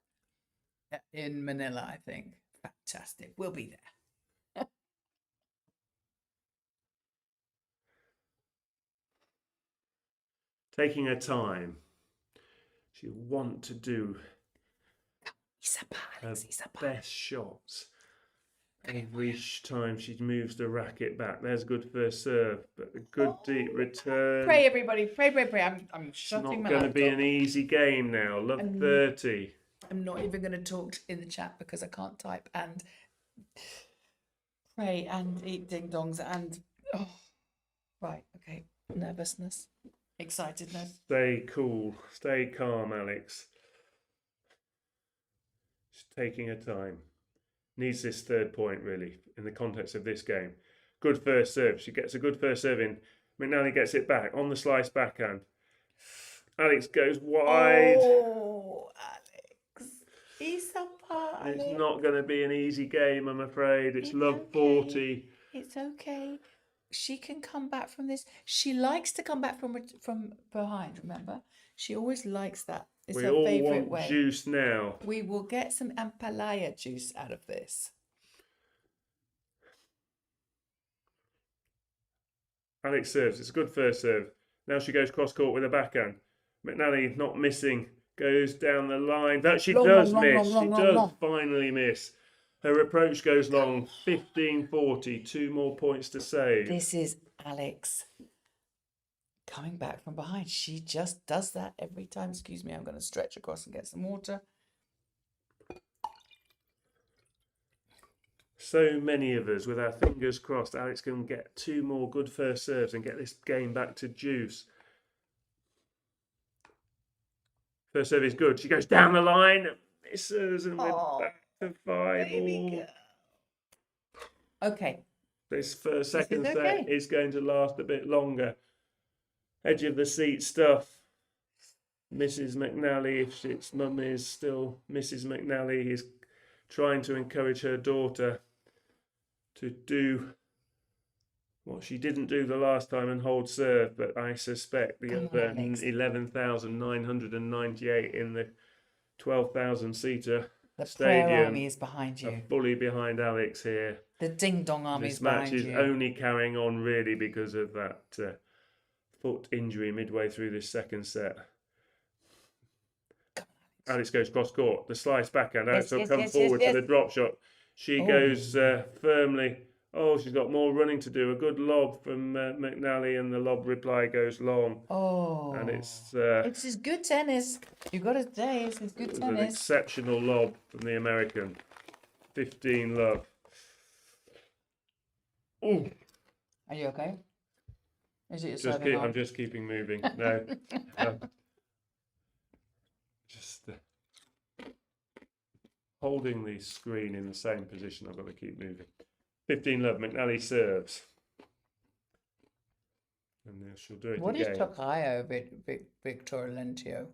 in Manila, I think. Fantastic. We'll be there. Taking her time. She want to do her best shots. Every time she moves the racket back. There's a good first serve, but a good deep return. Pray, everybody. Pray. I'm shutting my laptop. It's not going to be an easy game now. Love 30. I'm not even going to talk in the chat because I can't type and pray and eat ding-dongs and... Oh, right, okay. Nervousness. Excitedness. Stay cool. Stay calm, Alex. She's taking her time. Needs this 3rd point, really, in the context of this game. Good first serve. She gets a good first serve in. McNally gets it back on the slice backhand. Alex goes wide. Oh, Alex. It's not going to be an easy game, I'm afraid. It's love okay. 40. It's okay. She can come back from this. She likes to come back from behind, remember? She always likes that. It's her favourite way. We all want juice now. We will get some ampalaya juice out of this. Alex serves. It's a good first serve. Now she goes cross-court with a backhand. McNally not missing. Goes down the line. She does finally miss. Her approach goes long. 15-40. 2 more points to save. This is Alex coming back from behind. She just does that every time. Excuse me, I'm going to stretch across and get some water. So many of us, with our fingers crossed, Alex can get 2 more good first serves and get this game back to juice. First serve is good. She goes down the line. Misses and we're back to 5 all. Okay. This second set is going to last a bit longer. Edge of the seat stuff. Mrs. McNally, if its mum is still Mrs. McNally, is trying to encourage her daughter to do what she didn't do the last time and hold serve, but I suspect the other 11,998 in the 12,000-seater stadium. The prayer army is behind you. Are fully behind Alex here. The ding-dong army is behind you. This match is only carrying on really because of that foot injury midway through this second set. Alex goes cross-court. The slice backhand. Alex will come forward to the drop shot. She goes firmly. Oh, she's got more running to do. A good lob from McNally, and the lob reply goes long. Oh. And it's his good tennis. You've got to say, it's his good tennis. An exceptional lob from the American. 15 love. Oh. Are you okay? Is it your I'm just keeping moving. No. Just holding the screen in the same position. I've got to keep moving. 15 love. McNally serves. And then she'll do it again. What is Tokayo, Victor Lentio?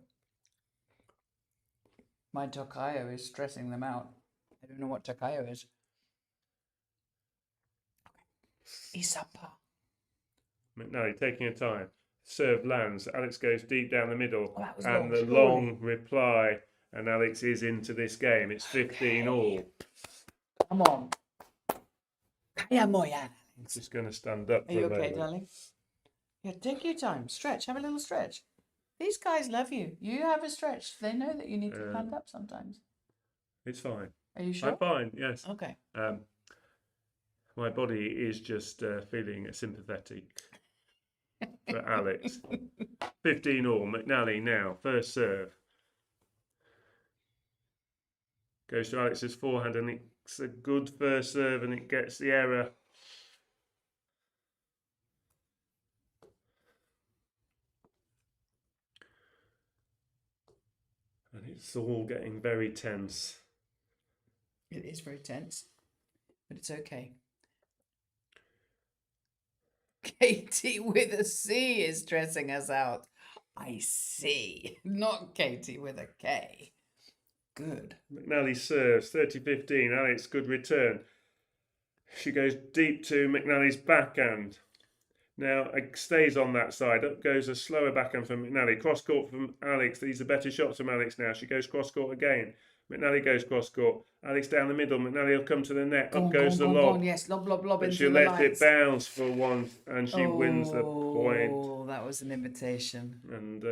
My Tokayo is stressing them out. I don't know what Tokayo is. Isapa. McNally taking her time. Serve lands. Alex goes deep down the middle. And the long reply. And Alex is into this game. It's 15 all. Come on. I'm just going to stand up for a moment. Are you okay, darling? Yeah, take your time. Stretch. Have a little stretch. These guys love you. You have a stretch. They know that you need to stand up sometimes. It's fine. Are you sure? I'm fine, yes. Okay. My body is just feeling sympathetic for Alex. 15 all. McNally now. First serve. Goes to Alex's forehand, and it's a good first serve, and it gets the error. It's all getting very tense. It is very tense, but it's okay. Caty with a C is stressing us out. I see. Not Caty with a K. Good. McNally serves 30-15. Alex, good return. She goes deep to McNally's backhand. Now it stays on that side. Up goes a slower backhand from McNally. Cross court from Alex. These are better shots from Alex now. She goes cross court again. McNally goes cross court. Alex down the middle. McNally will come to the net. Up goes the lob. Yes, lob But into she the lets it lights. bounce for one, and she wins the point. Oh, that was an imitation. And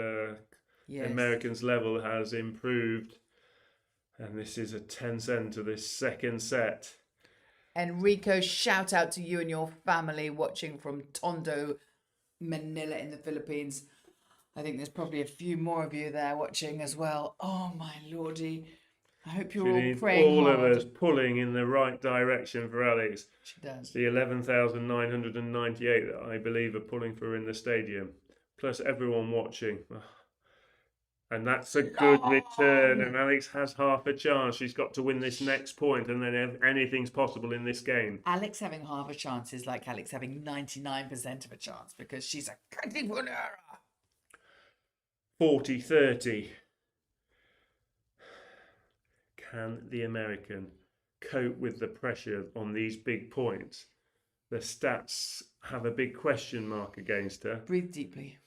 Yes. Americans' level has improved. And this is a tense end to this second set. Enrico, shout out to you and your family watching from Tondo, Manila in the Philippines. I think there's probably a few more of you there watching as well. Oh, my lordy. I hope you're all praying all hard. of us pulling in the right direction for Alex. She does. The 11,998 that I believe are pulling for her in the stadium, plus everyone watching. And that's a good return, and Alex has half a chance. She's got to win this next point, and then anything's possible in this game. Alex having half a chance is like Alex having 99% of a chance because she's a cutting winner. 40-30. Can the American cope with the pressure on these big points? The stats have a big question mark against her. Breathe deeply.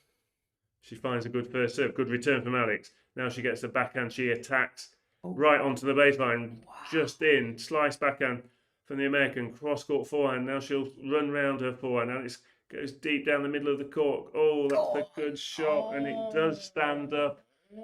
She finds a good first serve. Good return from Alex. Now she gets the backhand. She attacks right onto the baseline. Wow. Just in. Slice backhand from the American. Cross-court forehand. Now she'll run round her forehand. Alex goes deep down the middle of the court. Oh, that's a good shot. And it does stand up.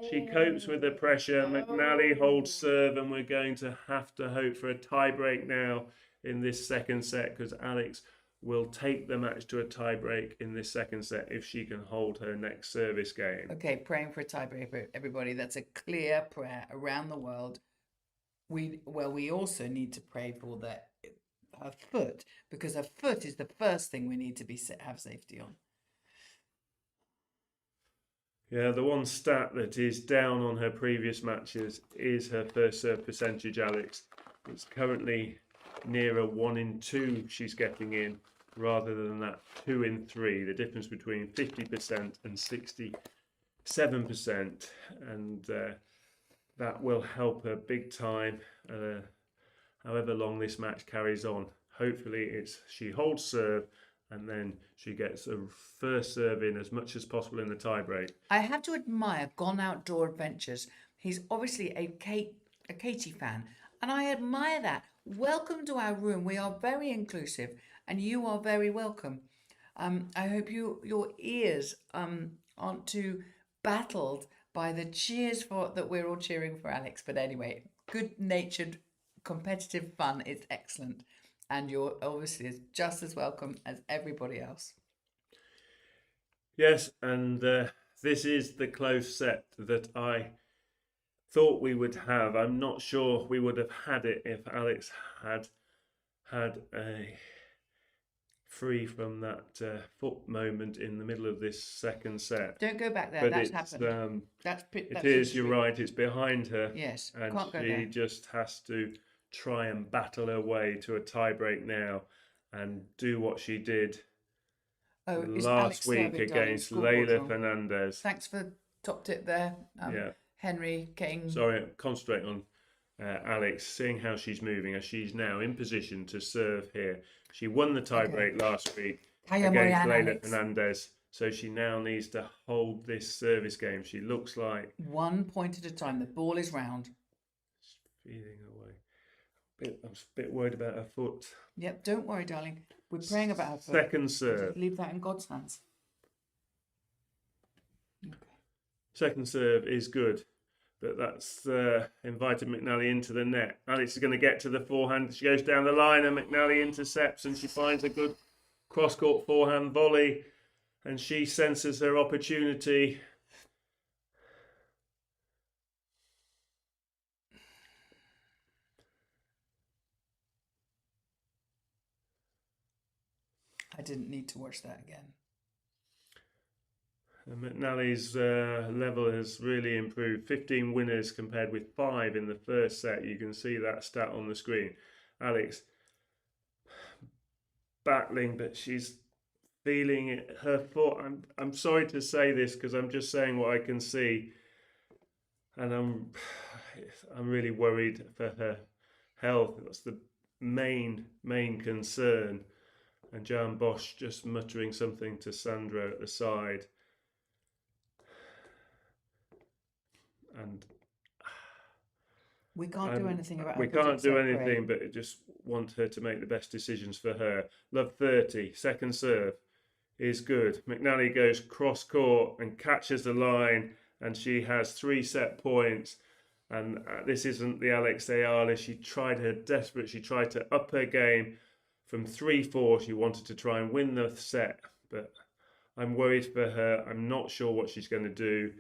She copes with the pressure. McNally holds serve. And we're going to have to hope for a tie-break now in this second set because Alex will take the match to a tie-break in this second set if she can hold her next service game. Okay, praying for a tie-break, everybody. That's a clear prayer around the world. We also need to pray for her foot because her foot is the first thing we need to have safety on. Yeah, the one stat that is down on her previous matches is her first serve percentage, Alex. It's currently near a 1 in 2 she's getting in, rather than that 2 in 3, the difference between 50% and 67%, and that will help her big time, however long this match carries on. Hopefully she holds serve and then she gets a first serve in as much as possible in the tiebreak. I have to admire Gone Outdoor Adventures. He's obviously a Caty fan, and I admire that. Welcome to our room. We are very inclusive, and you are very welcome. I hope your ears aren't too battled by the cheers that we're all cheering for Alex. But anyway, good-natured, competitive fun is excellent, and you're obviously just as welcome as everybody else. Yes, and this is the close set that I thought we would have. I'm not sure we would have had it if Alex had a free from that foot moment in the middle of this second set. Don't go back there. But That's happened. You're right. It's behind her. Yes, and can't go she there. just has to try and battle her way to a tiebreak now, and do what she did last week against Leila Fernandez. Thanks for top tip there, Henry King. Sorry, concentrate on Alex, seeing how she's moving as she's now in position to serve here. She won the tiebreak last week against Leila Fernandez, so she now needs to hold this service game. She looks like 1 point at a time. The ball is round. Feeling away. I'm a bit worried about her foot. Yep, don't worry, darling. We're praying about her foot. Second serve. Just leave that in God's hands. Okay. Second serve is good, but that's invited McNally into the net. Alex is going to get to the forehand. She goes down the line and McNally intercepts and she finds a good cross-court forehand volley and she senses her opportunity. I didn't need to watch that again. McNally's level has really improved. 15 winners compared with 5 in the first set. You can see that stat on the screen. Alex battling, but she's feeling it, her foot. I'm sorry to say this because I'm just saying what I can see, and I'm really worried for her health. That's the main concern. And Jan Bosch just muttering something to Sandra at the side. And we can't do anything about we her can't do set, anything, but just want her to make the best decisions for her. Love 30, second serve is good. McNally goes cross court and catches the line, and she has 3 set points. And this isn't the Alex Eala. She tried her desperate. She tried to up her game from 3-4. She wanted to try and win the set, but I'm worried for her. I'm not sure what she's going to do.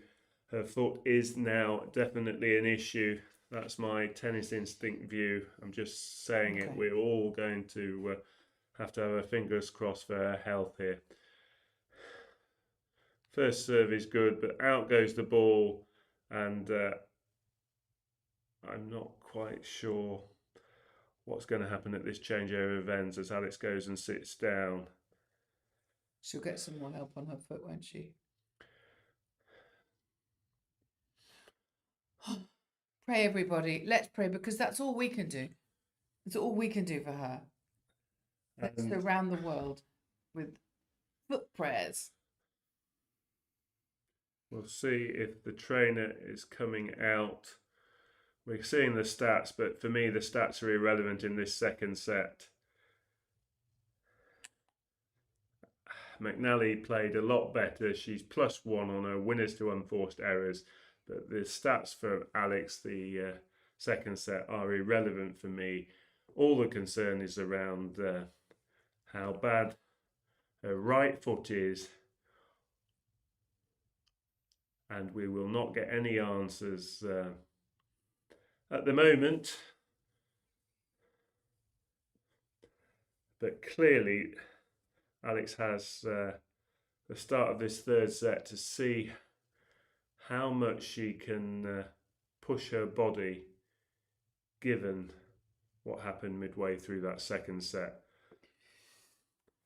Her foot is now definitely an issue. That's my tennis instinct view. I'm just saying it. We're all going to have our fingers crossed for her health here. First serve is good, but out goes the ball, and I'm not quite sure what's going to happen at this changeover of ends as Alex goes and sits down. She'll get some more help on her foot, won't she? Pray, everybody. Let's pray, because that's all we can do. It's all we can do for her. Let's go around the world with foot prayers. We'll see if the trainer is coming out. We're seeing the stats, but for me, the stats are irrelevant in this second set. McNally played a lot better. She's +1 on her winners to unforced errors. But the stats for Alex, the second set, are irrelevant for me. All the concern is around how bad her right foot is. And we will not get any answers at the moment. But clearly, Alex has the start of this third set to see how much she can push her body given what happened midway through that second set.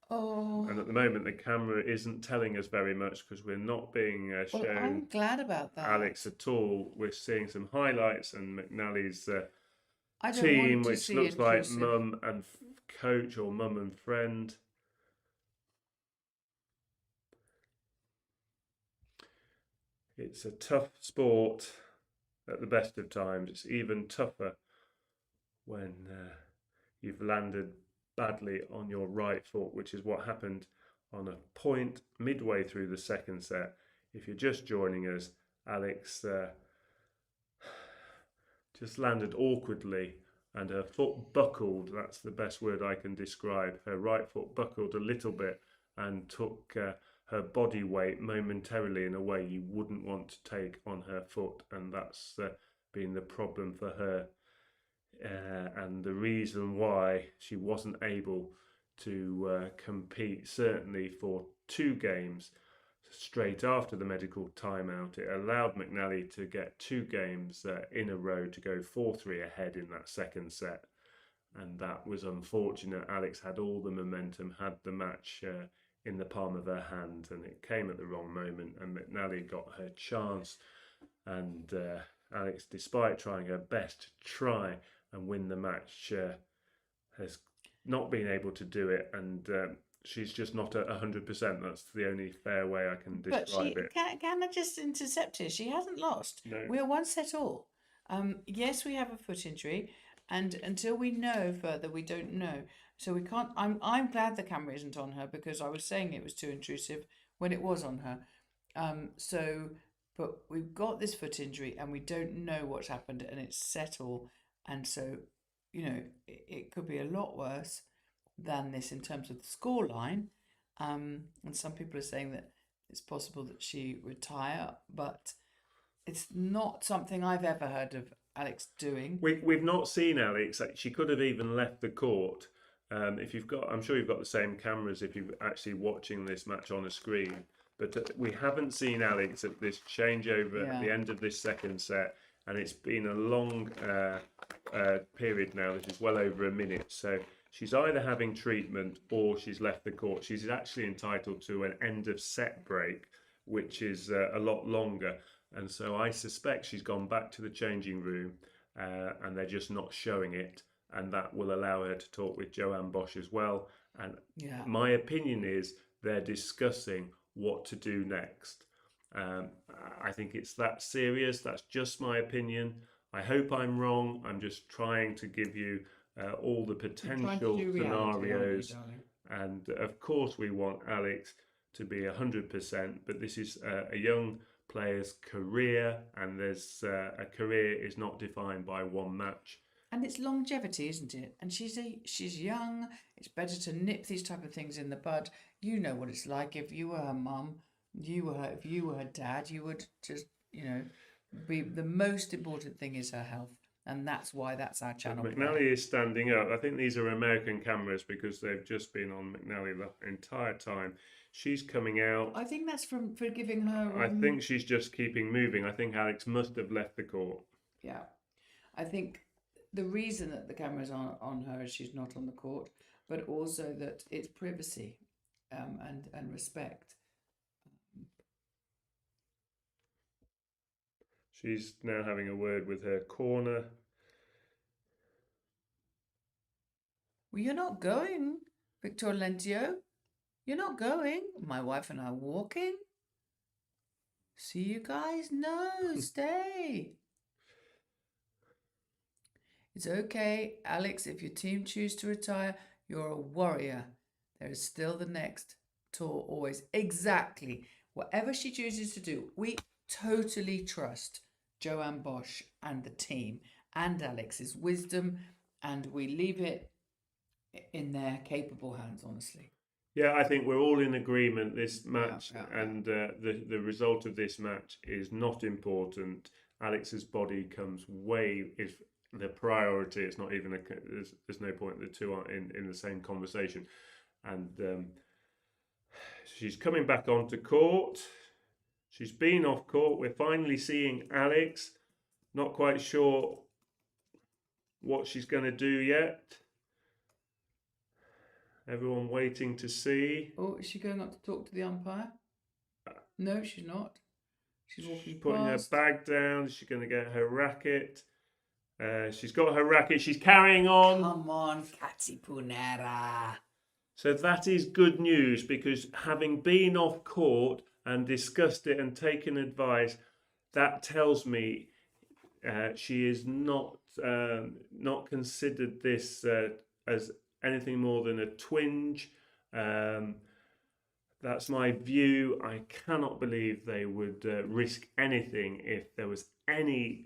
Oh. And at the moment, the camera isn't telling us very much because we're not being shown. Well, I'm glad about that. Alex at all. We're seeing some highlights and McNally's I don't team, want to which see looks like inclusive. mum and coach or mum and friend. It's a tough sport at the best of times. It's even tougher when you've landed badly on your right foot, which is what happened on a point midway through the second set. If you're just joining us, Alex just landed awkwardly and her foot buckled. That's the best word I can describe. Her right foot buckled a little bit and took her body weight momentarily in a way you wouldn't want to take on her foot, and that's been the problem for her. And the reason why she wasn't able to compete, certainly for 2 games straight after the medical timeout. It allowed McNally to get 2 games in a row to go 4-3 ahead in that second set, and that was unfortunate. Alex had all the momentum, had the match in the palm of her hand, and it came at the wrong moment, and McNally got her chance, and Alex, despite trying her best to try and win the match, has not been able to do it, and she's just not at 100%. That's the only fair way I can describe it. Can I just intercept here? She hasn't lost. No. We are 1 set all. Yes, we have a foot injury, and until we know further, we don't know. So we can't. I'm glad the camera isn't on her, because I was saying it was too intrusive when it was on her. But we've got this foot injury, and we don't know what's happened, and it's settled. And so, it could be a lot worse than this in terms of the scoreline. And some people are saying that it's possible that she retire, but it's not something I've ever heard of Alex doing. We've not seen Alex. She could have even left the court. If you've got, I'm sure you've got the same cameras if you're actually watching this match on a screen. But we haven't seen Alex at this changeover at the Yeah. end of this second set, and it's been a long period now. This is well over a minute. So she's either having treatment or she's left the court. She's actually entitled to an end of set break, which is a lot longer. And so I suspect she's gone back to the changing room and they're just not showing it. And that will allow her to talk with Joanne Bosch as well. And Yeah. my opinion is they're discussing what to do next. I think it's that serious. That's just my opinion. I hope I'm wrong. I'm just trying to give you all the potential scenarios. And of course, we want Alex to be 100%, but this is a young player's career, and there's a career is not defined by one match. And it's longevity, isn't it? And she's young. It's better to nip these type of things in the bud. You know what it's like. If you were her mum, if you were her dad, you would just, be the most important thing is her health. And that's why that's our channel. McNally is standing up. I think these are American cameras because they've just been on McNally the entire time. She's coming out. I think that's for giving her... I think she's just keeping moving. I think Alex must have left the court. Yeah. I think the reason that the camera's on her is she's not on the court, but also that it's privacy and respect. She's now having a word with her corner. Well, you're not going, Victor Lentio. You're not going. My wife and I are walking. See you guys? No, stay. It's okay, Alex, if your team choose to retire, you're a warrior. There is still the next tour always. Exactly. Whatever she chooses to do, we totally trust Joanne Bosch and the team and Alex's wisdom, and we leave it in their capable hands, honestly. Yeah, I think we're all in agreement. This match and the result of this match is not important. Alex's body comes is the priority. It's not even there's no point the two aren't in the same conversation. And she's coming back onto court. She's been off court. We're finally seeing Alex. Not quite sure what she's going to do yet. Everyone waiting to see. Oh, is she going up to talk to the umpire? No, she's not. She's walking putting past. her bag down. She's going to get her racket. She's got her racket. She's carrying on. Come on, Caty Punera. So that is good news, because having been off court and discussed it and taken advice, that tells me she is not considered this as anything more than a twinge. That's my view. I cannot believe they would risk anything if there was any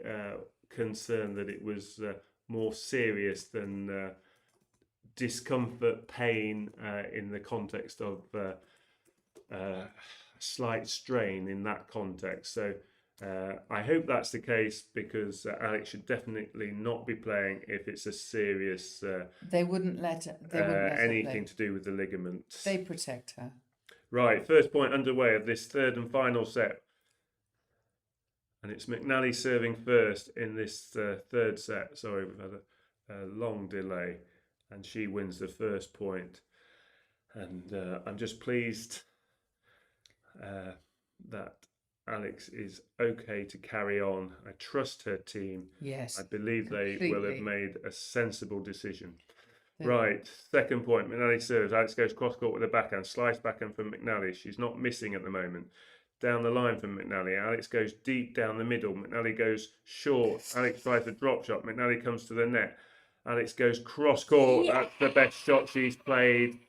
concern that it was more serious than discomfort, pain in the context of slight strain in that context. So I hope that's the case, because Alex should definitely not be playing if it's a serious They wouldn't let her. anything to do with the ligaments. They protect her. Right, first point underway of this third and final set. And it's McNally serving first in this third set. Sorry, we've had a long delay. And she wins the first point. And I'm just pleased that Alex is okay to carry on. I trust her team. Yes. I believe completely. they will have made a sensible decision. Right, second point, McNally serves. Alex goes cross-court with a backhand. Slice backhand from McNally. She's not missing at the moment. Down the line from McNally. Alex goes deep down the middle. McNally goes short. Alex tries a drop shot. McNally comes to the net. Alex goes cross-court. Yeah. That's the best shot she's played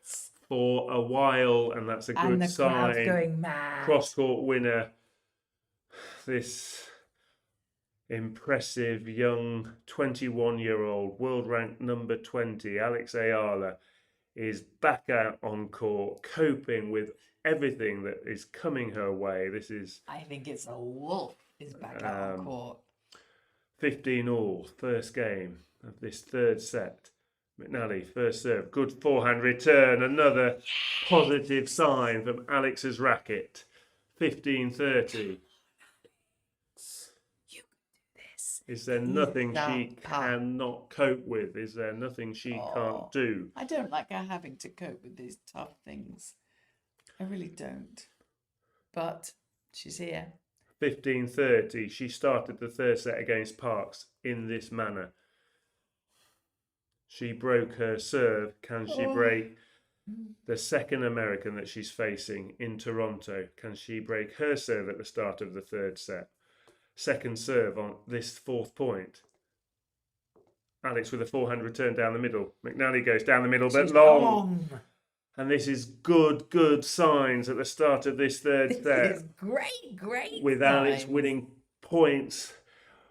for a while, and that's a good And the crowd's sign. going mad. Cross-court winner. This impressive young 21-year-old, world ranked number 20, Alex Eala, is back out on court, coping with everything that is coming her way. This is... I think it's a wolf is back out on court. 15-all, first game of this third set. McNally, first serve, good forehand return, another positive sign from Alex's racket. 15-30. You can do this. Is there nothing she cannot cope with? Is there nothing she can't do? I don't like her having to cope with these tough things. I really don't. But she's here. 15-30. She started the third set against Parks in this manner. She broke her serve. Can she break the second American that she's facing in Toronto? Can she break her serve at the start of the third set? Second serve on this fourth point. Alex with a forehand return down the middle. McNally goes down the middle, but long. And this is good signs at the start of this third set. This is great With signs. Alex winning points,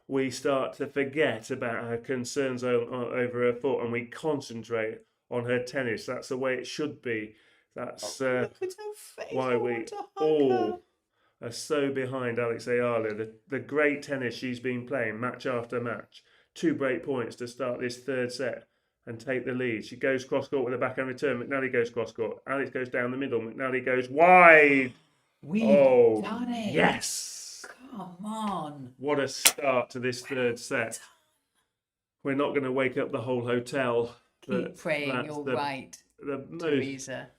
we start to forget about her concerns over her foot and we concentrate on her tennis. That's the way it should be. That's look at her face. why we all are so behind Alex Eala. The great tennis she's been playing match after match. 2 break points to start this third set and take the lead. She goes cross-court with a backhand return. McNally goes cross-court. Alex goes down the middle. McNally goes wide. We've done it. Yes. Come on. What a start to this third set. We're not going to wake up the whole hotel. Keep praying you're right, The most Teresa.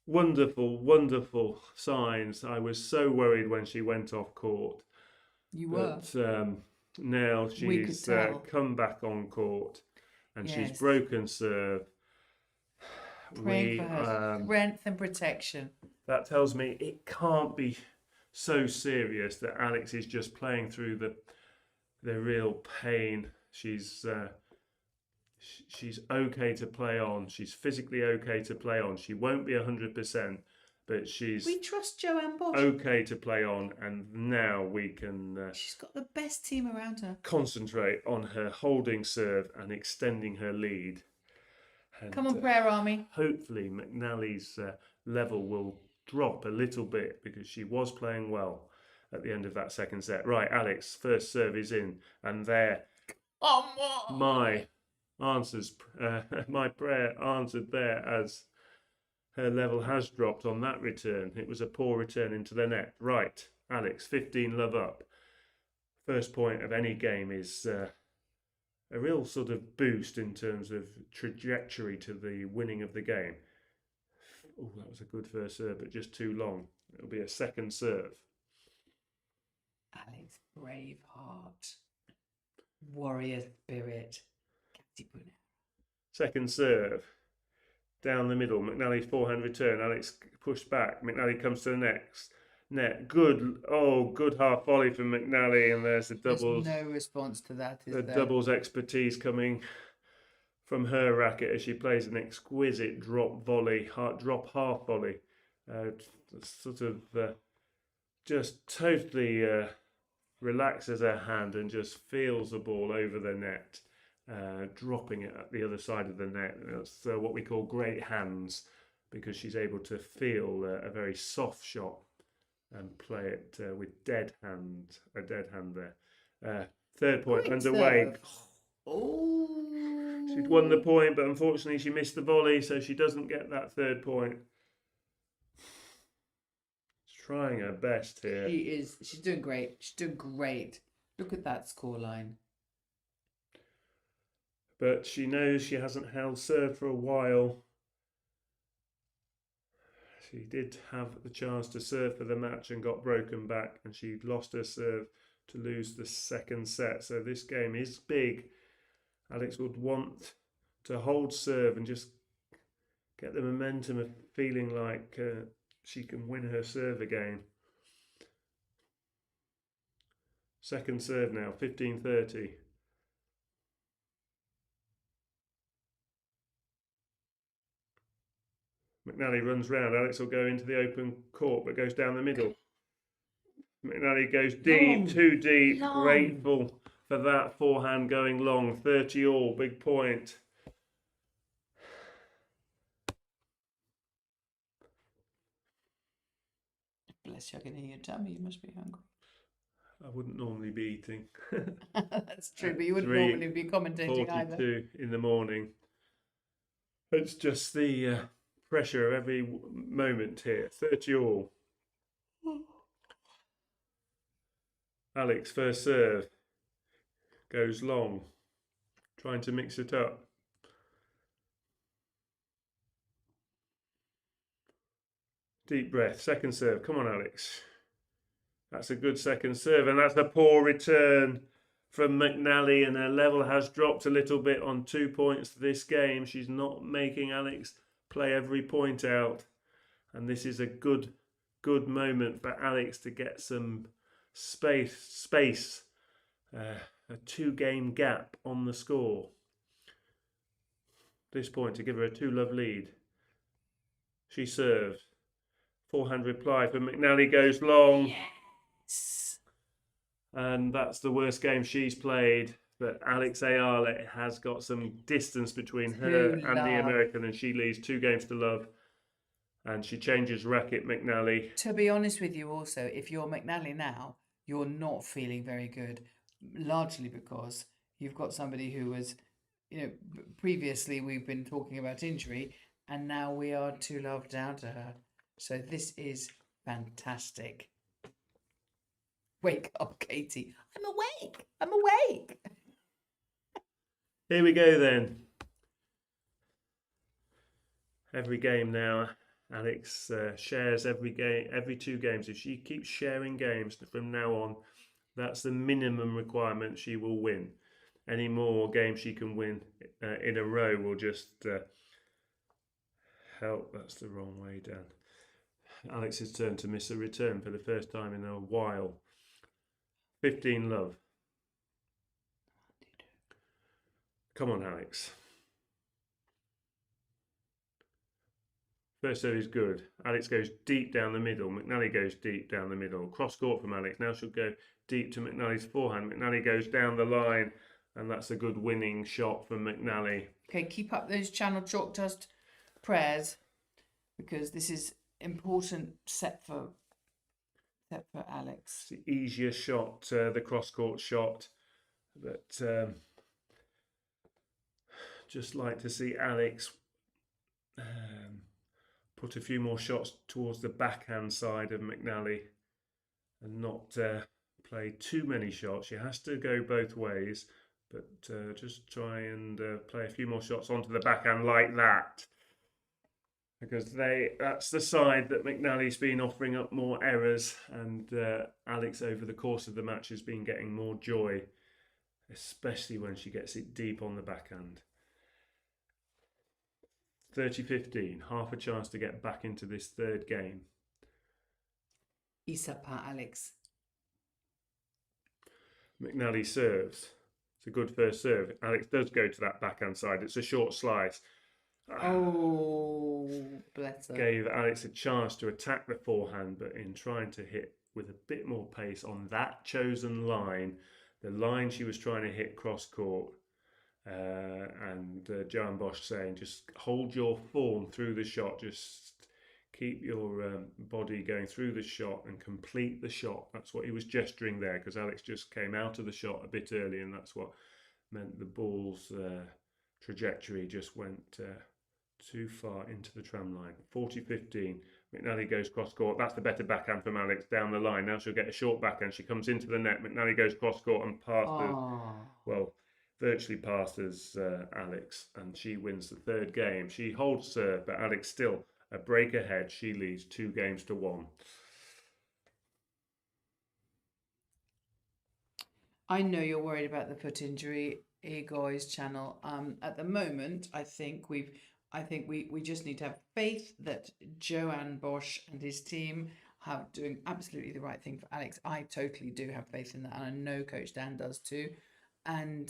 wonderful signs. I was so worried when she went off court. You were. But now she's come back on court and she's broken serve. Praying for her strength and protection. That tells me it can't be so serious that Alex is just playing through the real pain. She's okay to play on. She's physically okay to play on. She won't be 100%, but we trust Joanne Bosch. Okay to play on, and now we can. She's got the best team around her. Concentrate on her holding serve and extending her lead. And, come on, Prayer Army. Hopefully, McNally's level will drop a little bit because she was playing well at the end of that second set. Right, Alex, first serve is in, and there. My answers, my prayer answered there as her level has dropped on that return. It was a poor return into the net. Right, Alex, 15 love up. First point of any game is a real sort of boost in terms of trajectory to the winning of the game. Oh, that was a good first serve, but just too long. It'll be a second serve. Alex, brave heart, warrior spirit. Caty McNally. Second serve. Down the middle. McNally's forehand return. Alex pushed back. McNally comes to the next net. Good half volley from McNally, and there's the doubles. There's no response to that, is there? Doubles expertise coming from her racket as she plays an exquisite drop half volley. Just totally relaxes her hand and just feels the ball over the net, dropping it at the other side of the net. That's what we call great hands, because she's able to feel a very soft shot and play it with a dead hand there. Third point great underway. She'd won the point, but unfortunately she missed the volley, so she doesn't get that third point. She's trying her best here. She is. She's doing great. She's doing great. Look at that scoreline. But she knows she hasn't held serve for a while. She did have the chance to serve for the match and got broken back, and she lost her serve to lose the second set. So this game is big. Alex would want to hold serve and just get the momentum of feeling like she can win her serve again. Second serve now, 15-30. McNally runs round. Alex will go into the open court, but goes down the middle. McNally goes deep, too deep. Long. Grateful for that forehand going long. 30 all, big point. Bless you, I can hear your tummy. You must be hungry. I wouldn't normally be eating. That's true, but you wouldn't normally be commentating either. 42 in the morning. It's just the pressure of every moment here. 30 all. Alex first serve goes long, trying to mix it up. Deep breath, second serve. Come on, Alex. That's a good second serve, and that's a poor return from McNally, and her level has dropped a little bit on 2 points this game. She's not making Alex play every point out, and this is a good moment for Alex to get some space. A 2-game gap on the score. This point to give her a 2-love lead. She serves. Forehand reply from McNally goes long. Yes. And that's the worst game she's played. But Alex Eala has got some distance between her and the American, and she leads 2 games to love. And she changes racket, McNally. To be honest with you, also, if you're McNally now, you're not feeling very good, largely because you've got somebody who was, previously we've been talking about injury, and now we are 2-love down to her. So this is fantastic. Wake up, Caty. I'm awake. I'm awake. Here we go then. Every game now, Alex shares every game, every 2 games. If she keeps sharing games from now on, that's the minimum requirement. She will win. Any more games she can win in a row will just help. That's the wrong way down. Alex's turn to miss a return for the first time in a while. 15-love. Come on, Alex. First serve is good. Alex goes deep down the middle. McNally goes deep down the middle. Cross court from Alex. Now she'll go deep to McNally's forehand. McNally goes down the line, and that's a good winning shot from McNally. Okay, keep up those Channel Chalk Dust prayers, because this is important set for Alex. It's the easier shot, the cross court shot, but just like to see Alex put a few more shots towards the backhand side of McNally and not play too many shots. She has to go both ways, but just try and play a few more shots onto the backhand like that, because that's the side that McNally's been offering up more errors, and Alex over the course of the match has been getting more joy, especially when she gets it deep on the backhand. 30-15, half a chance to get back into this 3rd game. Isapa, Alex. McNally serves. It's a good first serve. Alex does go to that backhand side. It's a short slice. Oh, bless her. Gave Alex a chance to attack the forehand, but in trying to hit with a bit more pace on that chosen line, the line she was trying to hit cross court, and Joanne Bosch saying, just hold your form through the shot, just keep your body going through the shot and complete the shot. That's what he was gesturing there, because Alex just came out of the shot a bit early, and that's what meant the ball's trajectory just went too far into the tram line. 40-15. McNally goes cross court. That's the better backhand from Alex down the line. Now she'll get a short backhand. She comes into the net. McNally goes cross court and virtually passes Alex, and she wins the 3rd game. She holds serve, but Alex still a break ahead. She leads 2 games to 1. I know you're worried about the foot injury, Ego's channel. At the moment, I think we just need to have faith that Joanne Bosch and his team have doing absolutely the right thing for Alex. I totally do have faith in that, and I know Coach Dan does too. And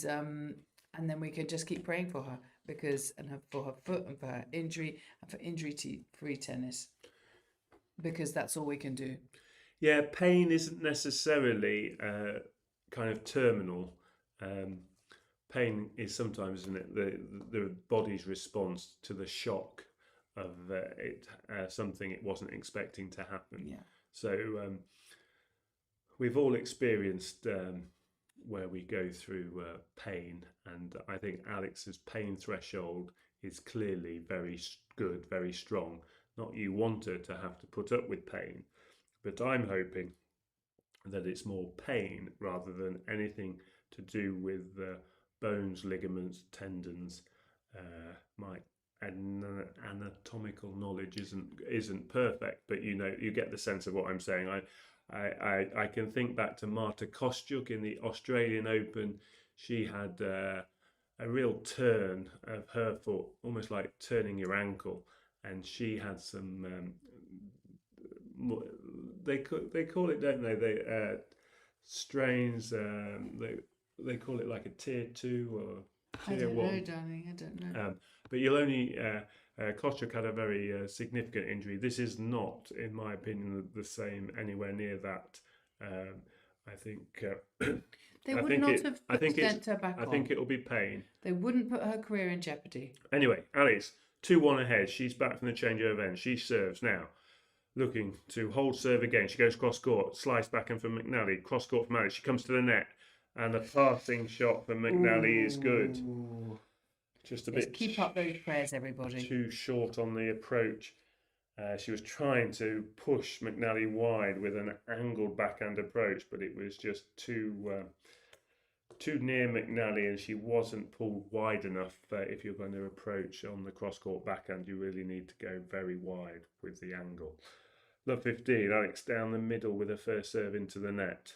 then we could just keep praying for her, for her foot and for her injury and for injury-free tennis, because that's all we can do. Yeah, pain isn't necessarily kind of terminal. Pain is sometimes, isn't it, the body's response to the shock of something it wasn't expecting to happen. Yeah. So we've all experienced where we go through pain, and I think Alex's pain threshold is clearly very good, very strong. Not you want her to have to put up with pain, but I'm hoping that it's more pain rather than anything to do with bones, ligaments, tendons. My anatomical knowledge isn't perfect, but you get the sense of what I'm saying. I can think back to Marta Kostyuk in the Australian Open. She had a real turn of her foot, almost like turning your ankle, and she had some. They call it, don't they? Strains. They call it like a tier 2 or tier 1. I don't know, darling. I don't know. But you'll only. Kostyuk had a very significant injury. This is not, in my opinion, the same anywhere near that. I think. They would not have sent her back on. I think it'll be pain. They wouldn't put her career in jeopardy. Anyway, Alex, 2-1 ahead. She's back from the changeover end. She serves now. Looking to hold serve again. She goes cross court. Slice back in from McNally. Cross court from Alex. She comes to the net. And the passing shot from McNally is good. Just a bit. Keep up those prayers, everybody. Too short on the approach. She was trying to push McNally wide with an angled backhand approach, but it was just too near McNally, and she wasn't pulled wide enough. If you're going to approach on the cross-court backhand, you really need to go very wide with the angle. Love 15, Alex down the middle with her first serve into the net.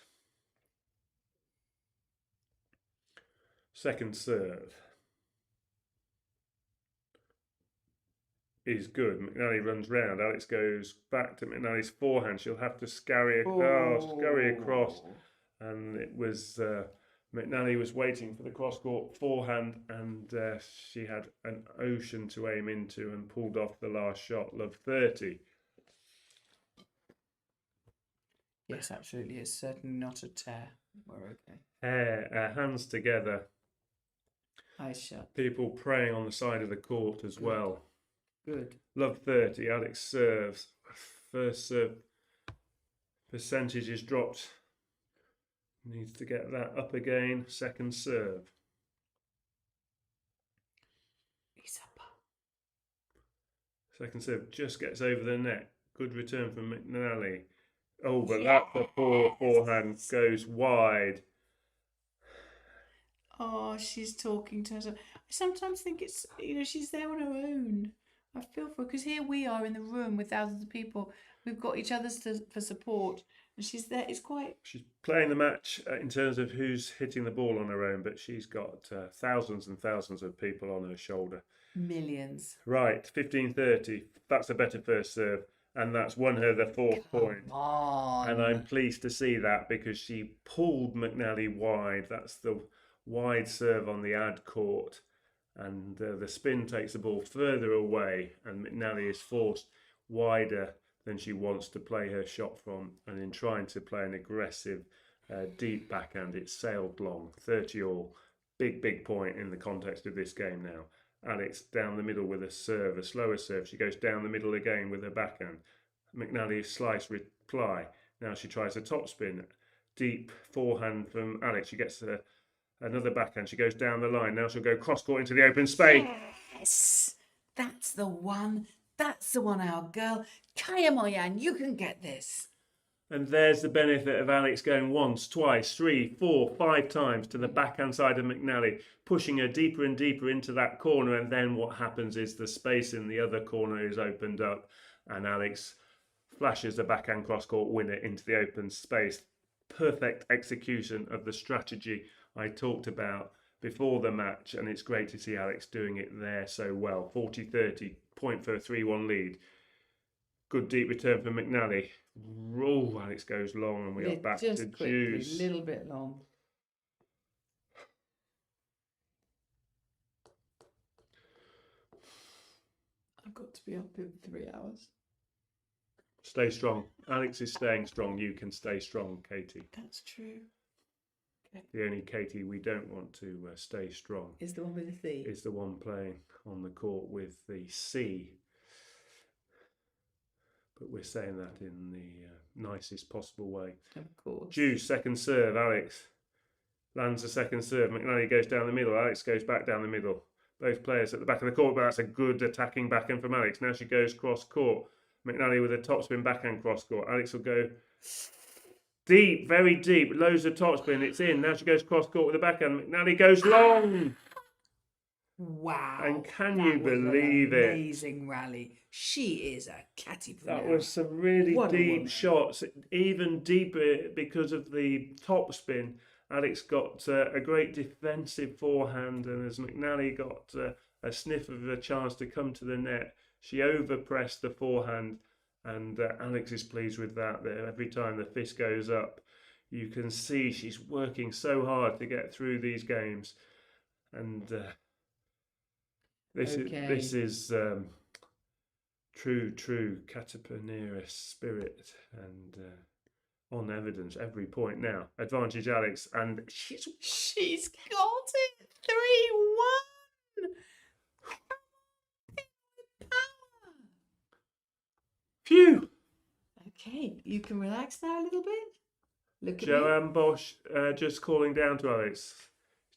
Second serve is good. McNally runs round. Alex goes back to McNally's forehand. She'll have to scurry across. And it was McNally was waiting for the cross-court forehand, and she had an ocean to aim into and pulled off the last shot. Love 30. Yes, absolutely. It's certainly not a tear. We're okay. Hands together. Eyes shut. People praying on the side of the court as well. Good. Love 30. Alex serves. First serve percentage is dropped. Needs to get that up again. Second serve. He's up. Second serve just gets over the net. Good return from McNally. Oh, but that's a poor forehand. Goes wide. Oh, she's talking to herself. I sometimes think it's, she's there on her own. I feel for her, because here we are in the room with thousands of people. We've got each other for support, and she's there. It's quite. She's playing the match in terms of who's hitting the ball on her own, but she's got thousands and thousands of people on her shoulder. Millions. Right, 15-30. That's a better first serve, and that's won her the fourth point. Come on. And I'm pleased to see that, because she pulled McNally wide. That's the wide serve on the ad court, and the spin takes the ball further away, and McNally is forced wider than she wants to play her shot from, and in trying to play an aggressive deep backhand, it sailed long. 30 all. Big point in the context of this game now. Alex down the middle with a serve, a slower serve. She goes down the middle again with her backhand. McNally slice reply. Now she tries a topspin. Deep forehand from Alex. She gets another backhand. She goes down the line. Now she'll go cross-court into the open space. Yes! That's the one. That's the one, our girl. Kaya Moyan, you can get this. And there's the benefit of Alex going once, twice, 3, 4, 5 times to the backhand side of McNally, pushing her deeper and deeper into that corner. And then what happens is the space in the other corner is opened up, and Alex flashes the backhand cross-court winner into the open space. Perfect execution of the strategy I talked about before the match, and it's great to see Alex doing it there so well. 40-30, point for a 3-1 lead. Good deep return from McNally. Oh, Alex goes long, and we are back to juice. A little bit long. I've got to be up in 3 hours. Stay strong. Alex is staying strong. You can stay strong, Katy. That's true. Okay. The only Katy we don't want to stay strong is the one with the C. Is the one playing on the court with the C. But we're saying that in the nicest possible way. Of course. Juice, second serve. Alex lands the second serve. McNally goes down the middle. Alex goes back down the middle. Both players at the back of the court, but that's a good attacking backhand from Alex. Now she goes cross court. McNally with a topspin backhand cross court. Alex will go Deep, very deep, loads of topspin. It's in. Now she goes cross court with the backhand. McNally goes long. Wow. And can that you was believe an it? amazing rally. She is a Caty That McNally. was some really What a deep woman. shots, even deeper because of the topspin. Alex got a great defensive forehand, and as McNally got a sniff of a chance to come to the net, she overpressed the forehand, and Alex is pleased with that. Every time the fist goes up, you can see she's working so hard to get through these games, and this is true Catapaneris spirit, and on evidence every point now. Advantage Alex, and she's got it. 3-1. Phew. Okay, you can relax now a little bit. Look at me. Joanne Bosch just calling down to Alex.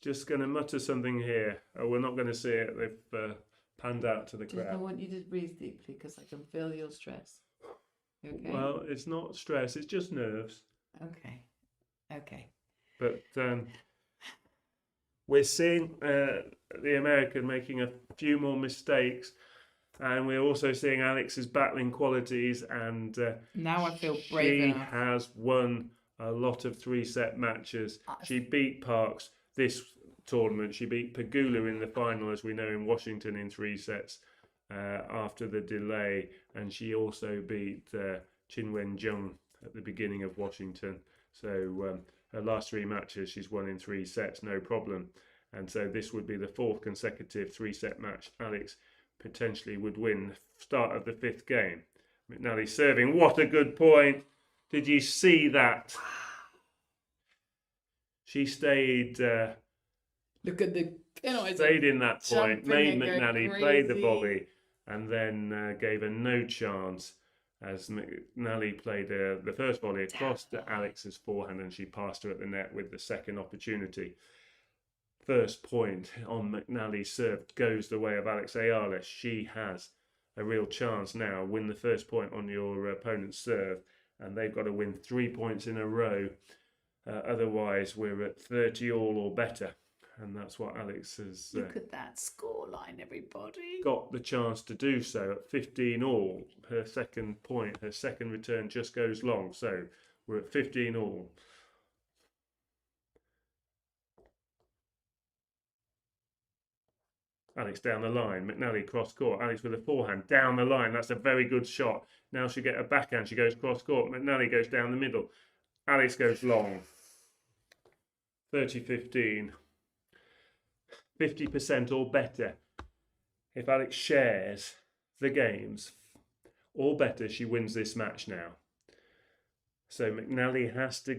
Just going to mutter something here. Oh, we're not going to see it. They've panned out to the crowd. I want you to breathe deeply because I can feel your stress. You okay? Well, it's not stress. It's just nerves. Okay. But we're seeing the American making a few more mistakes, and we're also seeing Alex's battling qualities. And now I feel brave enough. She has won a lot of 3-set matches. She beat Parks this tournament. She beat Pegula in the final, as we know, in Washington in 3 sets after the delay, and she also beat Chin Wen-jung at the beginning of Washington. So her last 3 matches she's won in 3 sets, no problem. And so this would be the 4th consecutive 3-set match Alex potentially would win. Start of the 5th game. McNally serving. What a good point. Did you see that? She stayed. Look at the stayed in that point. Made McNally play the volley, and then gave her no chance as McNally played the first volley across to Alex's forehand, and she passed her at the net with the second opportunity. First point on McNally's serve goes the way of Alex Eala. She has a real chance now. Win the first point on your opponent's serve, and they've got to win 3 points in a row. Otherwise, we're at 30 all or better. And that's what Alex has... Look at that scoreline, everybody. Got the chance to do so at 15 all. Her second point, her second return just goes long. So we're at 15 all. Alex down the line. McNally cross court. Alex with a forehand down the line. That's a very good shot. Now she'll get a backhand. She goes cross court. McNally goes down the middle. Alex goes long. 30-15. 50% or better. If Alex shares the games or better, she wins this match now. So McNally has to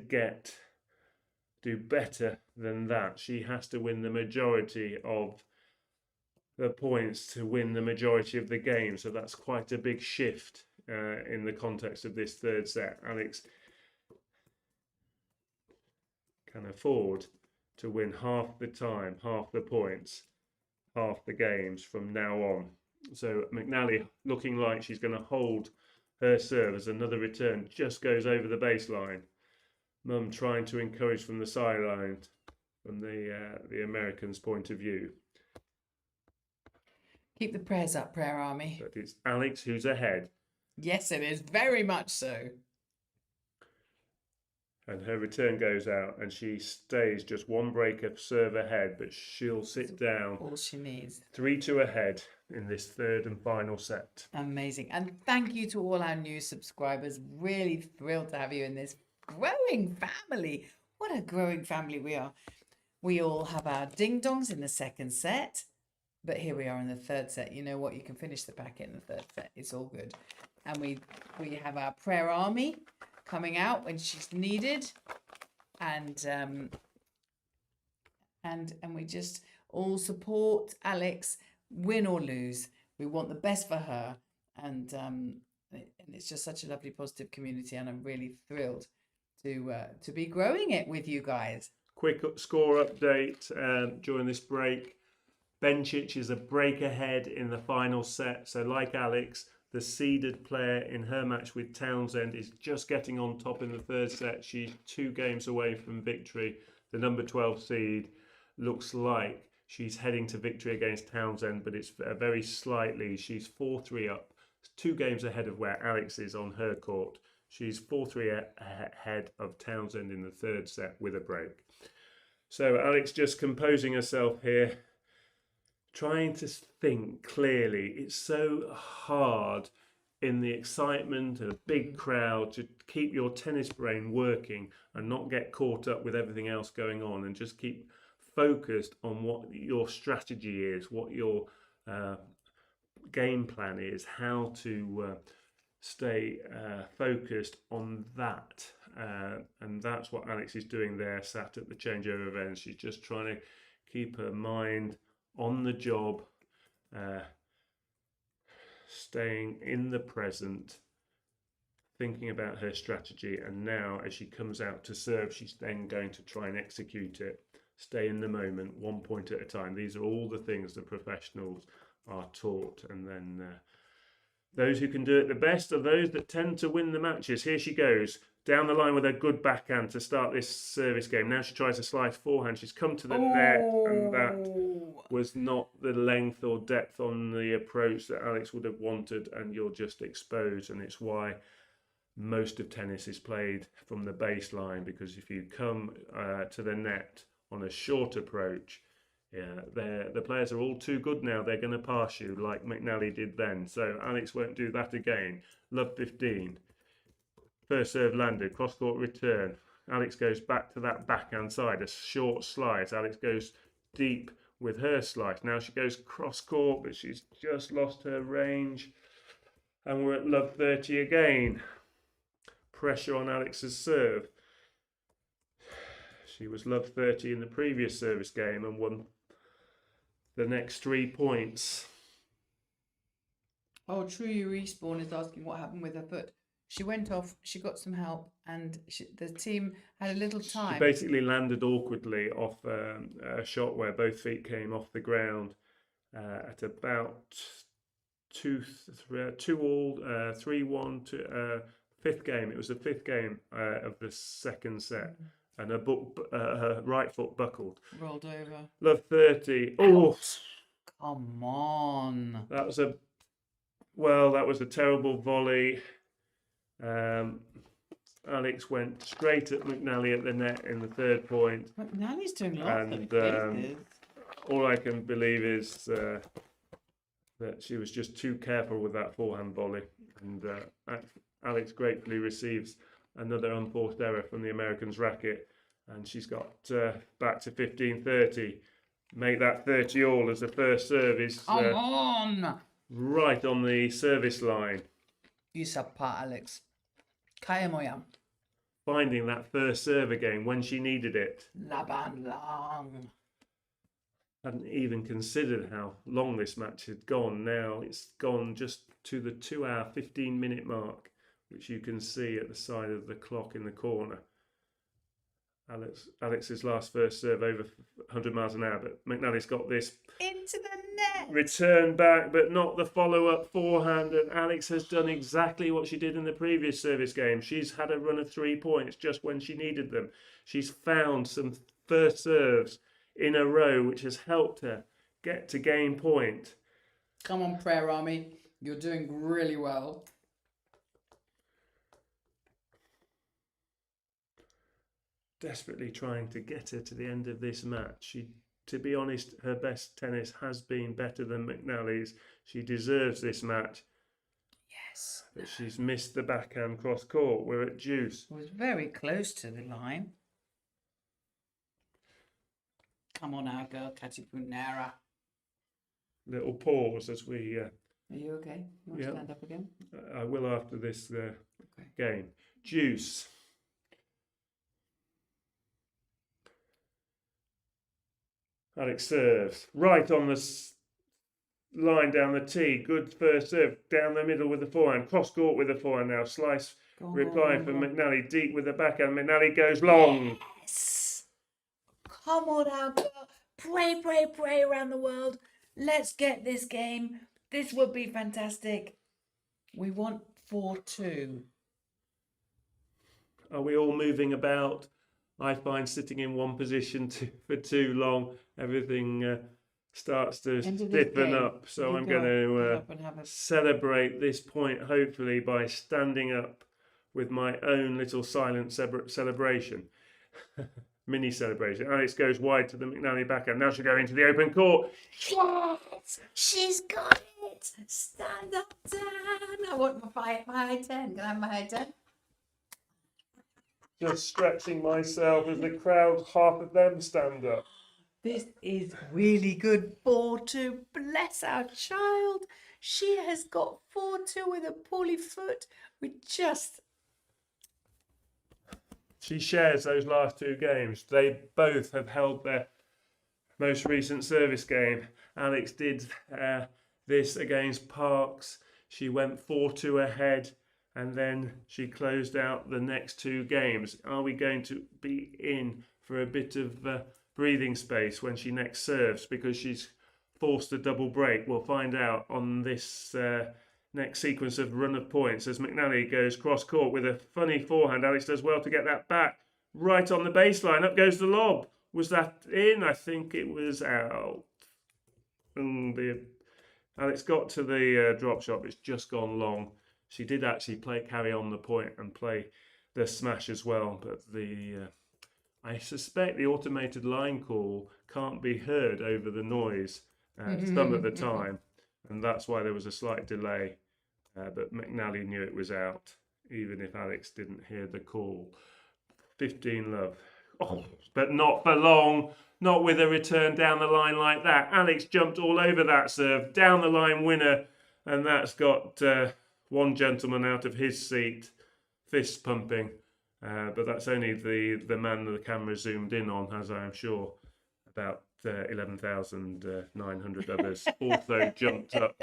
do better than that. She has to win the majority of the points to win the majority of the game. So that's quite a big shift in the context of this 3rd set. Alex can afford to win half the time, half the points, half the games from now on. So McNally looking like she's going to hold her serve as another return just goes over the baseline. Mum trying to encourage from the sideline from the Americans' point of view. Keep the prayers up, Prayer Army. But it's Alex who's ahead. Yes, it is. Very much so. And her return goes out, and she stays just 1 break of serve ahead, but she'll sit down. All she needs. 3-2 ahead in this 3rd and final set. Amazing. And thank you to all our new subscribers. Really thrilled to have you in this growing family. What a growing family we are. We all have our ding-dongs in the 2nd set, but here we are in the 3rd set. You know what? You can finish the packet in the 3rd set. It's all good. And we have our Prayer Army coming out when she's needed, and we just all support Alex, win or lose. We want the best for her, and it's just such a lovely, positive community, and I'm really thrilled to be growing it with you guys. Quick score update during this break. Bencic is a break ahead in the final set, so like Alex, the seeded player in her match with Townsend, is just getting on top in the third set. She's 2 games away from victory. The number 12 seed looks like she's heading to victory against Townsend, but it's very slightly. She's 4-3 up, 2 games ahead of where Alex is on her court. She's 4-3 ahead of Townsend in the third set with a break. So Alex just composing herself here, trying to think clearly. It's so hard in the excitement of a big crowd to keep your tennis brain working and not get caught up with everything else going on, and just keep focused on what your strategy is, what your game plan is, how to stay focused on that. And that's what Alex is doing there, sat at the changeover event. She's just trying to keep her mind on the job, staying in the present, thinking about her strategy. And now as she comes out to serve, she's then going to try and execute it. Stay in the moment, 1 point at a time. These are all the things the professionals are taught. And then those who can do it the best are those that tend to win the matches. Here she goes, down the line with a good backhand to start this service game. Now she tries a slice forehand. She's come to the net, and that was not the length or depth on the approach that Alex would have wanted, and you're just exposed. And it's why most of tennis is played from the baseline, because if you come to the net on a short approach, the players are all too good now. They're going to pass you like McNally did then. So Alex won't do that again. Love 15. First serve landed, cross-court return. Alex goes back to that backhand side, a short slice. Alex goes deep with her slice. Now she goes cross-court, but she's just lost her range. And we're at love 30 again. Pressure on Alex's serve. She was love 30 in the previous service game and won the next 3 points. Oh, True You Respawn is asking what happened with her foot. She went off, she got some help, and the team had a little time. She basically landed awkwardly off a shot where both feet came off the ground at about 2-all, 3-1 to fifth game. It was the fifth game of the second set. And her right foot buckled. Rolled over. Love 30. Oh, come on. That was a terrible volley. Alex went straight at McNally at the net in the third point. McNally's doing lots of cases. All I can believe is that she was just too careful with that forehand volley. And Alex gratefully receives another unforced error from the American's racket, and she's got back to 15-30. Make that 30-all as the first serve is right on the service line. Isa pa, Alex. Kaya mo yan. Finding that first serve again when she needed it. Laban lang. Hadn't even considered how long this match had gone. Now it's gone just to the 2-hour, 15-minute mark, which you can see at the side of the clock in the corner. Alex's last first serve over 100 miles an hour, but McNally's got this. Into the net. Return back, but not the follow-up forehand. And Alex has done exactly what she did in the previous service game. She's had a run of 3 points just when she needed them. She's found some first serves in a row, which has helped her get to game point. Come on, Prayer Army. You're doing really well. Desperately trying to get her to the end of this match. To be honest, her best tennis has been better than McNally's. She deserves this match. Yes. But she's missed the backhand cross court. We're at deuce. It was very close to the line. Come on now, girl, Caty McNally. Little pause as we... Are you okay? You want to stand up again? I will after this game. Deuce. Alex serves right on the line down the tee. Good first serve down the middle with the forehand. Cross court with the forehand now. Slice reply from McNally. Deep with the backhand. McNally goes long. Yes. Come on now, girl. Pray, pray, pray around the world. Let's get this game. This would be fantastic. We want 4-2. Are we all moving about? I find sitting in one position for too long, everything starts to stiffen up. So I'm going to celebrate this point, hopefully, by standing up with my own little silent celebration. Mini celebration. Alex goes wide to the McNally backhand. Now she'll go into the open court. Yes! She's got it! Stand up, Dan! I want my high 10. Can I have my high 10? Just stretching myself as the crowd, half of them stand up. This is really good. 4-2. Bless our child. She has got 4-2 with a poorly foot. She shares those last two games. They both have held their most recent service game. Alex did this against Parks. She went 4-2 ahead, and then she closed out the next two games. Are we going to be in for a bit of breathing space when she next serves because she's forced a double break? We'll find out on this next sequence of run of points as McNally goes cross court with a funny forehand. Alex does well to get that back right on the baseline. Up goes the lob. Was that in? I think it was out. Alex got to the drop shot, but it's just gone long. She did actually carry on the point and play the smash as well, but I suspect the automated line call can't be heard over the noise some of the time, and that's why there was a slight delay. But McNally knew it was out, even if Alex didn't hear the call. 15-love. Oh, but not for long. Not with a return down the line like that. Alex jumped all over that serve. Down the line winner. And that's got one gentleman out of his seat, fist pumping. But that's only the man that the camera zoomed in on, as I am sure about 11,900 others also jumped up.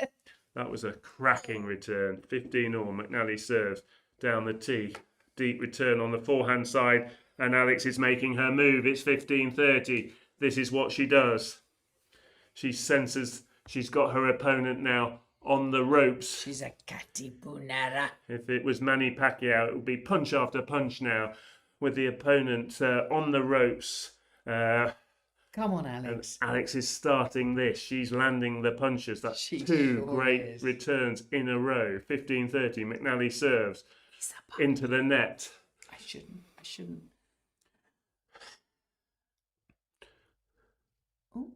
That was a cracking return. 15-all. McNally serves down the tee. Deep return on the forehand side. And Alex is making her move. It's 15-30. This is what she does. She senses she's got her opponent now on the ropes. She's a Caty Punara. If it was Manny Pacquiao, it would be punch after punch now with the opponent on the ropes. Come on, Alex. And Alex is starting this. She's landing the punches. That's two great returns in a row. 15-30. McNally serves into the net. I shouldn't. Oh,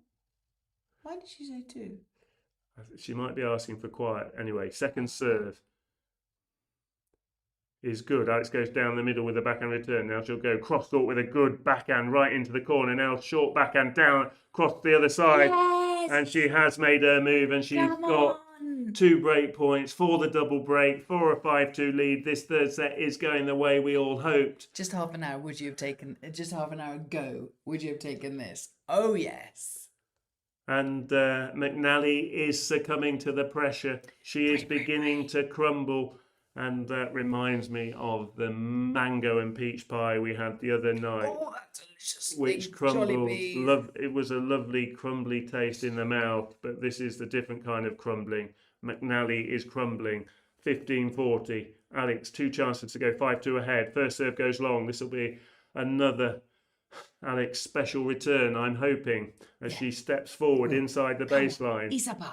why did she say two? She might be asking for quiet. Anyway, second serve is good. Alex goes down the middle with a backhand return. Now she'll go cross court with a good backhand right into the corner. Now short backhand down, cross the other side. Yes! And she has made her move, and she's got 2 break points for the double break for a 5-2 lead. This third set is going the way we all hoped. Just half an hour ago, would you have taken this? Oh, yes. And McNally is succumbing to the pressure. She is beginning to crumble. And that reminds me of the mango and peach pie we had the other night. Oh, that's delicious. Which crumbled. It was a lovely crumbly taste in the mouth, but this is the different kind of crumbling. McNally is crumbling. 15-40. Alex, 2 chances to go 5-2 ahead. First serve goes long. This will be another Alex special return, I'm hoping, as she steps forward inside the baseline. Isaba.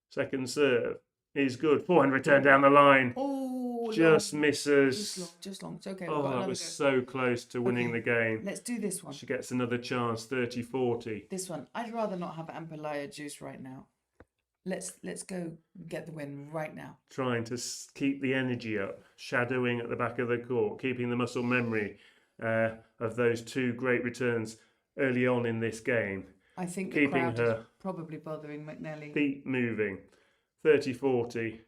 Second serve is good. Forehand return down the line. Oh, just misses. Just long. It's okay. Oh, that was so close to winning the game. Let's do this one. She gets another chance. 30-40. This one. I'd rather not have Ampalaya juice right now. Let's go get the win right now. Trying to keep the energy up, shadowing at the back of the court, keeping the muscle memory of those 2 great returns early on in this game. I think keeping the crowd is probably bothering McNally. Feet moving. 30-40.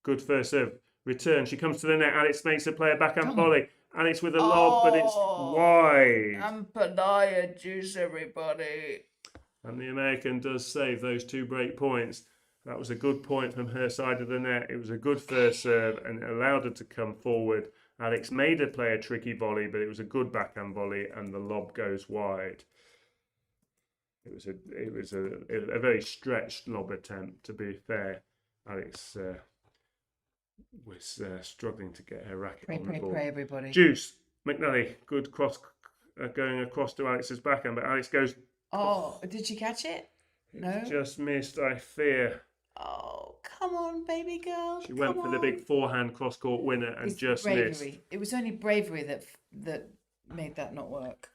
Good first serve. Return. She comes to the net. Alex makes a play a backhand volley. Alex with a lob, but it's wide. Ampalaya juice, everybody. And the American does save those 2 break points. That was a good point from her side of the net. It was a good first serve and it allowed her to come forward. Alex made her play a tricky volley, but it was a good backhand volley and the lob goes wide. It was a very stretched lob attempt. To be fair, Alex was struggling to get her racket on the ball. Pray, everybody. Juice McNally, good cross going across to Alex's backhand, but Alex goes. Oh, did she catch it? No. Just missed, I fear. Oh, come on, baby girl. She went for the big forehand cross-court winner and it's just bravery. missed. It was only bravery that made that not work.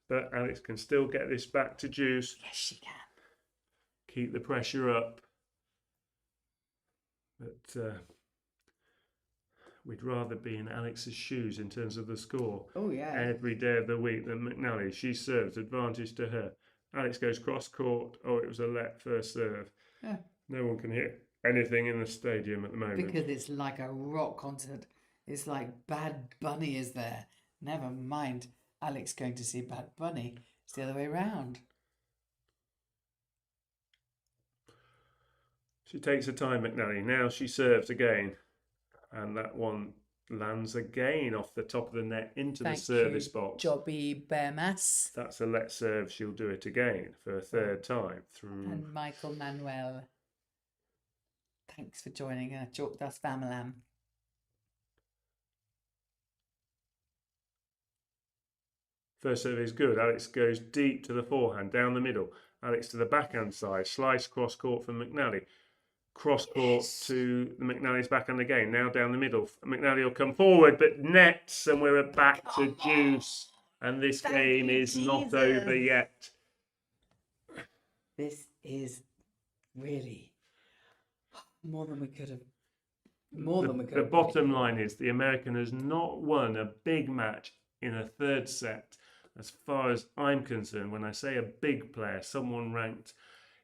But Alex can still get this back to Juice. Yes, she can. Keep the pressure up. But we'd rather be in Alex's shoes in terms of the score. Oh, yeah. Every day of the week than McNally. She serves, advantage to her. Alex goes cross-court. Oh, it was a let first serve. Yeah. No one can hit anything in the stadium at the moment. Because it's like a rock concert. It's like Bad Bunny is there. Never mind Alex going to see Bad Bunny. It's the other way around. She takes her time, McNally. Now she serves again. And that one lands again off the top of the net into the service box. Jobby Bearmas. That's a let serve. She'll do it again for a third time. Through. And Michael Manuel. Thanks for joining us. Chalk Das Famalam. First serve is good. Alex goes deep to the forehand, down the middle. Alex to the backhand side. Slice cross court from McNally. Cross court to the McNally's backhand again. Now down the middle. McNally will come forward, but nets, and we're back to Juice. And this game is not over yet. This is really more than we could have. The bottom line is the American has not won a big match in a third set. As far as I'm concerned, when I say a big player, someone ranked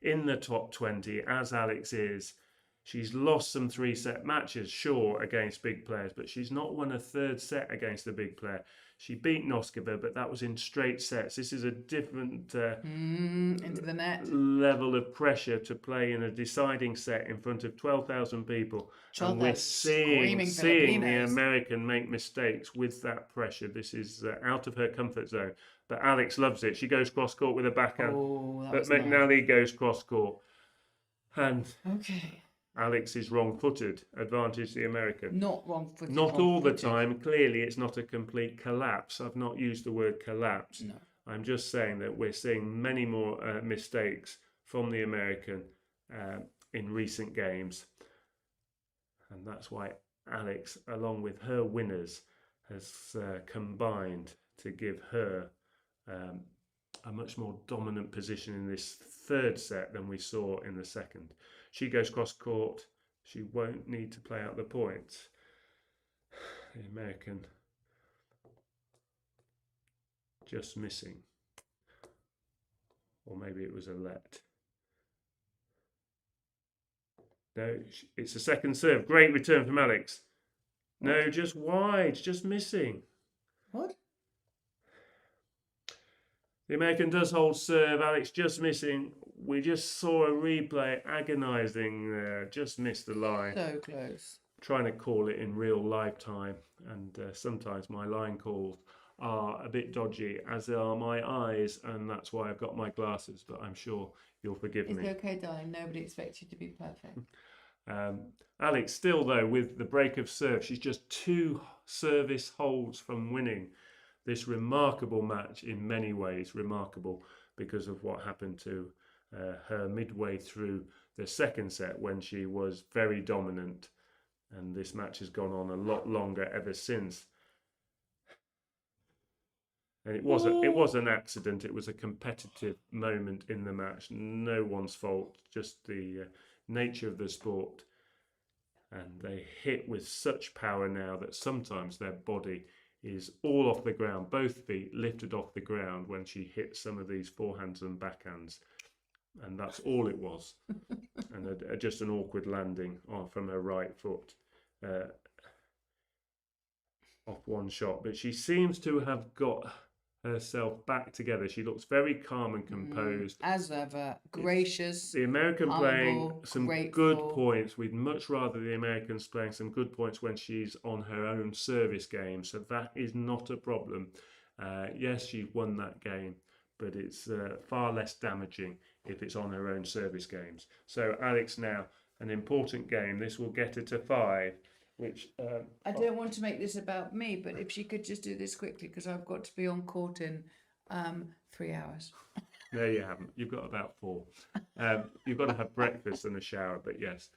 in the top 20, as Alex is, she's lost some 3-set matches, sure, against big players, but she's not won a third set against a big player. She beat Noskova, but that was in straight sets. This is a different into the net level of pressure to play in a deciding set in front of 12,000 people. And we're seeing the American make mistakes with that pressure. This is out of her comfort zone. But Alex loves it. She goes cross-court with a backhand. But McNally goes cross-court. And Alex is wrong-footed. Advantage the American. Not wrong-footed. Not all the time. Clearly, it's not a complete collapse. I've not used the word collapse. No. I'm just saying that we're seeing many more mistakes from the American in recent games. And that's why Alex, along with her winners, has combined to give her a much more dominant position in this third set than we saw in the second. She goes cross-court. She won't need to play out the points. The American just missing. Or maybe it was a let. No, it's a second serve. Great return from Alex. No, just wide, just missing. What? The American does hold serve. Alex just missing. We just saw a replay, agonising there. Just missed the line. So close. Trying to call it in real live time. And sometimes my line calls are a bit dodgy, as are my eyes. And that's why I've got my glasses. But I'm sure you'll forgive me. It's okay, darling. Nobody expects you to be perfect. Alex still, though, with the break of serve, she's just 2 service holds from winning this remarkable match. In many ways remarkable because of what happened to her midway through the second set when she was very dominant, and this match has gone on a lot longer ever since. And it was an accident. It was a competitive moment in the match. No one's fault, just the nature of the sport. And they hit with such power now that sometimes their body is all off the ground, both feet lifted off the ground when she hit some of these forehands and backhands. And that's all it was. And just an awkward landing from her right foot off one shot. But she seems to have got herself back together. She looks very calm and composed. As ever, gracious. The American humble, playing some grateful. good points. We'd much rather the Americans playing some good points when she's on her own service game. So that is not a problem. Yes, she won that game, but it's far less damaging if it's on her own service games. So Alex now, an important game. This will get her to 5, which... I don't want to make this about me, but if she could just do this quickly, because I've got to be on court in 3 hours. No, you haven't. You've got about 4. You've got to have breakfast and a shower, but yes.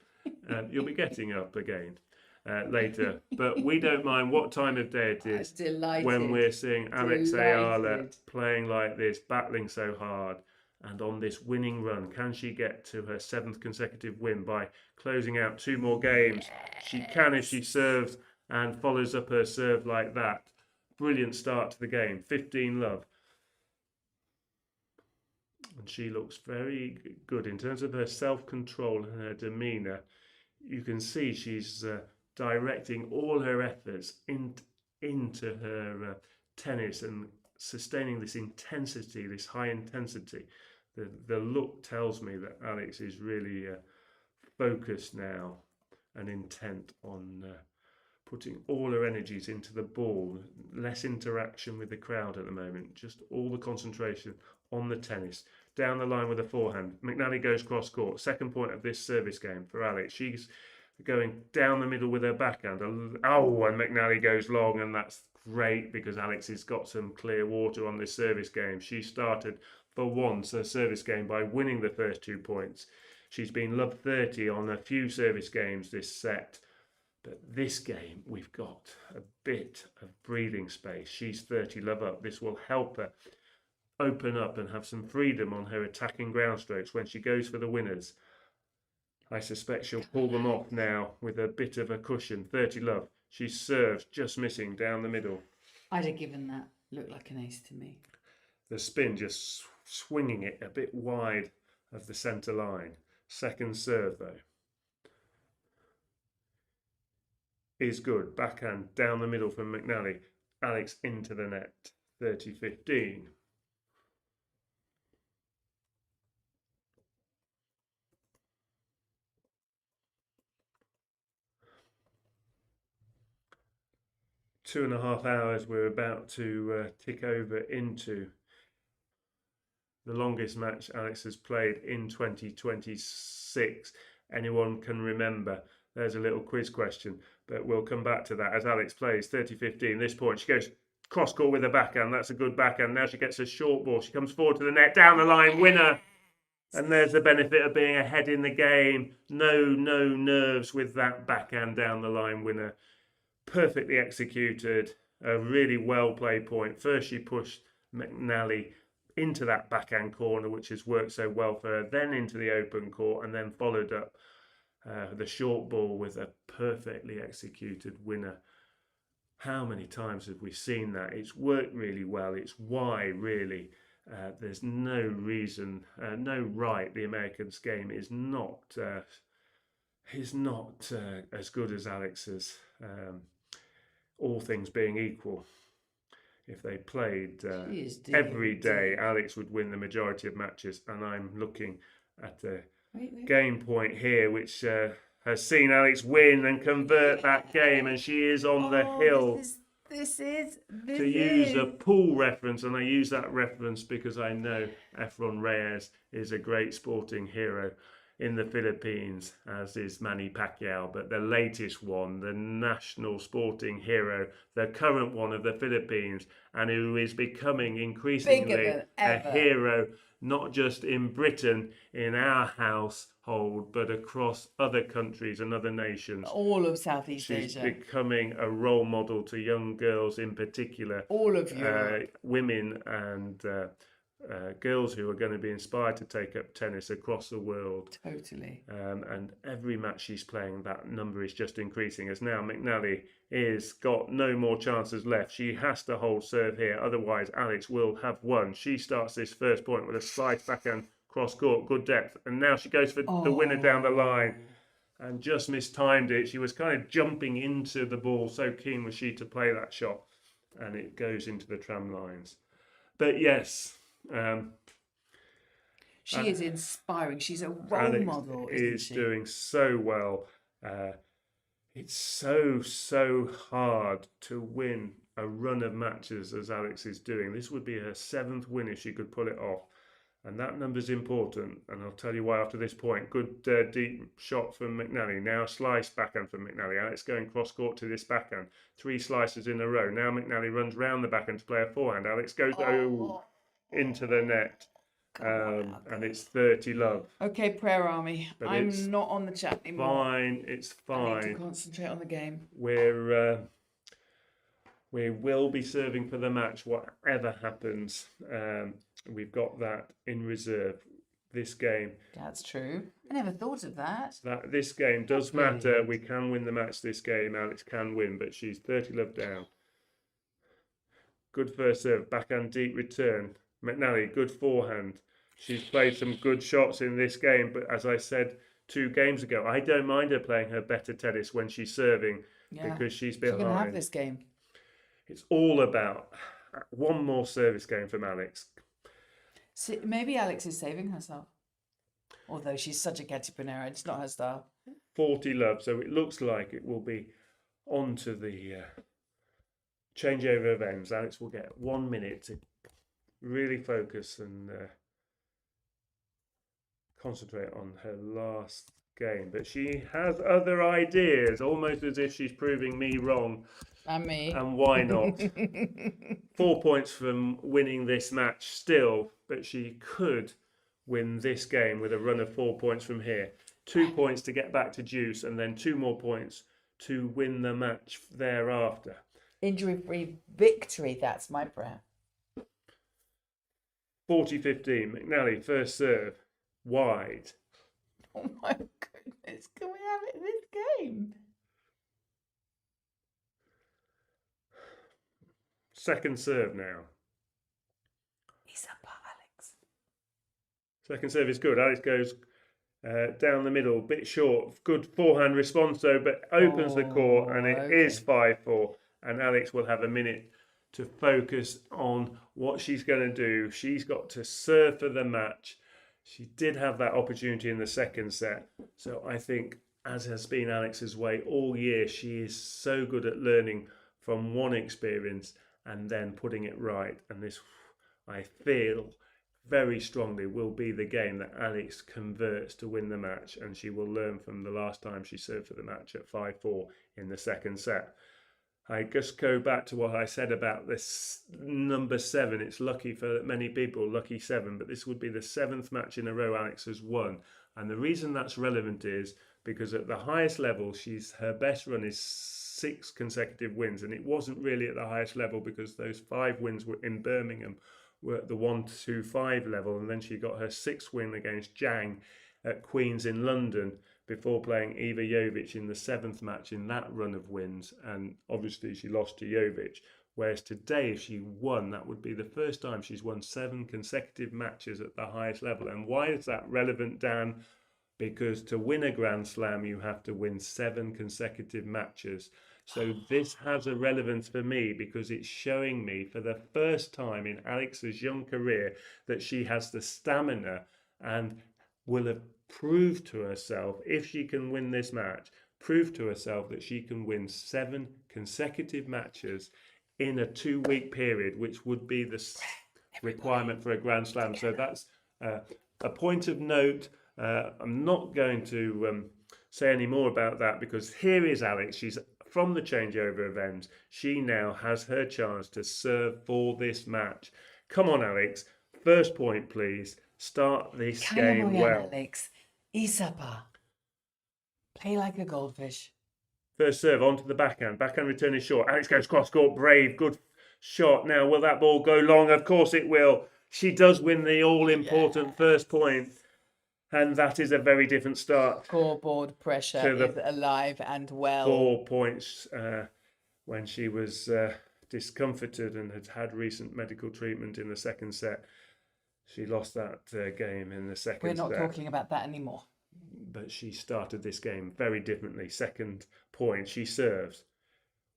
You'll be getting up again later. But we don't mind what time of day it is when we're seeing Alex Eala playing like this, battling so hard, and on this winning run. Can she get to her 7th consecutive win by closing out 2 more games? Yes. She can if she serves and follows up her serve like that. Brilliant start to the game. 15-love. And she looks very good in terms of her self-control and her demeanour. You can see she's directing all her efforts into her tennis and sustaining this intensity, this high intensity. The look tells me that Alex is really focused now and intent on putting all her energies into the ball. Less interaction with the crowd at the moment, just all the concentration on the tennis. Down the line with a forehand. McNally goes cross court. Second point of this service game for Alex. She's going down the middle with her backhand. And McNally goes long, and that's great because Alex has got some clear water on this service game. She started for once her service game by winning the first 2 points. She's been love 30 on a few service games this set. But this game, we've got a bit of breathing space. She's 30 love up. This will help her open up and have some freedom on her attacking ground strokes when she goes for the winners. I suspect she'll pull them off now with a bit of a cushion. 30 love. She serves, just missing down the middle. I'd have given that. Looked like an ace to me. The spin just swinging it a bit wide of the centre line. Second serve though is good. Backhand down the middle from McNally. Alex into the net. 30-15. Two and a half hours we're about to tick over into the longest match Alex has played in 2026. Anyone can remember? There's a little quiz question, but we'll come back to that as Alex plays 30-15. This point, she goes cross court with a backhand. That's a good backhand. Now she gets a short ball. She comes forward to the net, down the line, winner. And there's the benefit of being ahead in the game. No nerves with that backhand down the line winner. Perfectly executed, a really well played point. First she pushed McNally into that backhand corner, which has worked so well for her, then into the open court, and then followed up the short ball with a perfectly executed winner. How many times have we seen that? It's worked really well. It's why really there's no reason, no right. The Americans' game is not as good as Alex's. All things being equal, if they played every day, Alex would win the majority of matches. And I'm looking at the game point here, which has seen Alex win and convert that game, and she is on the hill. To use a pool reference, and I use that reference because I know Efron Reyes is a great sporting hero in the Philippines, as is Manny Pacquiao, but the latest one, the national sporting hero, the current one of the Philippines, and who is becoming increasingly a hero, not just in Britain, in our household, but across other countries and other nations. All of Southeast Asia. She's becoming a role model to young girls in particular. All of Europe. Women and girls who are going to be inspired to take up tennis across the world. Totally. And every match she's playing, that number is just increasing. As now McNally is got no more chances left. She has to hold serve here, otherwise Alex will have won. She starts this first point with a slice backhand cross court, good depth, and now she goes for the winner down the line and just mistimed it. She was kind of jumping into the ball, so keen was she to play that shot, and it goes into the tram lines. But yes, she is inspiring. She's a role Alex model, is she? Doing so well. It's so hard to win a run of matches as Alex is doing. This would be her 7th win if she could pull it off. And that number's important, and I'll tell you why after this point. Good deep shot from McNally. Now slice backhand from McNally. Alex going cross-court to this backhand. 3 slices in a row. Now McNally runs round the backhand to play a forehand. Alex goes into the net. And it's 30-love. Okay, prayer army. But I'm not on the chat anymore. Fine, it's fine. I need to concentrate on the game. We will be serving for the match, whatever happens. We've got that in reserve. This game. That's true. I never thought of that. This game does matter. We can win the match this game. Alex can win, but she's 30-love down. Good first serve. Backhand deep return. McNally, good forehand. She's played some good shots in this game, but as I said 2 games ago, I don't mind her playing her better tennis when she's serving because she's behind. She's going to have this game. It's all about one more service game from Alex. So maybe Alex is saving herself. Although she's such a Caty, it's not her style. 40-love, so it looks like it will be on to the changeover of ends. Alex will get 1 minute to really focus and concentrate on her last game. But she has other ideas, almost as if she's proving me wrong. And me. And why not? 4 points from winning this match still, but she could win this game with a run of 4 points from here. 2 points to get back to deuce, and then 2 more points to win the match thereafter. Injury-free victory, that's my prayer. 40-15, McNally, first serve, wide. Oh my goodness, can we have it in this game? Second serve now. He's up, Alex. Second serve is good. Alex goes down the middle, bit short. Good forehand response though, but opens the court, and it is 5-4. And Alex will have a minute to focus on what she's going to do. She's got to serve for the match. She did have that opportunity in the second set. So I think, as has been Alex's way all year, she is so good at learning from one experience and then putting it right. And this, I feel very strongly, will be the game that Alex converts to win the match. And she will learn from the last time she served for the match at 5-4 in the second set. I just go back to what I said about this number 7. It's lucky for many people, lucky 7, but this would be the 7th match in a row Alex has won. And the reason that's relevant is because at the highest level, her best run is 6 consecutive wins. And it wasn't really at the highest level because those 5 wins were in Birmingham, were at the 1-2-5 level. And then she got her 6th win against Zhang at Queen's in London, before playing Iva Jovic in the 7th match in that run of wins. And obviously she lost to Jovic. Whereas today, if she won, that would be the first time she's won 7 consecutive matches at the highest level. And why is that relevant, Dan? Because to win a Grand Slam, you have to win 7 consecutive matches. So this has a relevance for me because it's showing me for the first time in Alex's young career that she has the stamina and will have proved to herself, if she can win this match, prove to herself that she can win 7 consecutive matches in a 2-week period, which would be the requirement for a Grand Slam. So that's a point of note. I'm not going to say any more about that because here is Alex. She's from the changeover event. She now has her chance to serve for this match. Come on, Alex. First point, please. Start this game well. Alex. Isapa. Play like a goldfish. First serve onto the backhand. Backhand return is short. Alex goes cross-court, brave, good shot. Now, will that ball go long? Of course it will. She does win the all-important first point. And that is a very different start. Scoreboard pressure is alive and well. 4 points when she was discomforted and had recent medical treatment in the second set. She lost that game in the second set. We're not talking about that anymore. But she started this game very differently. Second point, she serves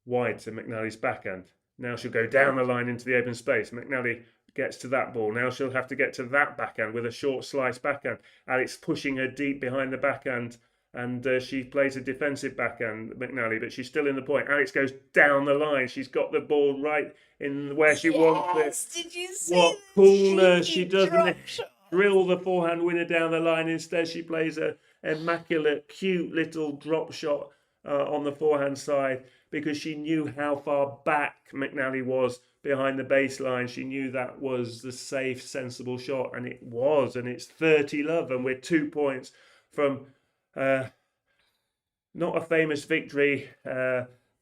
wide to McNally's backhand. Now she'll go down the line into the open space. McNally gets to that ball. Now she'll have to get to that backhand with a short slice backhand. Alex pushing her deep behind the backhand and she plays a defensive backhand, McNally, but she's still in the point. Alex goes down the line. She's got the ball right in where she wants it. Did you see What the coolness! She cheeky doesn't drop shot? drill the forehand winner down the line. Instead, she plays a immaculate, cute little drop shot on the forehand side because she knew how far back McNally was behind the baseline. She knew that was the safe, sensible shot, and it was. And it's 30-love, and we're 2 points from not a famous victory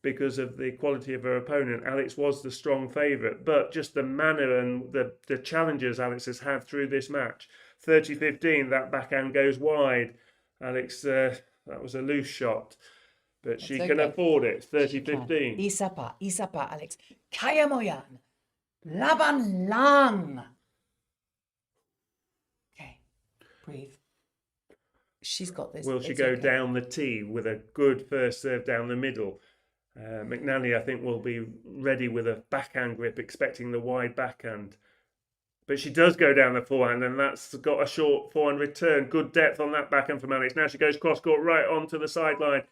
because of the quality of her opponent. Alex was the strong favourite, but just the manner and the challenges Alex has had through this match. 30-15, that backhand goes wide. Alex, that was a loose shot, but she can afford it. 30-15. Isa pa, Alex. Kaya mo yan. Laban lang. Okay, breathe. She's got this. Will she go down the tee with a good first serve down the middle? McNally, I think, will be ready with a backhand grip, expecting the wide backhand. But she does go down the forehand, and that's got a short forehand return. Good depth on that backhand from Alex. Now she goes cross-court right onto the sideline.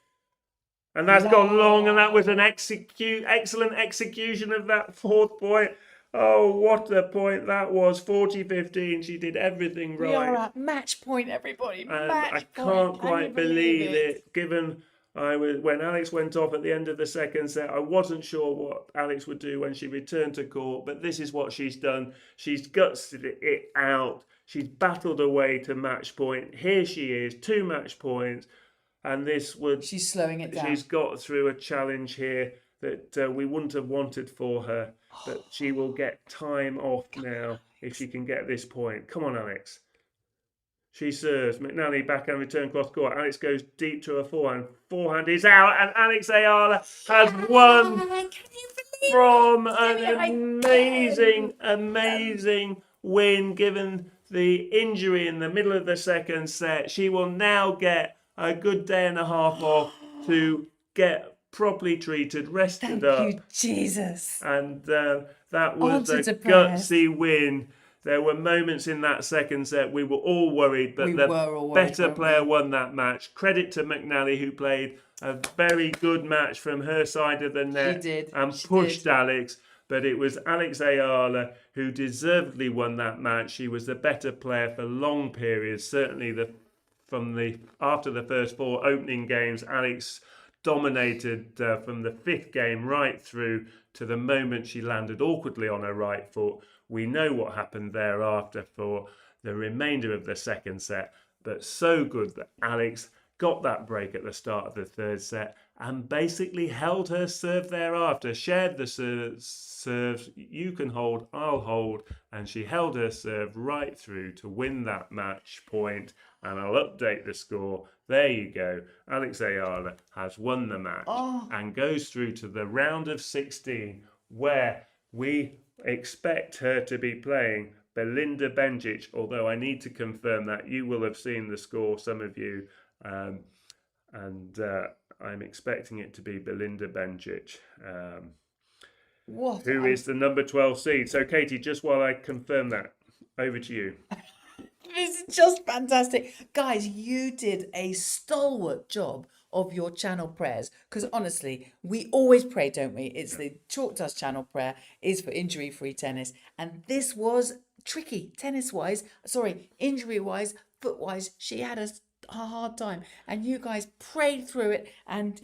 And that's gone long, and that was an excellent execution of that fourth point. Oh, what a point that was. 40-15. She did everything right. We are at match point, everybody. I can't quite believe it, given when Alex went off at the end of the second set. I wasn't sure what Alex would do when she returned to court, but this is what she's done. She's gutsed it out. She's battled away to match point. Here she is, 2 match points. And she's slowing it down. She's got through a challenge here that we wouldn't have wanted for her. But she will get time off now if she can get this point. Come on, Alex. She serves. McNally backhand return cross court. Alex goes deep to her forehand. Forehand is out, and Alex Eala has won from an amazing win. Given the injury in the middle of the second set, she will now get a good day and a half off to get properly treated, rested up. Thank you, Jesus. And that was a gutsy win. There were moments in that second set we were all worried, but the better player won that match. Credit to McNally, who played a very good match from her side of the net and pushed Alex. But it was Alex Eala who deservedly won that match. She was the better player for long periods. Certainly after the first 4 opening games, Alex dominated from the 5th game right through to the moment she landed awkwardly on her right foot. We know what happened thereafter for the remainder of the second set, but so good that Alex got that break at the start of the 3rd set and basically held her serve thereafter, shared the serves, you can hold, I'll hold, and she held her serve right through to win that match point. And I'll update the score. There you go. Alex Eala has won the match and goes through to the round of 16, where we expect her to be playing Belinda Bencic, although I need to confirm that. You will have seen the score, some of you, and I'm expecting it to be Belinda Bencic, who is the number 12 seed. So, Katie, just while I confirm that, over to you. This is just fantastic. Guys, you did a stalwart job of your channel prayers, because honestly, we always pray, don't we? It's the Chalk Dust channel prayer is for injury-free tennis, and this was tricky injury-wise, foot-wise. She had a hard time, and you guys prayed through it, and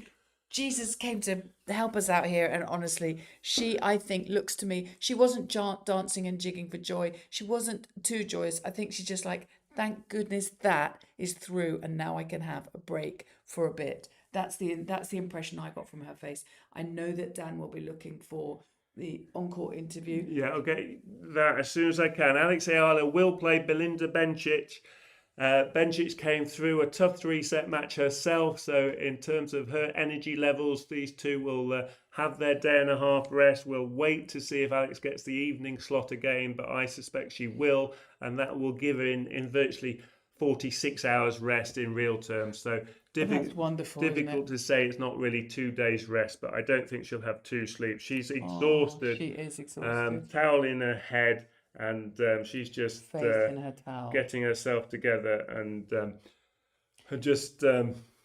Jesus came to help us out here. And honestly, she, I think, looks to me, she wasn't dancing and jigging for joy. She wasn't too joyous. I think she's just like, thank goodness that is through, and now I can have a break for a bit. That's the impression I got from her face. I know that Dan will be looking for the encore interview. Yeah, okay. That as soon as I can. Alex Eala will play Belinda Bencic. Bencic came through a tough 3-set match herself, so in terms of her energy levels, these two will have their day and a half rest. We'll wait to see if Alex gets the evening slot again, but I suspect she will, and that will give her in virtually 46 hours rest in real terms. So that's wonderful, difficult to say. It's not really 2 days rest, but I don't think she'll have 2 sleeps. She's exhausted. She is exhausted. Towel in her head. And she's just getting herself together and just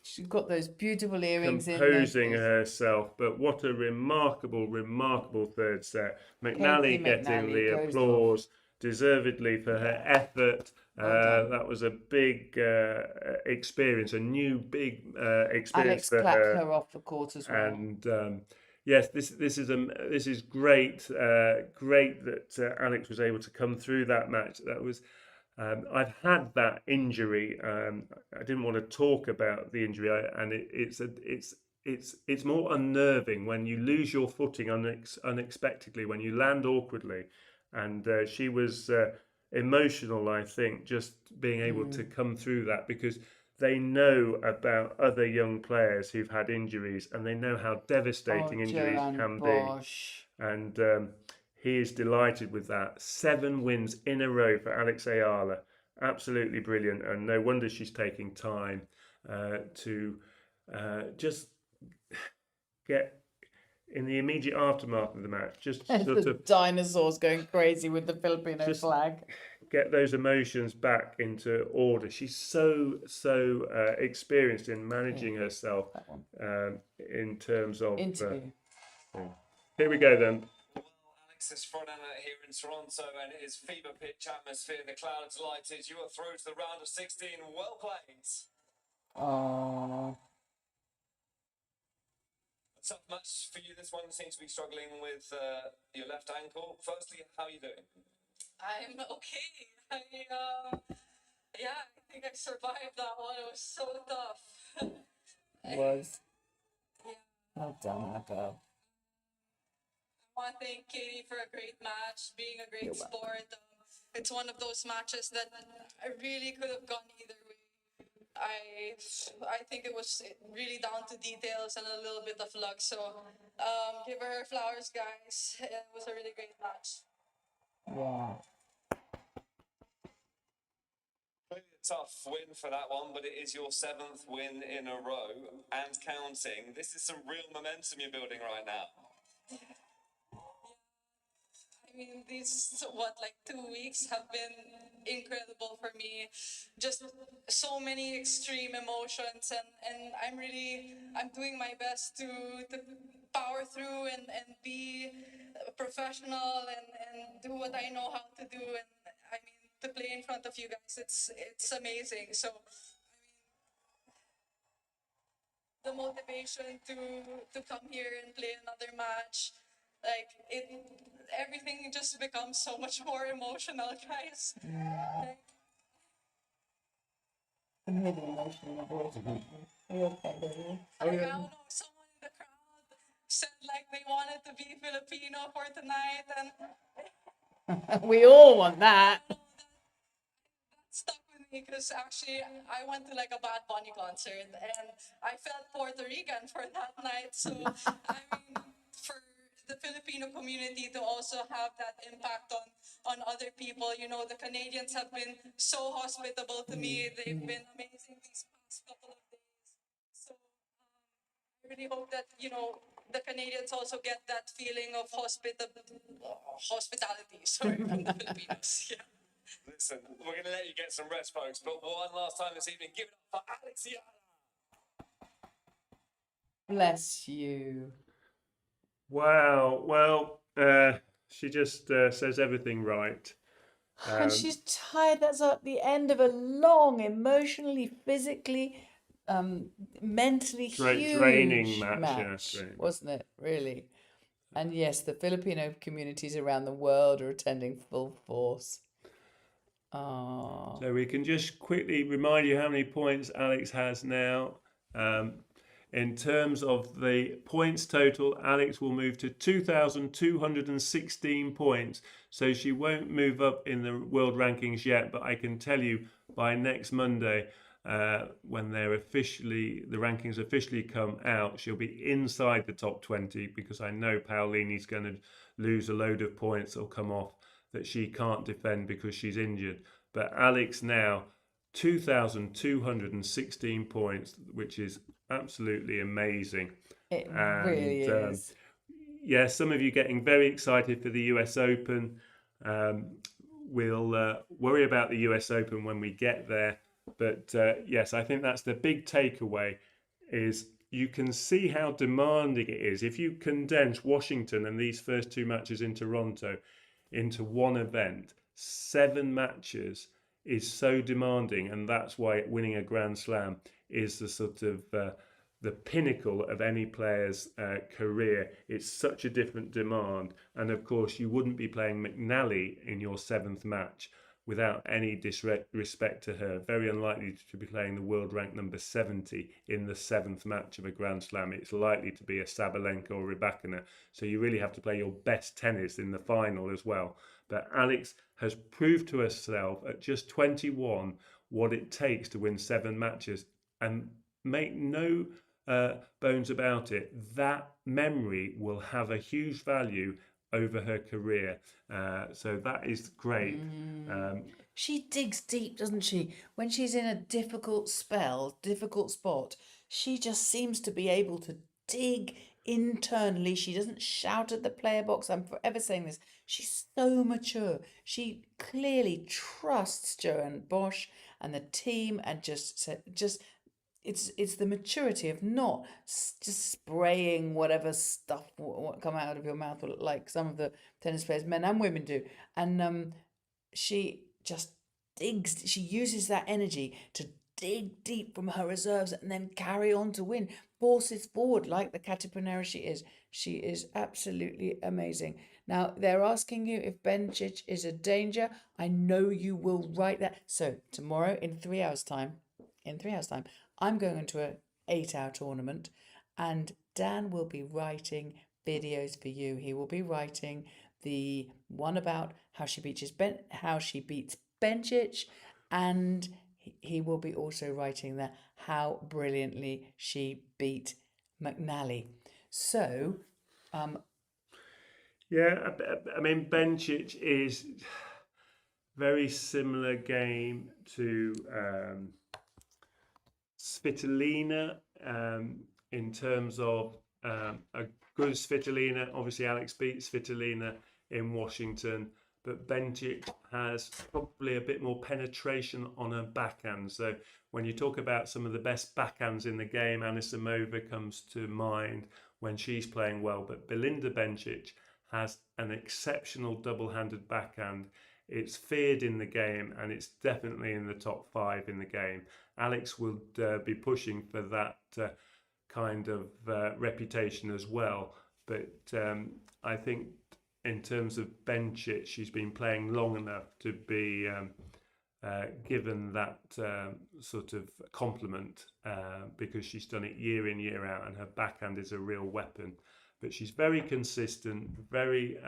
She's got those beautiful earrings composing in. herself. But what a remarkable third set. Caty McNally getting McNally the goes off. applause deservedly for her effort. Well done. That was a big experience, a new big experience Alex for clapped her. her off the court as well. And yes, this is great. Great that Alex was able to come through that match. That was. I've had that injury. I didn't want to talk about the injury, and it's more unnerving when you lose your footing unexpectedly, when you land awkwardly, and she was emotional. I think just being able to come through that, because they know about other young players who've had injuries, and they know how devastating injuries can Bosch. be. And he is delighted with that. 7 wins in a row for Alex Eala. Absolutely brilliant. And no wonder she's taking time to just get in the immediate aftermath of the match. Just sort The of dinosaurs going crazy with the Filipino flag. Get those emotions back into order. She's so experienced in managing herself in terms of interview. Here we go then. Alex is front runner here in Toronto, and it is fever pitch atmosphere. The clouds lighted. You are through to the round of 16. Well played. Oh. A tough match for you. This one seems to be struggling with your left ankle. Firstly, how are you doing? I'm okay. Yeah, I think I survived that one. It was so tough. It was. Well done, my girl. I want to thank Caty for a great match, being a great sport. It's one of those matches that I really could have gone either way. I think it was really down to details and a little bit of luck. So give her flowers, guys. It was a really great match. Yeah. Clearly a tough win for that one, but it is your 7th win in a row and counting. This is some real momentum you're building right now. I mean, these, 2 weeks have been incredible for me. Just so many extreme emotions, and I'm doing my best to power through and be professional and do what I know how to do. And I mean, to play in front of you guys, it's amazing. So, I mean, the motivation to come here and play another match, everything just becomes so much more emotional, guys. I'm really emotional in my voice. Are you okay, baby? I don't know, someone in the crowd said they wanted to be Filipino for tonight, and We all want that. that stuck with me because actually I went to a Bad Bunny concert and I felt Puerto Rican for that night. So I mean, for the Filipino community to also have that impact on other people, the Canadians have been so hospitable to me. They've been amazing these past couple of days. So I really hope that the Canadians also get that feeling of hospitality. Sorry, from the Filipinos. Yeah. Listen, we're going to let you get some rest, folks, but one last time this evening, give it up for Alex Eala. Bless you. Wow. Well, she just says everything right. And she's tired. That's at the end of a long, emotionally, physically, mentally huge draining match, yeah, wasn't it? Really. And yes, the Filipino communities around the world are attending full force. Oh. So we can just quickly remind you how many points Alex has now. In terms of the points total, Alex will move to 2,216 points. So she won't move up in the world rankings yet, but I can tell you by next Monday, when the rankings officially come out, she'll be inside the top 20, because I know Paolini's going to lose a load of points or come off that she can't defend because she's injured. But Alex now 2,216 points, which is absolutely amazing. It really is. Yeah, some of you getting very excited for the US Open. We'll worry about the US Open when we get there. But yes, I think that's the big takeaway. is you can see how demanding it is. If you condense Washington and these first two matches in Toronto into one event, 7 matches is so demanding, and that's why winning a Grand Slam is the sort of the pinnacle of any player's career. It's such a different demand, and of course you wouldn't be playing McNally in your 7th match without any disrespect to her. Very unlikely to be playing the world rank number 70 in the 7th match of a Grand Slam. It's likely to be a Sabalenka or Rybakina, so you really have to play your best tennis in the final as well. But Alex has proved to herself at just 21 what it takes to win 7 matches, and make no bones about it, that memory will have a huge value over her career. So that is great. She digs deep, doesn't she? When she's in a difficult spot, she just seems to be able to dig internally. She doesn't shout at the player box. I'm forever saying this. She's so mature. She clearly trusts Joanne Bosch and the team, and just it's the maturity of not just spraying whatever stuff what come out of your mouth, like some of the tennis players, men and women, do. And she just digs. She uses that energy to dig deep from her reserves and then carry on to win. Forces forward like the Caty McNally she is. She is absolutely amazing. Now, they're asking you if Bencic is a danger. I know you will write that. So tomorrow, in 3 hours' time, I'm going into an 8-hour tournament, and Dan will be writing videos for you. He will be writing the one about how she beats Bencic, and he will be also writing the how brilliantly she beat McNally. So, yeah, I mean, Bencic is very similar game to Svitolina in terms of a good Svitolina. Obviously, Alex beat Svitolina in Washington, but Bencic has probably a bit more penetration on her backhand. So when you talk about some of the best backhands in the game, Anisimova comes to mind when she's playing well, but Belinda Bencic has an exceptional double-handed backhand. It's feared in the game, and it's definitely in the top 5 in the game. Alex will be pushing for that kind of reputation as well. But I think in terms of Bencic, she's been playing long enough to be given that sort of compliment because she's done it year in, year out, and her backhand is a real weapon. But she's very consistent, very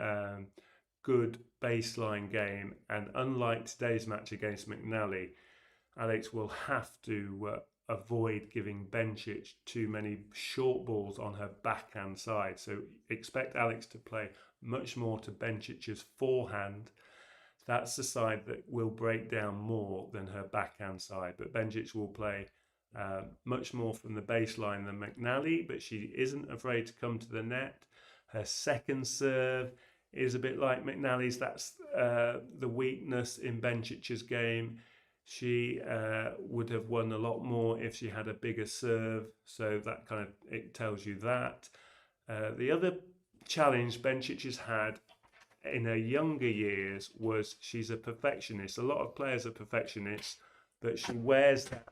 good baseline game, and unlike today's match against McNally, Alex will have to avoid giving Bencic too many short balls on her backhand side. So expect Alex to play much more to Bencic's forehand. That's the side that will break down more than her backhand side. But Bencic will play much more from the baseline than McNally, but she isn't afraid to come to the net. Her second serve is a bit like McNally's. That's the weakness in Bencic's game. She would have won a lot more if she had a bigger serve. So that kind of, it tells you that. The other challenge Bencic has had in her younger years was she's a perfectionist. A lot of players are perfectionists, but she wears that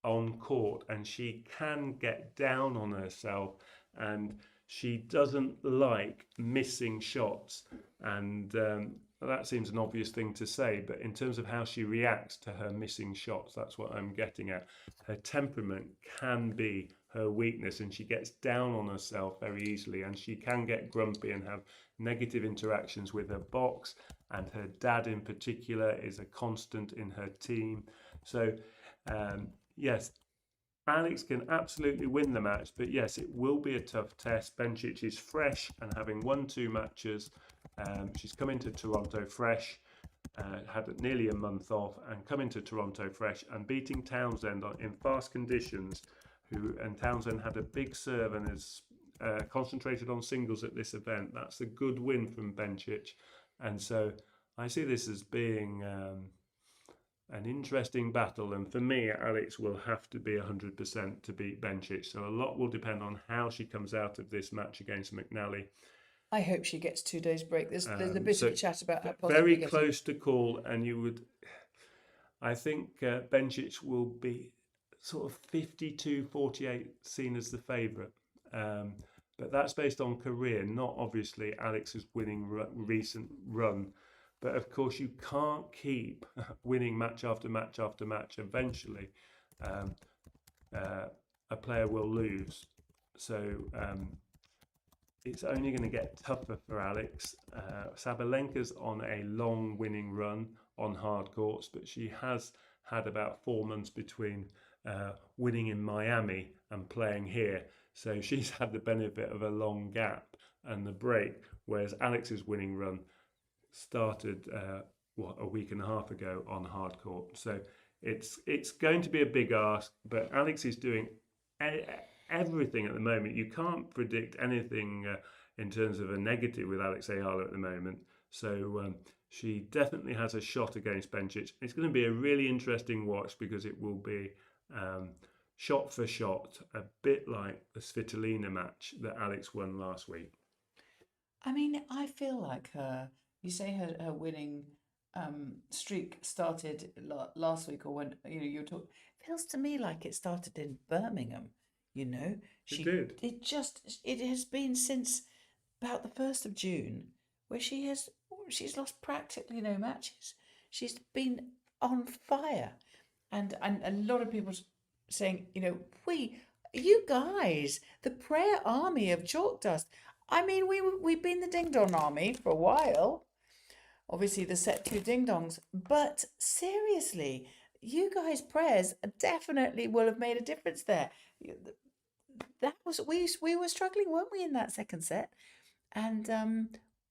on court, and she can get down on herself, and she doesn't like missing shots. And that seems an obvious thing to say, but in terms of how she reacts to her missing shots, that's what I'm getting at. Her temperament can be her weakness, and she gets down on herself very easily, and she can get grumpy and have negative interactions with her box, and her dad in particular is a constant in her team. So yes, Alex can absolutely win the match, but yes, it will be a tough test. Bencic is fresh, and having won 2 matches, she's come into Toronto fresh, had nearly a month off, and come into Toronto fresh, and beating Townsend in fast conditions, and Townsend had a big serve and has concentrated on singles at this event. That's a good win from Bencic, and so I see this as being an interesting battle. And for me, Alex will have to be 100% to beat Bencic. So a lot will depend on how she comes out of this match against McNally. I hope she gets 2 days break. There's a bit So of chat about her possibly very getting... close to call, and you would... I think Bencic will be sort of 52-48 seen as the favourite. But that's based on career, not obviously Alex's winning recent run. But of course, you can't keep winning match after match after match. Eventually, a player will lose. So it's only going to get tougher for Alex. Sabalenka's on a long winning run on hard courts, but she has had about 4 months between winning in Miami and playing here. So she's had the benefit of a long gap and the break, whereas Alex's winning run started a week and a half ago on hard court. So it's going to be a big ask, but Alex is doing everything at the moment. You can't predict anything in terms of a negative with Alex Eala at the moment. So she definitely has a shot against Bencic. It's going to be a really interesting watch because it will be shot for shot, a bit like the Svitolina match that Alex won last week. I mean, I feel like you say her winning streak started last week, or when you talk. Feels to me like it started in Birmingham. It did. It has been since about the 1st of June, where she's lost practically no matches. She's been on fire, and a lot of people saying, you guys, the prayer army of chalk dust. I mean, we've been the ding dong army for a while. Obviously, the set 2 ding dongs, but seriously, you guys' prayers definitely will have made a difference there. That was we were struggling, weren't we, in that second set? And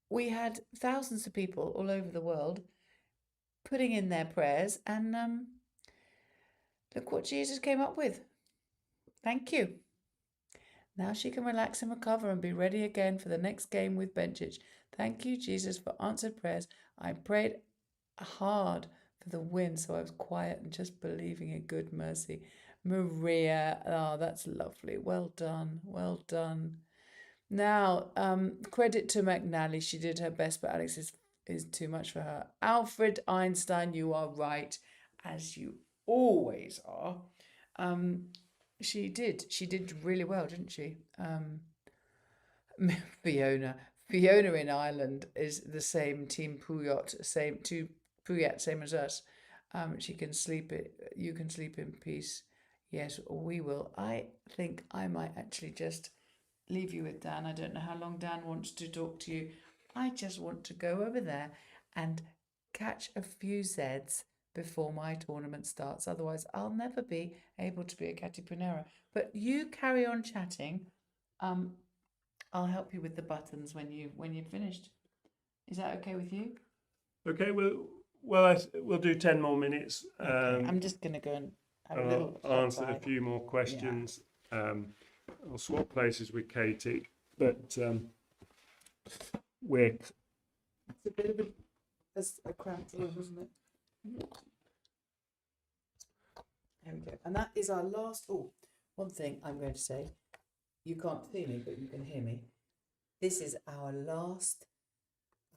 we had thousands of people all over the world putting in their prayers, and look what Jesus came up with. Thank you. Now she can relax and recover and be ready again for the next game with Bencic. Thank you, Jesus, for answered prayers. I prayed hard for the win, so I was quiet and just believing in good mercy. Maria, oh, that's lovely. Well done. Well done. Now, credit to McNally. She did her best, but Alex is too much for her. Alfred Einstein, you are right, as you always are. She did really well, didn't she? Fiona in Ireland is the same team Puyat, same as us. She can sleep you can sleep in peace. Yes, we will. I think I might actually just leave you with Dan. I don't know how long Dan wants to talk to you. I just want to go over there and catch a few Zs before my tournament starts. Otherwise, I'll never be able to be a Caty McNally. But you carry on chatting. I'll help you with the buttons when you've finished. Is that okay with you? Okay, we'll do 10 more minutes. Okay. I'm just going to go and have a little answer a few more questions. Yeah. I'll swap places with Katie, but it's a bit of a cramped room, isn't it? There we go. And that is our last... Oh, one thing I'm going to say. You can't see me, but you can hear me. This is our last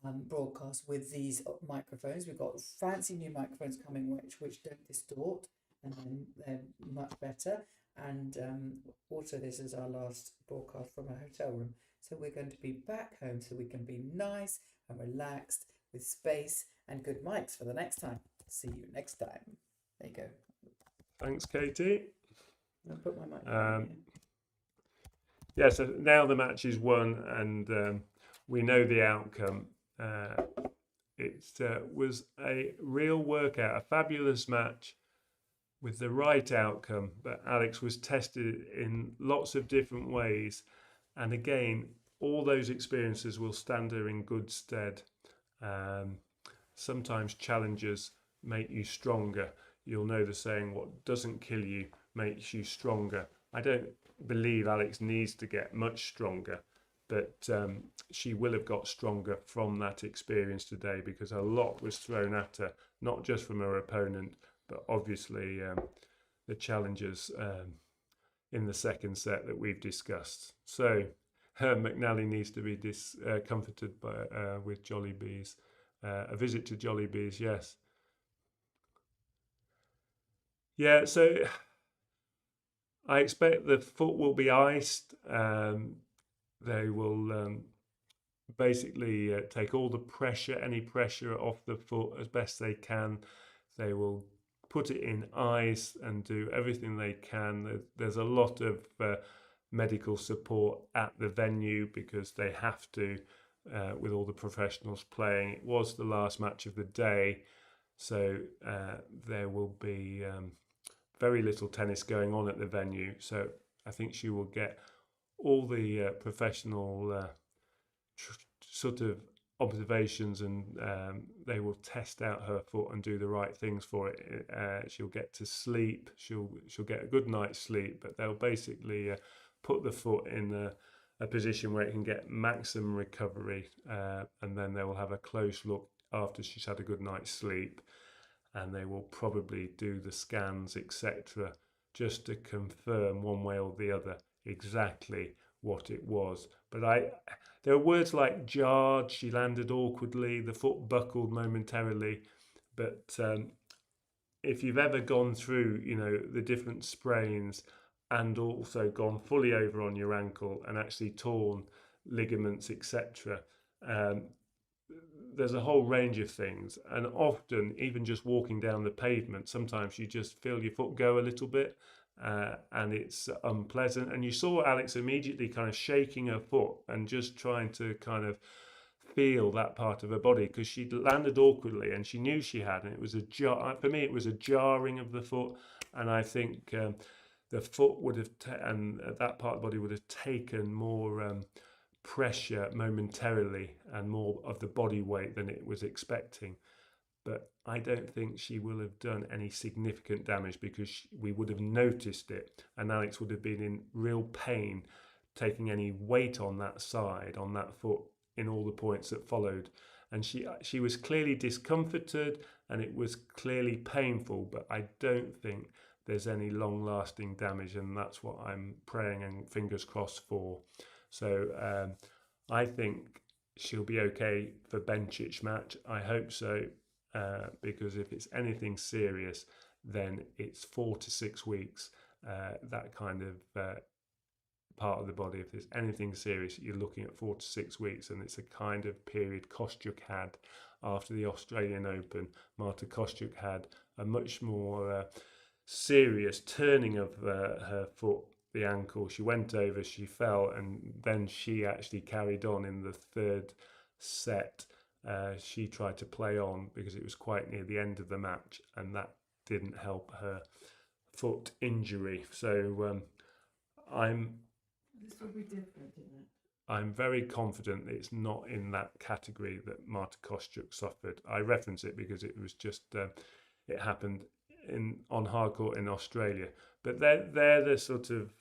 broadcast with these microphones. We've got fancy new microphones coming which don't distort, and then they're much better. And also this is our last broadcast from our hotel room. So we're going to be back home so we can be nice and relaxed with space and good mics for the next time. See you next time. There you go. Thanks, Katie. I'll put my mic Yeah, so now the match is won and we know the outcome. It was a real workout, a fabulous match with the right outcome, but Alex was tested in lots of different ways. And again, all those experiences will stand her in good stead. Sometimes challenges make you stronger. You'll know the saying, what doesn't kill you makes you stronger. I don't believe Alex needs to get much stronger, but she will have got stronger from that experience today because a lot was thrown at her not just from her opponent, but obviously the challenges in the second set that we've discussed. So McNally needs to be comforted with Jollibees. A visit to Jollibees, yes. Yeah, so I expect the foot will be iced. They will basically take all the pressure, any pressure off the foot as best they can. They will put it in ice and do everything they can. There's a lot of medical support at the venue because they have to, with all the professionals playing. It was the last match of the day, so there will be very little tennis going on at the venue. So I think she will get all the professional sort of observations, and they will test out her foot and do the right things for it. She'll get to sleep. She'll get a good night's sleep, but they'll basically put the foot in a position where it can get maximum recovery, and then they will have a close look after she's had a good night's sleep, and they will probably do the scans, etc., just to confirm one way or the other exactly what it was. But there are words like jarred, she landed awkwardly, the foot buckled momentarily. But if you've ever gone through, the different sprains and also gone fully over on your ankle and actually torn ligaments, etc., there's a whole range of things. And often, even just walking down the pavement, sometimes you just feel your foot go a little bit. And it's unpleasant. And you saw Alex immediately kind of shaking her foot and just trying to kind of feel that part of her body, because she'd landed awkwardly and she knew she had. And it was for me, it was a jarring of the foot. And I think the foot would have, and that part of the body would have taken more pressure momentarily and more of the body weight than it was expecting. But I don't think she will have done any significant damage, because we would have noticed it, and Alex would have been in real pain taking any weight on that side, on that foot, in all the points that followed. And she was clearly discomforted, and it was clearly painful, but I don't think there's any long-lasting damage, and that's what I'm praying and fingers crossed for. So I think she'll be okay for Bencic match. I hope so. Because if it's anything serious, then it's 4 to 6 weeks, that kind of part of the body. If there's anything serious, you're looking at 4 to 6 weeks, and it's a kind of period Kostyuk had after the Australian Open. Marta Kostyuk had a much more serious turning of her foot, the ankle. She went over, she fell, and then she actually carried on in the third set. She tried to play on because it was quite near the end of the match, and that didn't help her foot injury. So This will be different, isn't it? I'm very confident that it's not in that category that Marta Kostyuk suffered. I reference it because it was just it happened on hard court in Australia. But they're the sort of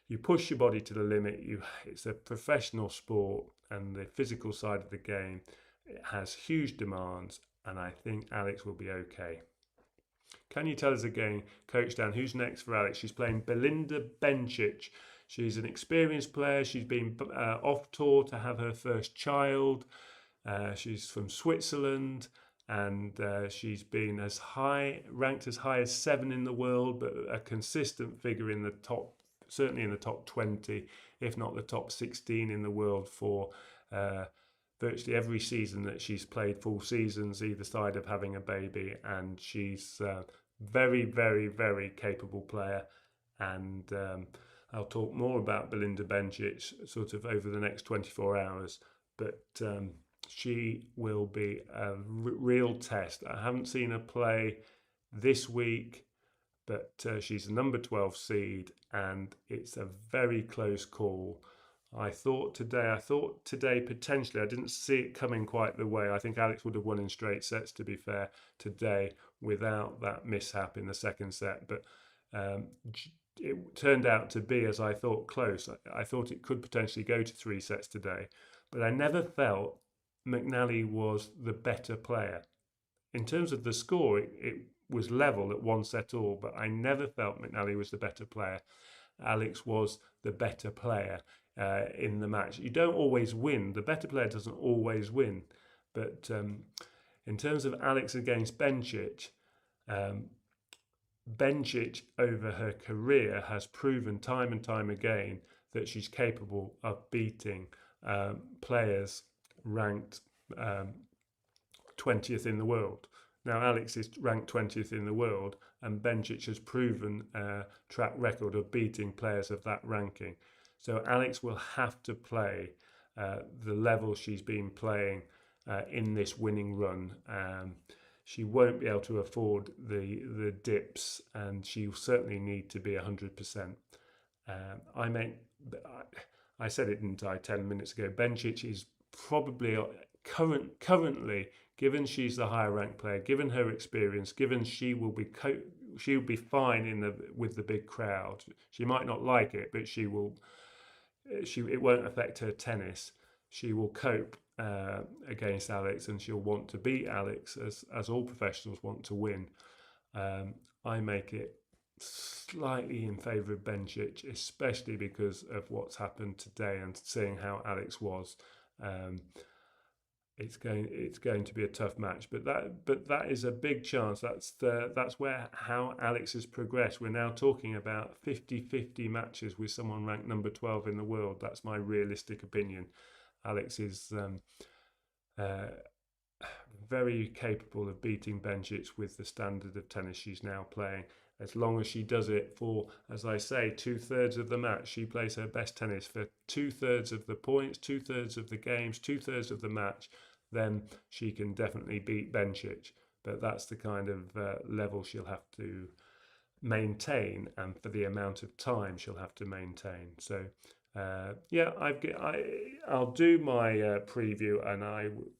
you push your body to the limit. It's a professional sport, and the physical side of the game, it has huge demands, and I think Alex will be okay. Can you tell us again, Coach Dan, who's next for Alex? She's playing Belinda Bencic. She's an experienced player. She's been off tour to have her first child. She's from Switzerland, and she's been ranked as high as 7 in the world, but a consistent figure in the top, certainly in the top 20, if not the top 16 in the world for virtually every season that she's played, full seasons either side of having a baby. And she's a very, very, very capable player. And I'll talk more about Belinda Bencic sort of over the next 24 hours. But she will be a real test. I haven't seen her play this week, but she's a number 12 seed, and it's a very close call. I thought today potentially, I didn't see it coming quite the way. I think Alex would have won in straight sets, to be fair, today without that mishap in the second set. But it turned out to be, as I thought, close. I thought it could potentially go to 3 sets today, but I never felt McNally was the better player. in terms of the score, it was level at 1-set-all, but I never felt McNally was the better player. Alex was the better player in the match. You don't always win. The better player doesn't always win. But in terms of Alex against Bencic, Bencic over her career has proven time and time again that she's capable of beating players ranked 20th in the world. Now, Alex is ranked 20th in the world, and Bencic has proven a track record of beating players of that ranking. So Alex will have to play the level she's been playing in this winning run. She won't be able to afford the dips, and she'll certainly need to be 100%. I said it, didn't I, 10 minutes ago? Bencic is probably currently, given she's the higher ranked player, given her experience, given she will be fine with the big crowd. She might not like it, but it won't affect her tennis. She will cope against Alex, and she'll want to beat Alex, as all professionals want to win. I make it slightly in favour of Bencic, especially because of what's happened today and seeing how Alex was. It's going to be a tough match, but that is a big chance. That's how Alex has progressed. We're now talking about 50-50 matches with someone ranked number 12 in the world. That's my realistic opinion. Alex is very capable of beating Bencic with the standard of tennis she's now playing, as long as she does it for, as I say, 2/3 of the match. She plays her best tennis for 2/3 of the points, 2/3 of the games, 2/3 of the match. Then she can definitely beat Bencic. But that's the kind of level she'll have to maintain, and for the amount of time she'll have to maintain. So yeah, I'll do my preview, and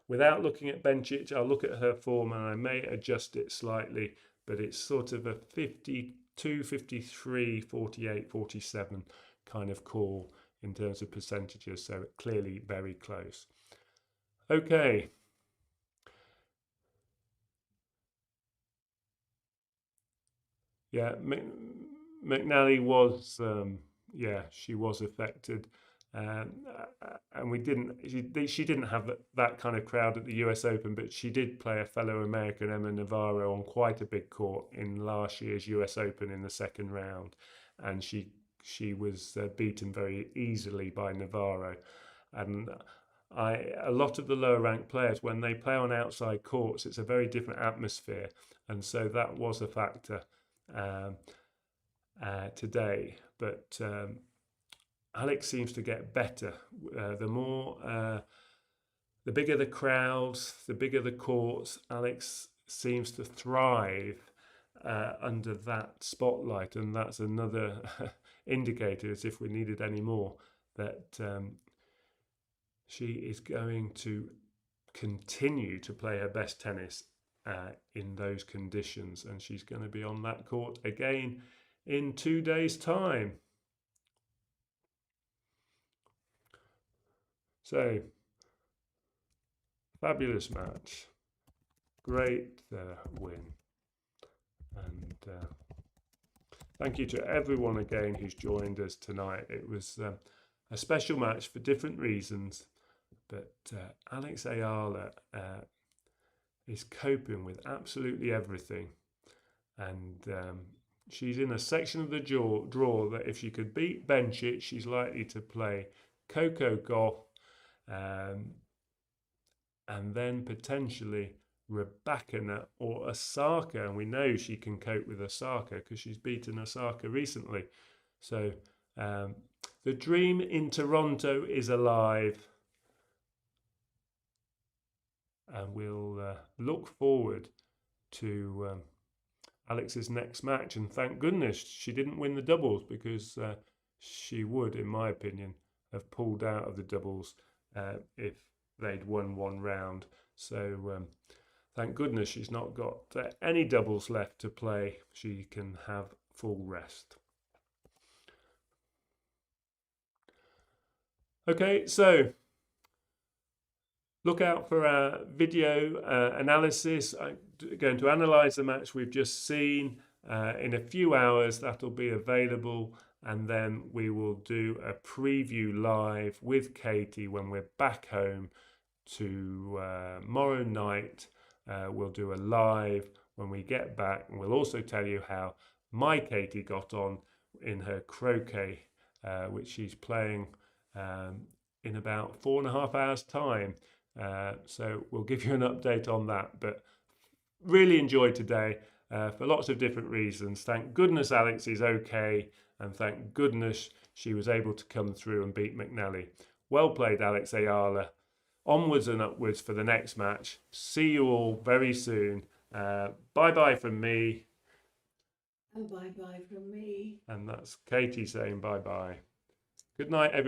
without looking at Bencic, I'll look at her form, and I may adjust it slightly, but it's sort of a 52, 53, 48, 47 kind of call in terms of percentages, so clearly very close. Okay. Yeah, McNally was, she was affected. And she didn't have that kind of crowd at the US Open, but she did play a fellow American, Emma Navarro, on quite a big court in last year's US Open in the second round, and she was beaten very easily by Navarro. And a lot of the lower ranked players, when they play on outside courts, it's a very different atmosphere, and so that was a factor today. But Alex seems to get better. The bigger the crowds, the bigger the courts, Alex seems to thrive under that spotlight, and that's another indicator, as if we needed any more, that she is going to continue to play her best tennis in those conditions, and she's going to be on that court again in 2 days' time. So, fabulous match, great win, and thank you to everyone again who's joined us tonight. It was a special match for different reasons, but Alex Eala is coping with absolutely everything, and she's in a section of the draw that if she could beat Bencic, she's likely to play Coco Gauff, and then potentially Rybakina or Osaka, and we know she can cope with Osaka because she's beaten Osaka recently. So the dream in Toronto is alive, and we'll look forward to Alex's next match. And thank goodness she didn't win the doubles, because she would, in my opinion, have pulled out of the doubles if they'd won one round. So thank goodness she's not got any doubles left to play. She can have full rest. Okay, so Look out for our video analysis. I'm going to analyse the match we've just seen. In a few hours, that'll be available. And then we will do a preview live with Caty when we're back home tomorrow night. We'll do a live when we get back. And we'll also tell you how my Caty got on in her croquet, which she's playing in about 4.5 hours' time. So we'll give you an update on that. But really enjoyed today for lots of different reasons. Thank goodness Alex is okay, and thank goodness she was able to come through and beat McNally. Well played, Alex Eala. Onwards and upwards for the next match. See you all very soon. Bye-bye from me. And bye-bye from me. And that's Caty saying bye-bye. Good night, everyone.